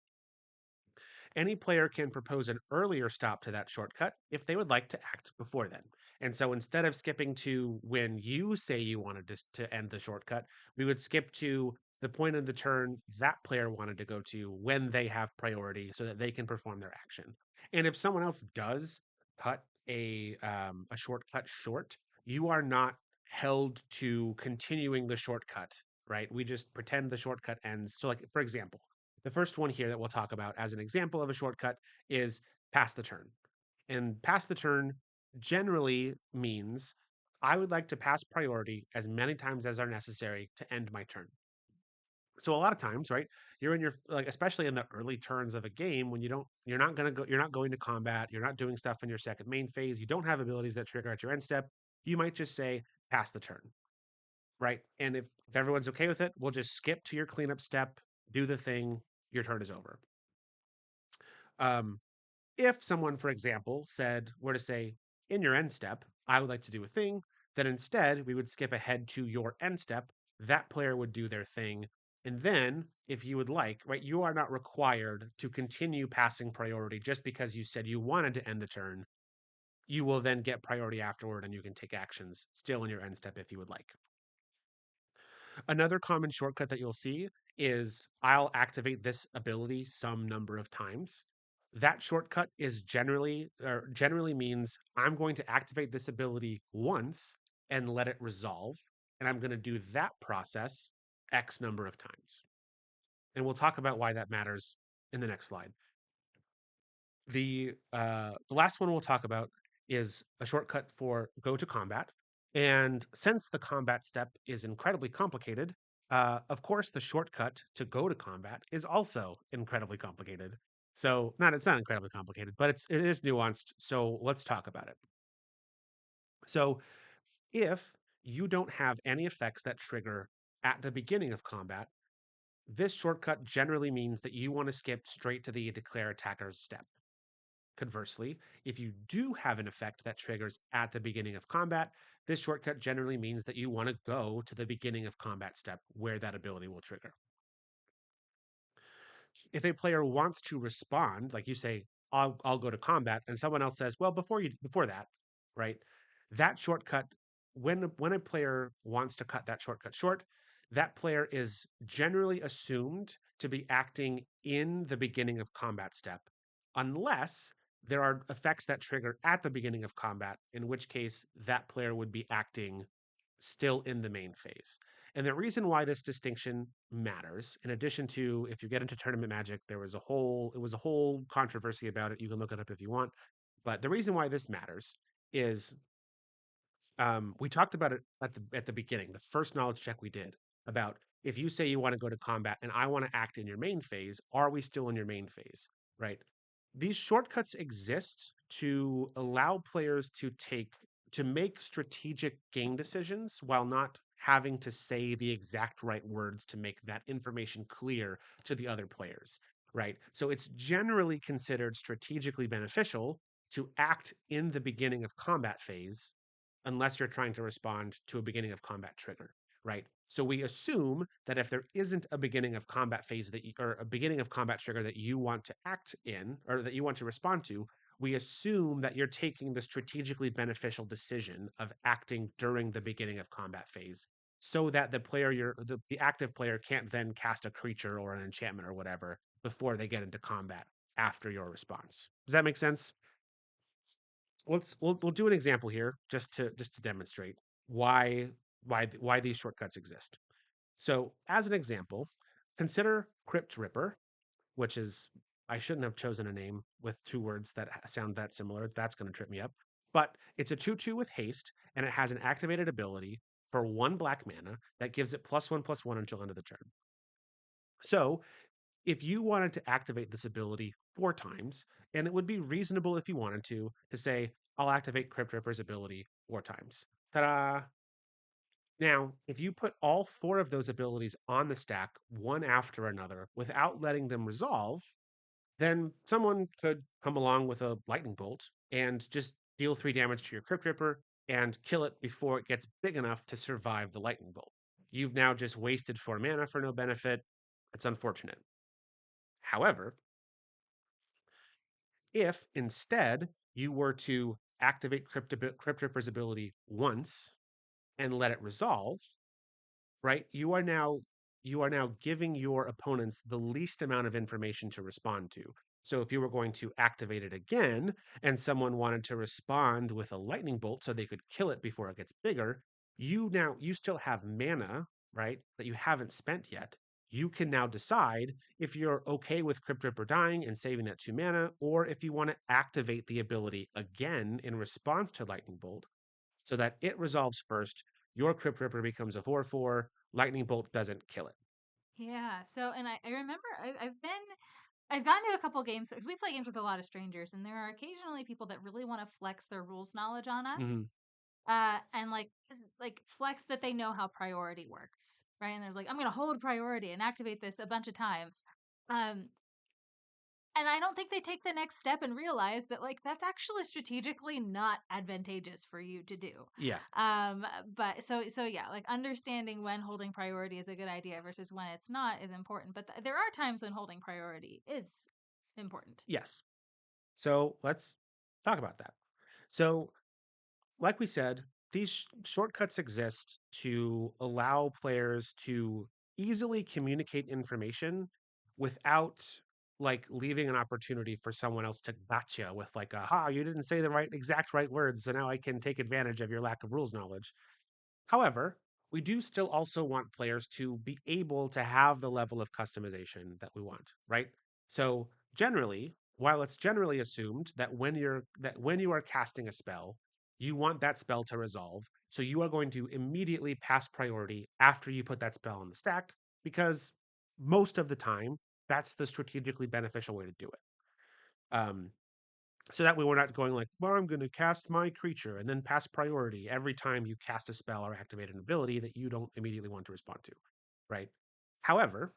any player can propose an earlier stop to that shortcut if they would like to act before then. And so instead of skipping to when you say you wanted to end the shortcut, we would skip to the point of the turn that player wanted to go to when they have priority so that they can perform their action. And if someone else does cut a shortcut short, you are not held to continuing the shortcut, right? We just pretend the shortcut ends. So, like, for example, the first one here that we'll talk about as an example of a shortcut is pass the turn. And pass the turn generally means I would like to pass priority as many times as are necessary to end my turn. So a lot of times, right, you're in your like especially in the early turns of a game when you're not going to combat, you're not doing stuff in your second main phase, you don't have abilities that trigger at your end step, you might just say pass the turn, right? And if everyone's okay with it, we'll just skip to your cleanup step, do the thing, your turn is over. Um, if someone, for example, were to say, in your end step, I would like to do a thing, then instead we would skip ahead to your end step. That player would do their thing. And then, if you would like, right, you are not required to continue passing priority just because you said you wanted to end the turn. You will then get priority afterward and you can take actions still in your end step if you would like. Another common shortcut that you'll see is I'll activate this ability some number of times. That shortcut is generally means I'm going to activate this ability once and let it resolve. And I'm going to do that process X number of times. And we'll talk about why that matters in the next slide. The last one we'll talk about is a shortcut for go to combat. And since the combat step is incredibly complicated, of course, the shortcut to go to combat is also incredibly complicated. So, not it's not incredibly complicated, but it is nuanced. So let's talk about it. So, if you don't have any effects that trigger at the beginning of combat, this shortcut generally means that you want to skip straight to the declare attacker's step. Conversely, if you do have an effect that triggers at the beginning of combat, this shortcut generally means that you want to go to the beginning of combat step where that ability will trigger. If a player wants to respond, like you say, I'll go to combat, and someone else says, well, before that, right? That shortcut, when a player wants to cut that shortcut short, that player is generally assumed to be acting in the beginning of combat step, unless there are effects that trigger at the beginning of combat, in which case that player would be acting still in the main phase. And the reason why this distinction matters, in addition to if you get into tournament magic, it was a whole controversy about it. You can look it up if you want. But the reason why this matters is we talked about it at the beginning, the first knowledge check we did about if you say you want to go to combat and I want to act in your main phase, are we still in your main phase? Right. These shortcuts exist to allow players to make strategic game decisions while not having to say the exact right words to make that information clear to the other players. Right. So it's generally considered strategically beneficial to act in the beginning of combat phase unless you're trying to respond to a beginning of combat trigger, right? So we assume that if there isn't a beginning of combat phase or a beginning of combat trigger that you want to act in or that you want to respond to, we assume that you're taking the strategically beneficial decision of acting during the beginning of combat phase so that the active player can't then cast a creature or an enchantment or whatever before they get into combat after your response. Does that make sense? We'll do an example here just to demonstrate why why these shortcuts exist. So, as an example, consider Crypt Ripper, which is I shouldn't have chosen a name with two words that sound that similar. That's going to trip me up. But it's a 2/2 with haste, and it has an activated ability for 1 black mana that gives it +1/+1 until end of the turn. So, if you wanted to activate this ability 4 times, and it would be reasonable if you wanted to say, I'll activate Crypt Ripper's ability 4 times. Ta-da! Now, if you put all 4 of those abilities on the stack, one after another, without letting them resolve, then someone could come along with a lightning bolt and just deal 3 damage to your Crypt Ripper and kill it before it gets big enough to survive the lightning bolt. You've now just wasted 4 mana for no benefit. It's unfortunate. However, if instead you were to activate Crypt Ripper's ability once and let it resolve, right? You are now giving your opponents the least amount of information to respond to. So if you were going to activate it again and someone wanted to respond with a lightning bolt so they could kill it before it gets bigger, you still have mana, right? That you haven't spent yet. You can now decide if you're okay with Crypt Ripper dying and saving that 2 mana, or if you want to activate the ability again in response to Lightning Bolt so that it resolves first. Your Crypt Ripper becomes a 4/4. Lightning Bolt doesn't kill it. Yeah. So, and I remember I've gotten to a couple games because we play games with a lot of strangers, and there are occasionally people that really want to flex their rules knowledge on us, Mm-hmm. and like flex that they know how priority works, right? And there's like, I'm gonna hold priority and activate this a bunch of times, um, and I don't think they take the next step and realize that like that's actually strategically not advantageous for you to do. Yeah. But so yeah, like understanding when holding priority is a good idea versus when it's not is important. But there are times when holding priority is important. Yes. So let's talk about that. So, like we said, these shortcuts exist to allow players to easily communicate information without like leaving an opportunity for someone else to gotcha with like you didn't say the exact right words, so now I can take advantage of your lack of rules knowledge. However, we do still also want players to be able to have the level of customization that we want, right? So generally, while it's generally assumed that when you are casting a spell, you want that spell to resolve, so you are going to immediately pass priority after you put that spell on the stack because most of the time that's the strategically beneficial way to do it. Um, so that way we're not going like, well, I'm going to cast my creature and then pass priority every time you cast a spell or activate an ability that you don't immediately want to respond to, right? However,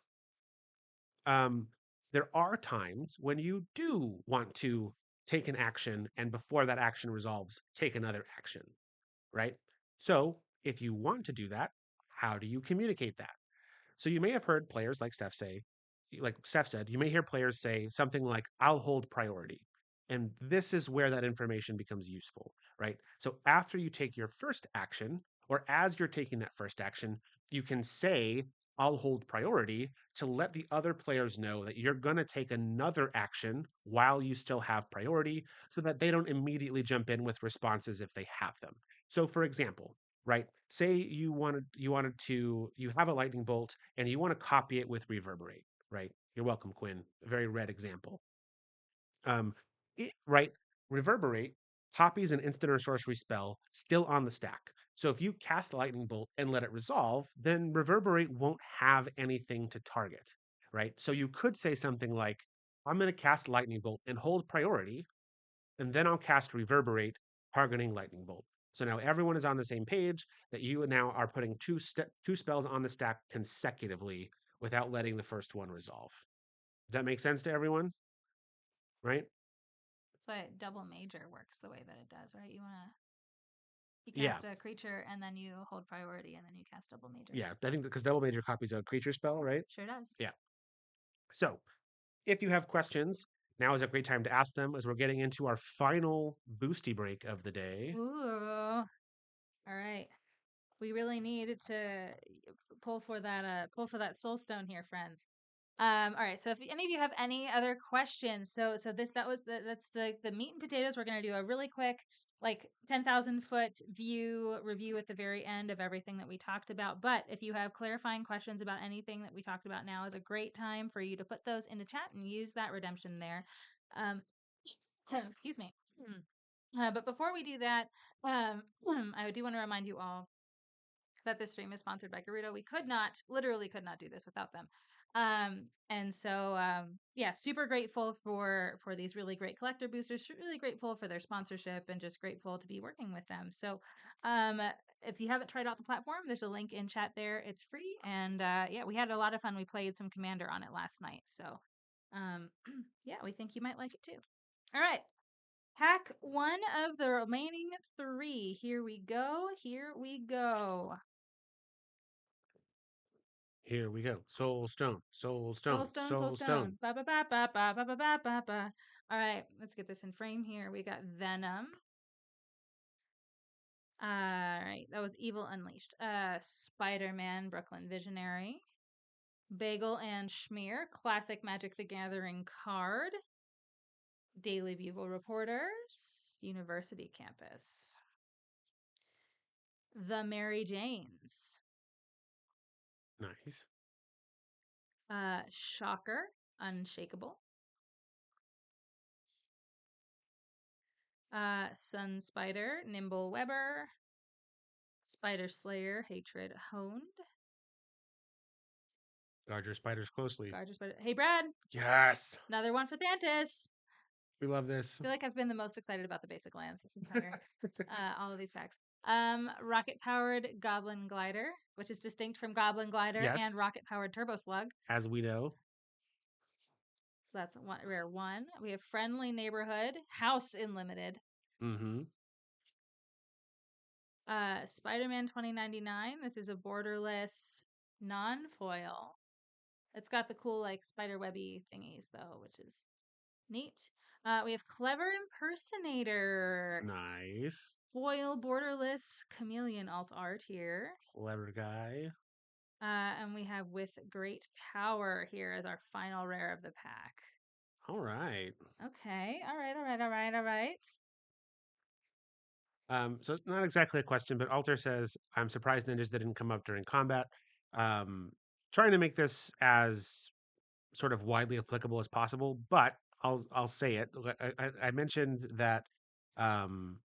um, there are times when you do want to take an action and before that action resolves, take another action, right? So if you want to do that, how do you communicate that? So you may have heard players like Steph said, you may hear players say something like, I'll hold priority. And this is where that information becomes useful, right? So after you take your first action, or as you're taking that first action, you can say, I'll hold priority to let the other players know that you're going to take another action while you still have priority so that they don't immediately jump in with responses if they have them. So, for example, right? Say you have a lightning bolt and you want to copy it with reverberate, right? You're welcome, Quinn. A very red example. Um, right. Reverberate copies an instant or sorcery spell still on the stack. So if you cast Lightning Bolt and let it resolve, then Reverberate won't have anything to target, right? So you could say something like, I'm going to cast Lightning Bolt and hold priority, and then I'll cast Reverberate, targeting Lightning Bolt. So now everyone is on the same page that you now are putting two spells on the stack consecutively without letting the first one resolve. Does that make sense to everyone? Right? That's why double major works the way that it does, right? You Yeah. cast a creature and then you hold priority and then you cast double major. Yeah. I think because double major copies a creature spell, right? Sure does. Yeah. So if you have questions, now is a great time to ask them as we're getting into our final boosty break of the day. Ooh. All right. We really need to pull for that soul stone here, friends. All right. So if any of you have any other questions, so that's the meat and potatoes. We're gonna do a really quick, like 10,000 foot view review at the very end of everything that we talked about. But if you have clarifying questions about anything that we talked about now, is a great time for you to put those in the chat and use that redemption there. Um, excuse me. But before we do that, um, I do want to remind you all that this stream is sponsored by Gerudo. We literally could not do this without them. Yeah, super grateful for these really great collector boosters. Really grateful for their sponsorship and just grateful to be working with them. So, um, if you haven't tried out the platform, there's a link in chat there. It's free, and yeah, we had a lot of fun. We played some Commander on it last night, so um, yeah, we think you might like it too. All right. Pack one of the remaining three. Here we go. Here we go. Here we go. Soul Stone, Soul Soul Stone, stone, soul Soul stone. Stone. Ba ba ba ba ba ba ba ba ba ba. All right, let's get this in frame here. We got Venom. All right, that was Evil Unleashed. Spider-Man, Brooklyn Visionary. Bagel and Schmear, classic Magic the Gathering card. Daily Bugle Reporters, University Campus. The Mary Janes. Nice. Shocker, Unshakable. Sun Spider, Nimble Weber. Spider Slayer, Hatred Honed. Guard your spiders closely. Guard your spider. Hey, Brad, Yes. another one for Thantis. We love this. I feel like I've been the most excited about the basic lands this entire, all of these packs. Rocket powered Goblin Glider, which is distinct from Goblin Glider and Yes. rocket powered Turbo Slug. As we know. So that's one rare one. We have Friendly Neighborhood, House in Limited. Mm-hmm. Spider-Man 2099. This is a borderless non-foil. It's got the cool like spider webby thingies though, which is neat. We have Clever Impersonator. Nice. Foil borderless chameleon alt art here. Clever guy. And we have With Great Power here as our final rare of the pack. All right. Okay. All right. All right. All right. All right. So it's not exactly a question, but Alter says, I'm surprised ninjas didn't come up during combat. Um, Trying to make this as sort of widely applicable as possible, but I'll say it. I mentioned that um,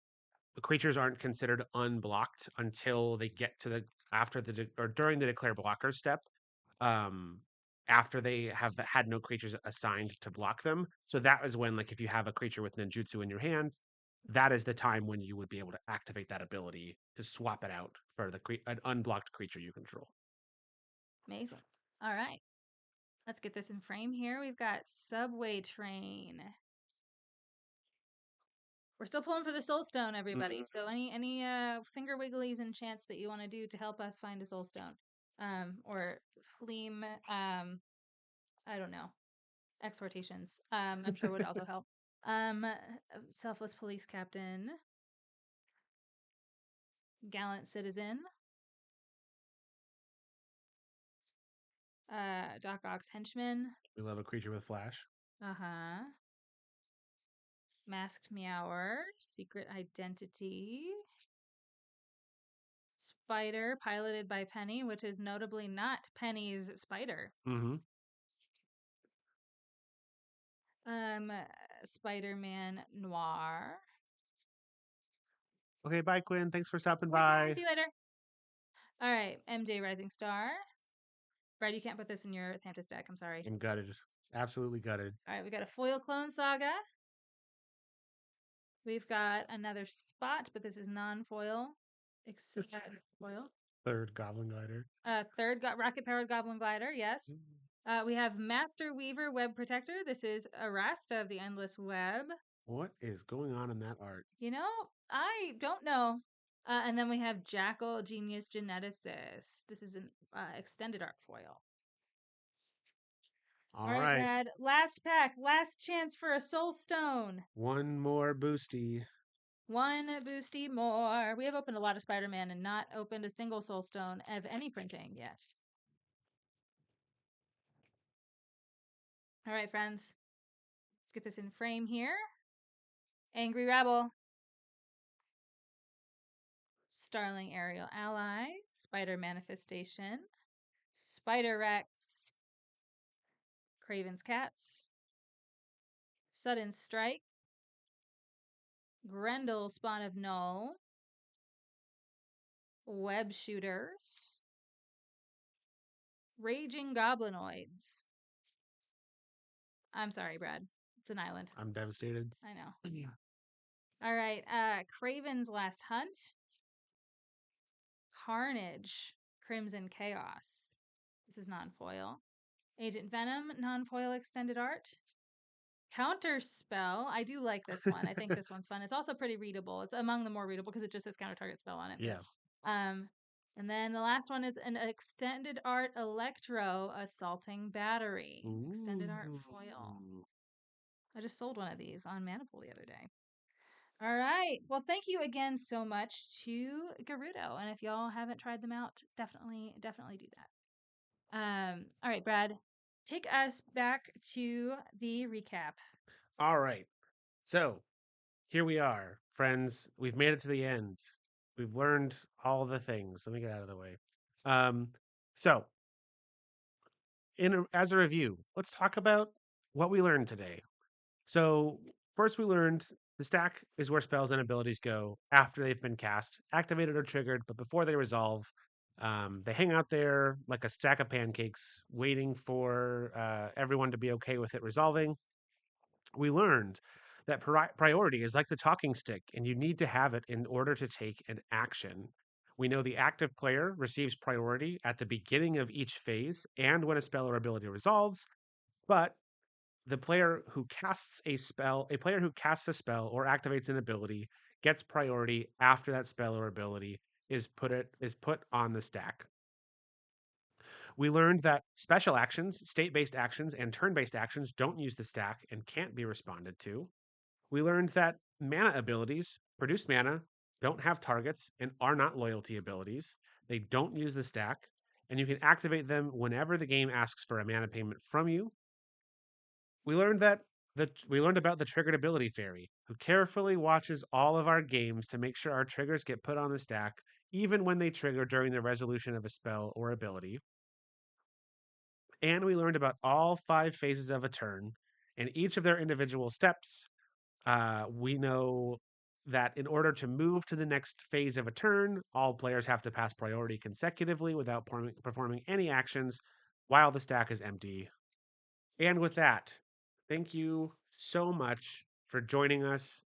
the creatures aren't considered unblocked until they get to the after or during the declare blocker step. Um, After they have had no creatures assigned to block them. So that is when, like, if you have a creature with ninjutsu in your hand, that is the time when you would be able to activate that ability to swap it out for an unblocked creature you control. Amazing. All right. Let's get this in frame here. We've got Subway Train. We're still pulling for the soul stone, everybody. Mhm. So any finger wigglies and chants that you want to do to help us find a soul stone, or flame, I don't know, exhortations. I'm sure would also help. Um, Selfless police captain, gallant citizen, Doc Ock's henchman. We love a creature with flash. Uh huh. Masked meower, secret identity. Spider, piloted by Penny, which is notably not Penny's spider. Mm-hmm. Um, Spider-Man Noir. Okay, bye, Quinn. Thanks for stopping Bye, Quinn. by. See you later. All right, MJ Rising Star. Brad, you can't put this in your Thantis deck. I'm sorry. I'm gutted. Absolutely gutted. All right, we got a foil Clone Saga. We've got another spot, but this is non-foil. Except foil. Third Goblin Glider. Third got rocket-powered Goblin Glider. Yes. We have Master Weaver Web Protector. This is Arasta of the Endless Web. What is going on in that art? You know, I don't know. And then we have Jackal Genius Geneticist. This is an extended art foil. All All right, right. Brad. Last pack. Last chance for a Soul Stone. One more boostie. One boostie more. We have opened a lot of Spider-Man and not opened a single Soul Stone of any printing yet. All right, friends. Let's get this in frame here. Angry Rabble. Starling Aerial Ally. Spider Manifestation. Spider Rex. Craven's Cats. Sudden Strike. Grendel Spawn of Null. Web Shooters. Raging Goblinoids. I'm sorry, Brad. It's an island. I'm devastated. I know. Yeah. All right. Craven's Last Hunt. Carnage. Crimson Chaos. This is non-foil. Agent Venom, non-foil extended art. Counter Spell. I do like this one. I think this one's fun. It's also pretty readable. It's among the more readable because it just says counter target spell on it. Yeah. And then the last one is an extended art Electro Assaulting Battery. Ooh. Extended art foil. I just sold one of these on Maniple the other day. All right. Well, thank you again so much to Gerudo. And if y'all haven't tried them out, definitely do that. All right, Brad, take us back to the recap. All right. So here we are, friends. We've made it to the end. We've learned all the things. Let me get out of the way. Um, so as a review, let's talk about what we learned today. So first we learned the stack is where spells and abilities go after they've been cast, activated or triggered, but before they resolve. They hang out there like a stack of pancakes, waiting for everyone to be okay with it resolving. We learned that priority is like the talking stick, and you need to have it in order to take an action. We know the active player receives priority at the beginning of each phase and when a spell or ability resolves, but the player who casts a player who casts a spell or activates an ability gets priority after that spell or ability is put on the stack. We learned that special actions, state-based actions, and turn-based actions don't use the stack and can't be responded to. We learned that mana abilities, produce mana, don't have targets, and are not loyalty abilities. They don't use the stack, and you can activate them whenever the game asks for a mana payment from you. We learned about the triggered ability fairy, who carefully watches all of our games to make sure our triggers get put on the stack, even when they trigger during the resolution of a spell or ability. And we learned about all 5 phases of a turn and each of their individual steps. We know that in order to move to the next phase of a turn, all players have to pass priority consecutively without performing any actions while the stack is empty. And with that, thank you so much for joining us.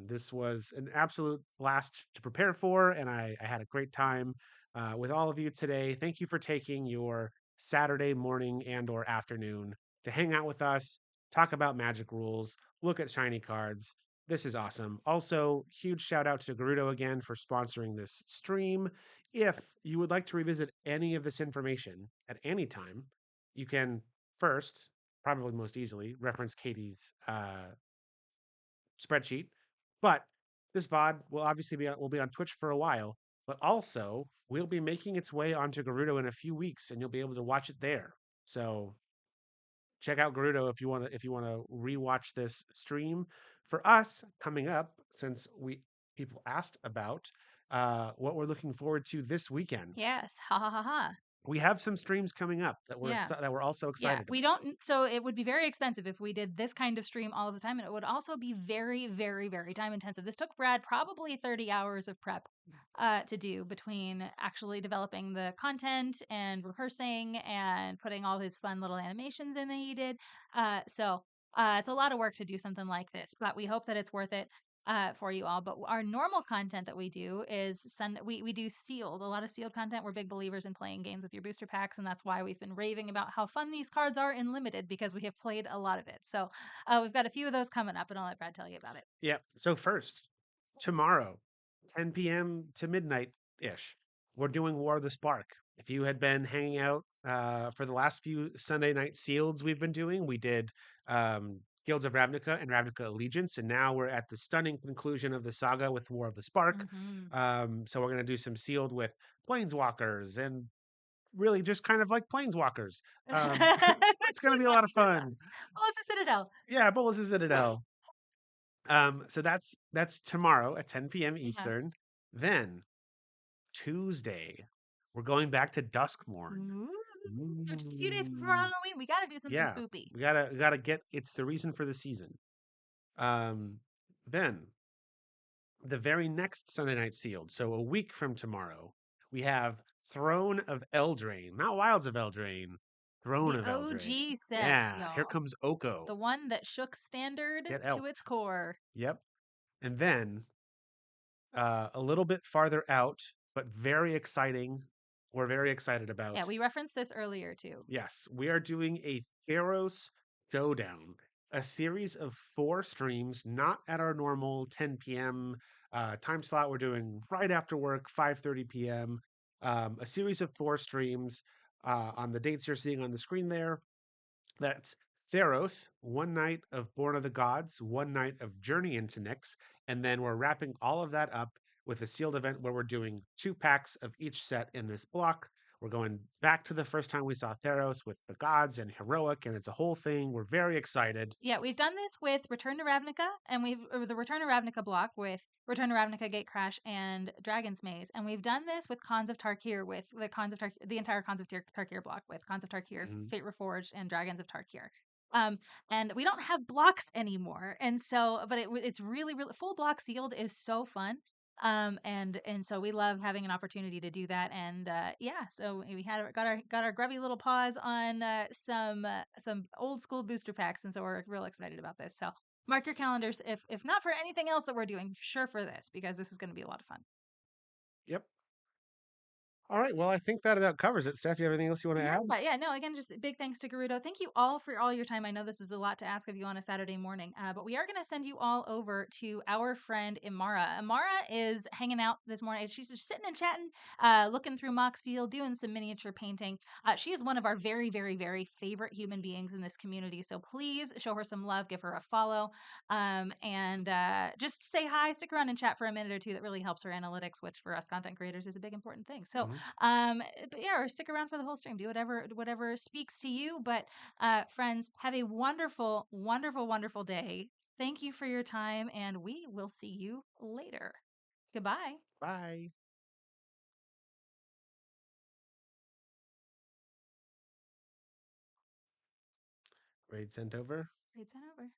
This was an absolute blast to prepare for, and I had a great time with all of you today. Thank you for taking your Saturday morning and/or afternoon to hang out with us, talk about Magic rules, look at shiny cards. This is awesome. Also, huge shout out to Gerudo again for sponsoring this stream. If you would like to revisit any of this information at any time, you can first, probably most easily, reference Katie's spreadsheet. But this VOD will be on Twitch for a while, but also will be making its way onto Gerudo in a few weeks, and you'll be able to watch it there. So check out Gerudo if you want to rewatch this stream. For us, coming up, since we people asked about what we're looking forward to this weekend. Yes. Ha ha ha ha. we have some streams coming up Yeah. that we're also Yeah, excited we about. don't so it would be very expensive if we did this kind of stream all of the time, and it would also be very, very, very time intensive. This took Brad probably 30 hours of prep to do between actually developing the content and rehearsing and putting all his fun little animations in that he did. It's a lot of work to do something like this, but we hope that it's worth it for you all. But our normal content that we do is we do sealed, a lot of sealed content. We're big believers in playing games with your booster packs, and that's why we've been raving about how fun these cards are in limited because we have played a lot of it. So we've got a few of those coming up, and I'll let Brad tell you about it. Yeah. So first, tomorrow, 10 p.m. to midnight ish, we're doing War of the Spark. If you had been hanging out for the last few Sunday night sealeds we've been doing, we did Guilds of Ravnica and Ravnica Allegiance, and now we're at the stunning conclusion of the saga with War of the Spark. Mm-hmm. So we're going to do some sealed with Planeswalkers and really just kind of like Planeswalkers. It's going to be a lot of fun. Oh, it's a Citadel. Yeah, Bolas' Citadel. So that's tomorrow at 10 p.m. Yeah. Eastern. Then Tuesday, we're going back to Duskmorn. Ooh, just a few days before Ooh. Halloween, we got to do something Yeah, spoopy. we gotta get. It's the reason for the season. Um, then the very next Sunday night sealed. So a week from tomorrow, we have Throne of Eldraine, not Wilds of Eldraine. Throne The of Eldraine. OG set, Yeah, here y'all. comes Oko. The one that shook standard Get to its elked. core. Yep. And then a little bit farther out, but very exciting. We're very excited Yeah, about. we referenced this earlier too. Yes, we are doing a Theros Showdown, a series of 4 streams, not at our normal 10 p.m. Time slot. We're doing right after work, 5:30 p.m. A series of 4 streams on the dates you're seeing on the screen there. That's Theros, one night of Born of the Gods, one night of Journey into Nyx, and then we're wrapping all of that up with a sealed event where we're doing 2 packs of each set in this block. We're going back to the first time we saw Theros with the gods and heroic, and it's a whole thing. We're very excited. Yeah, we've done this with Return to Ravnica, and the Return to Ravnica block with Return to Ravnica, Gatecrash, and Dragon's Maze, and we've done this with Cons of Tarkir, with the Cons of Tarkir, the entire Cons of Tarkir block with Cons of Tarkir, Mhm. Fate Reforged, and Dragons of Tarkir. And we don't have blocks anymore, and so, but it's really, really full block sealed is so fun. And so we love having an opportunity to do that, and yeah, so we got our grubby little paws on some old school booster packs, and so we're real excited about this. So mark your calendars, if not for anything else that we're doing, sure for this, because this is going to be a lot of fun. Yep. All right. Well, I think that about covers it. Steph, you have anything else you want to No, add? but yeah, no, again, just big thanks to Garudo. Thank you all for all your time. I know this is a lot to ask of you on a Saturday morning, but we are going to send you all over to our friend Imara. Imara is hanging out this morning. She's just sitting and chatting, looking through Moxfield, doing some miniature painting. She is one of our very, very, very favorite human beings in this community. So please show her some love, give her a follow, and just say hi, stick around and chat for a minute or two. That really helps her analytics, which for us content creators is a big important thing. So Mhm. but yeah, or stick around for the whole stream. Do whatever speaks to you. But friends, have a wonderful, wonderful, wonderful day. Thank you for your time, and we will see you later. Goodbye. Bye. Raid sent over. It's over.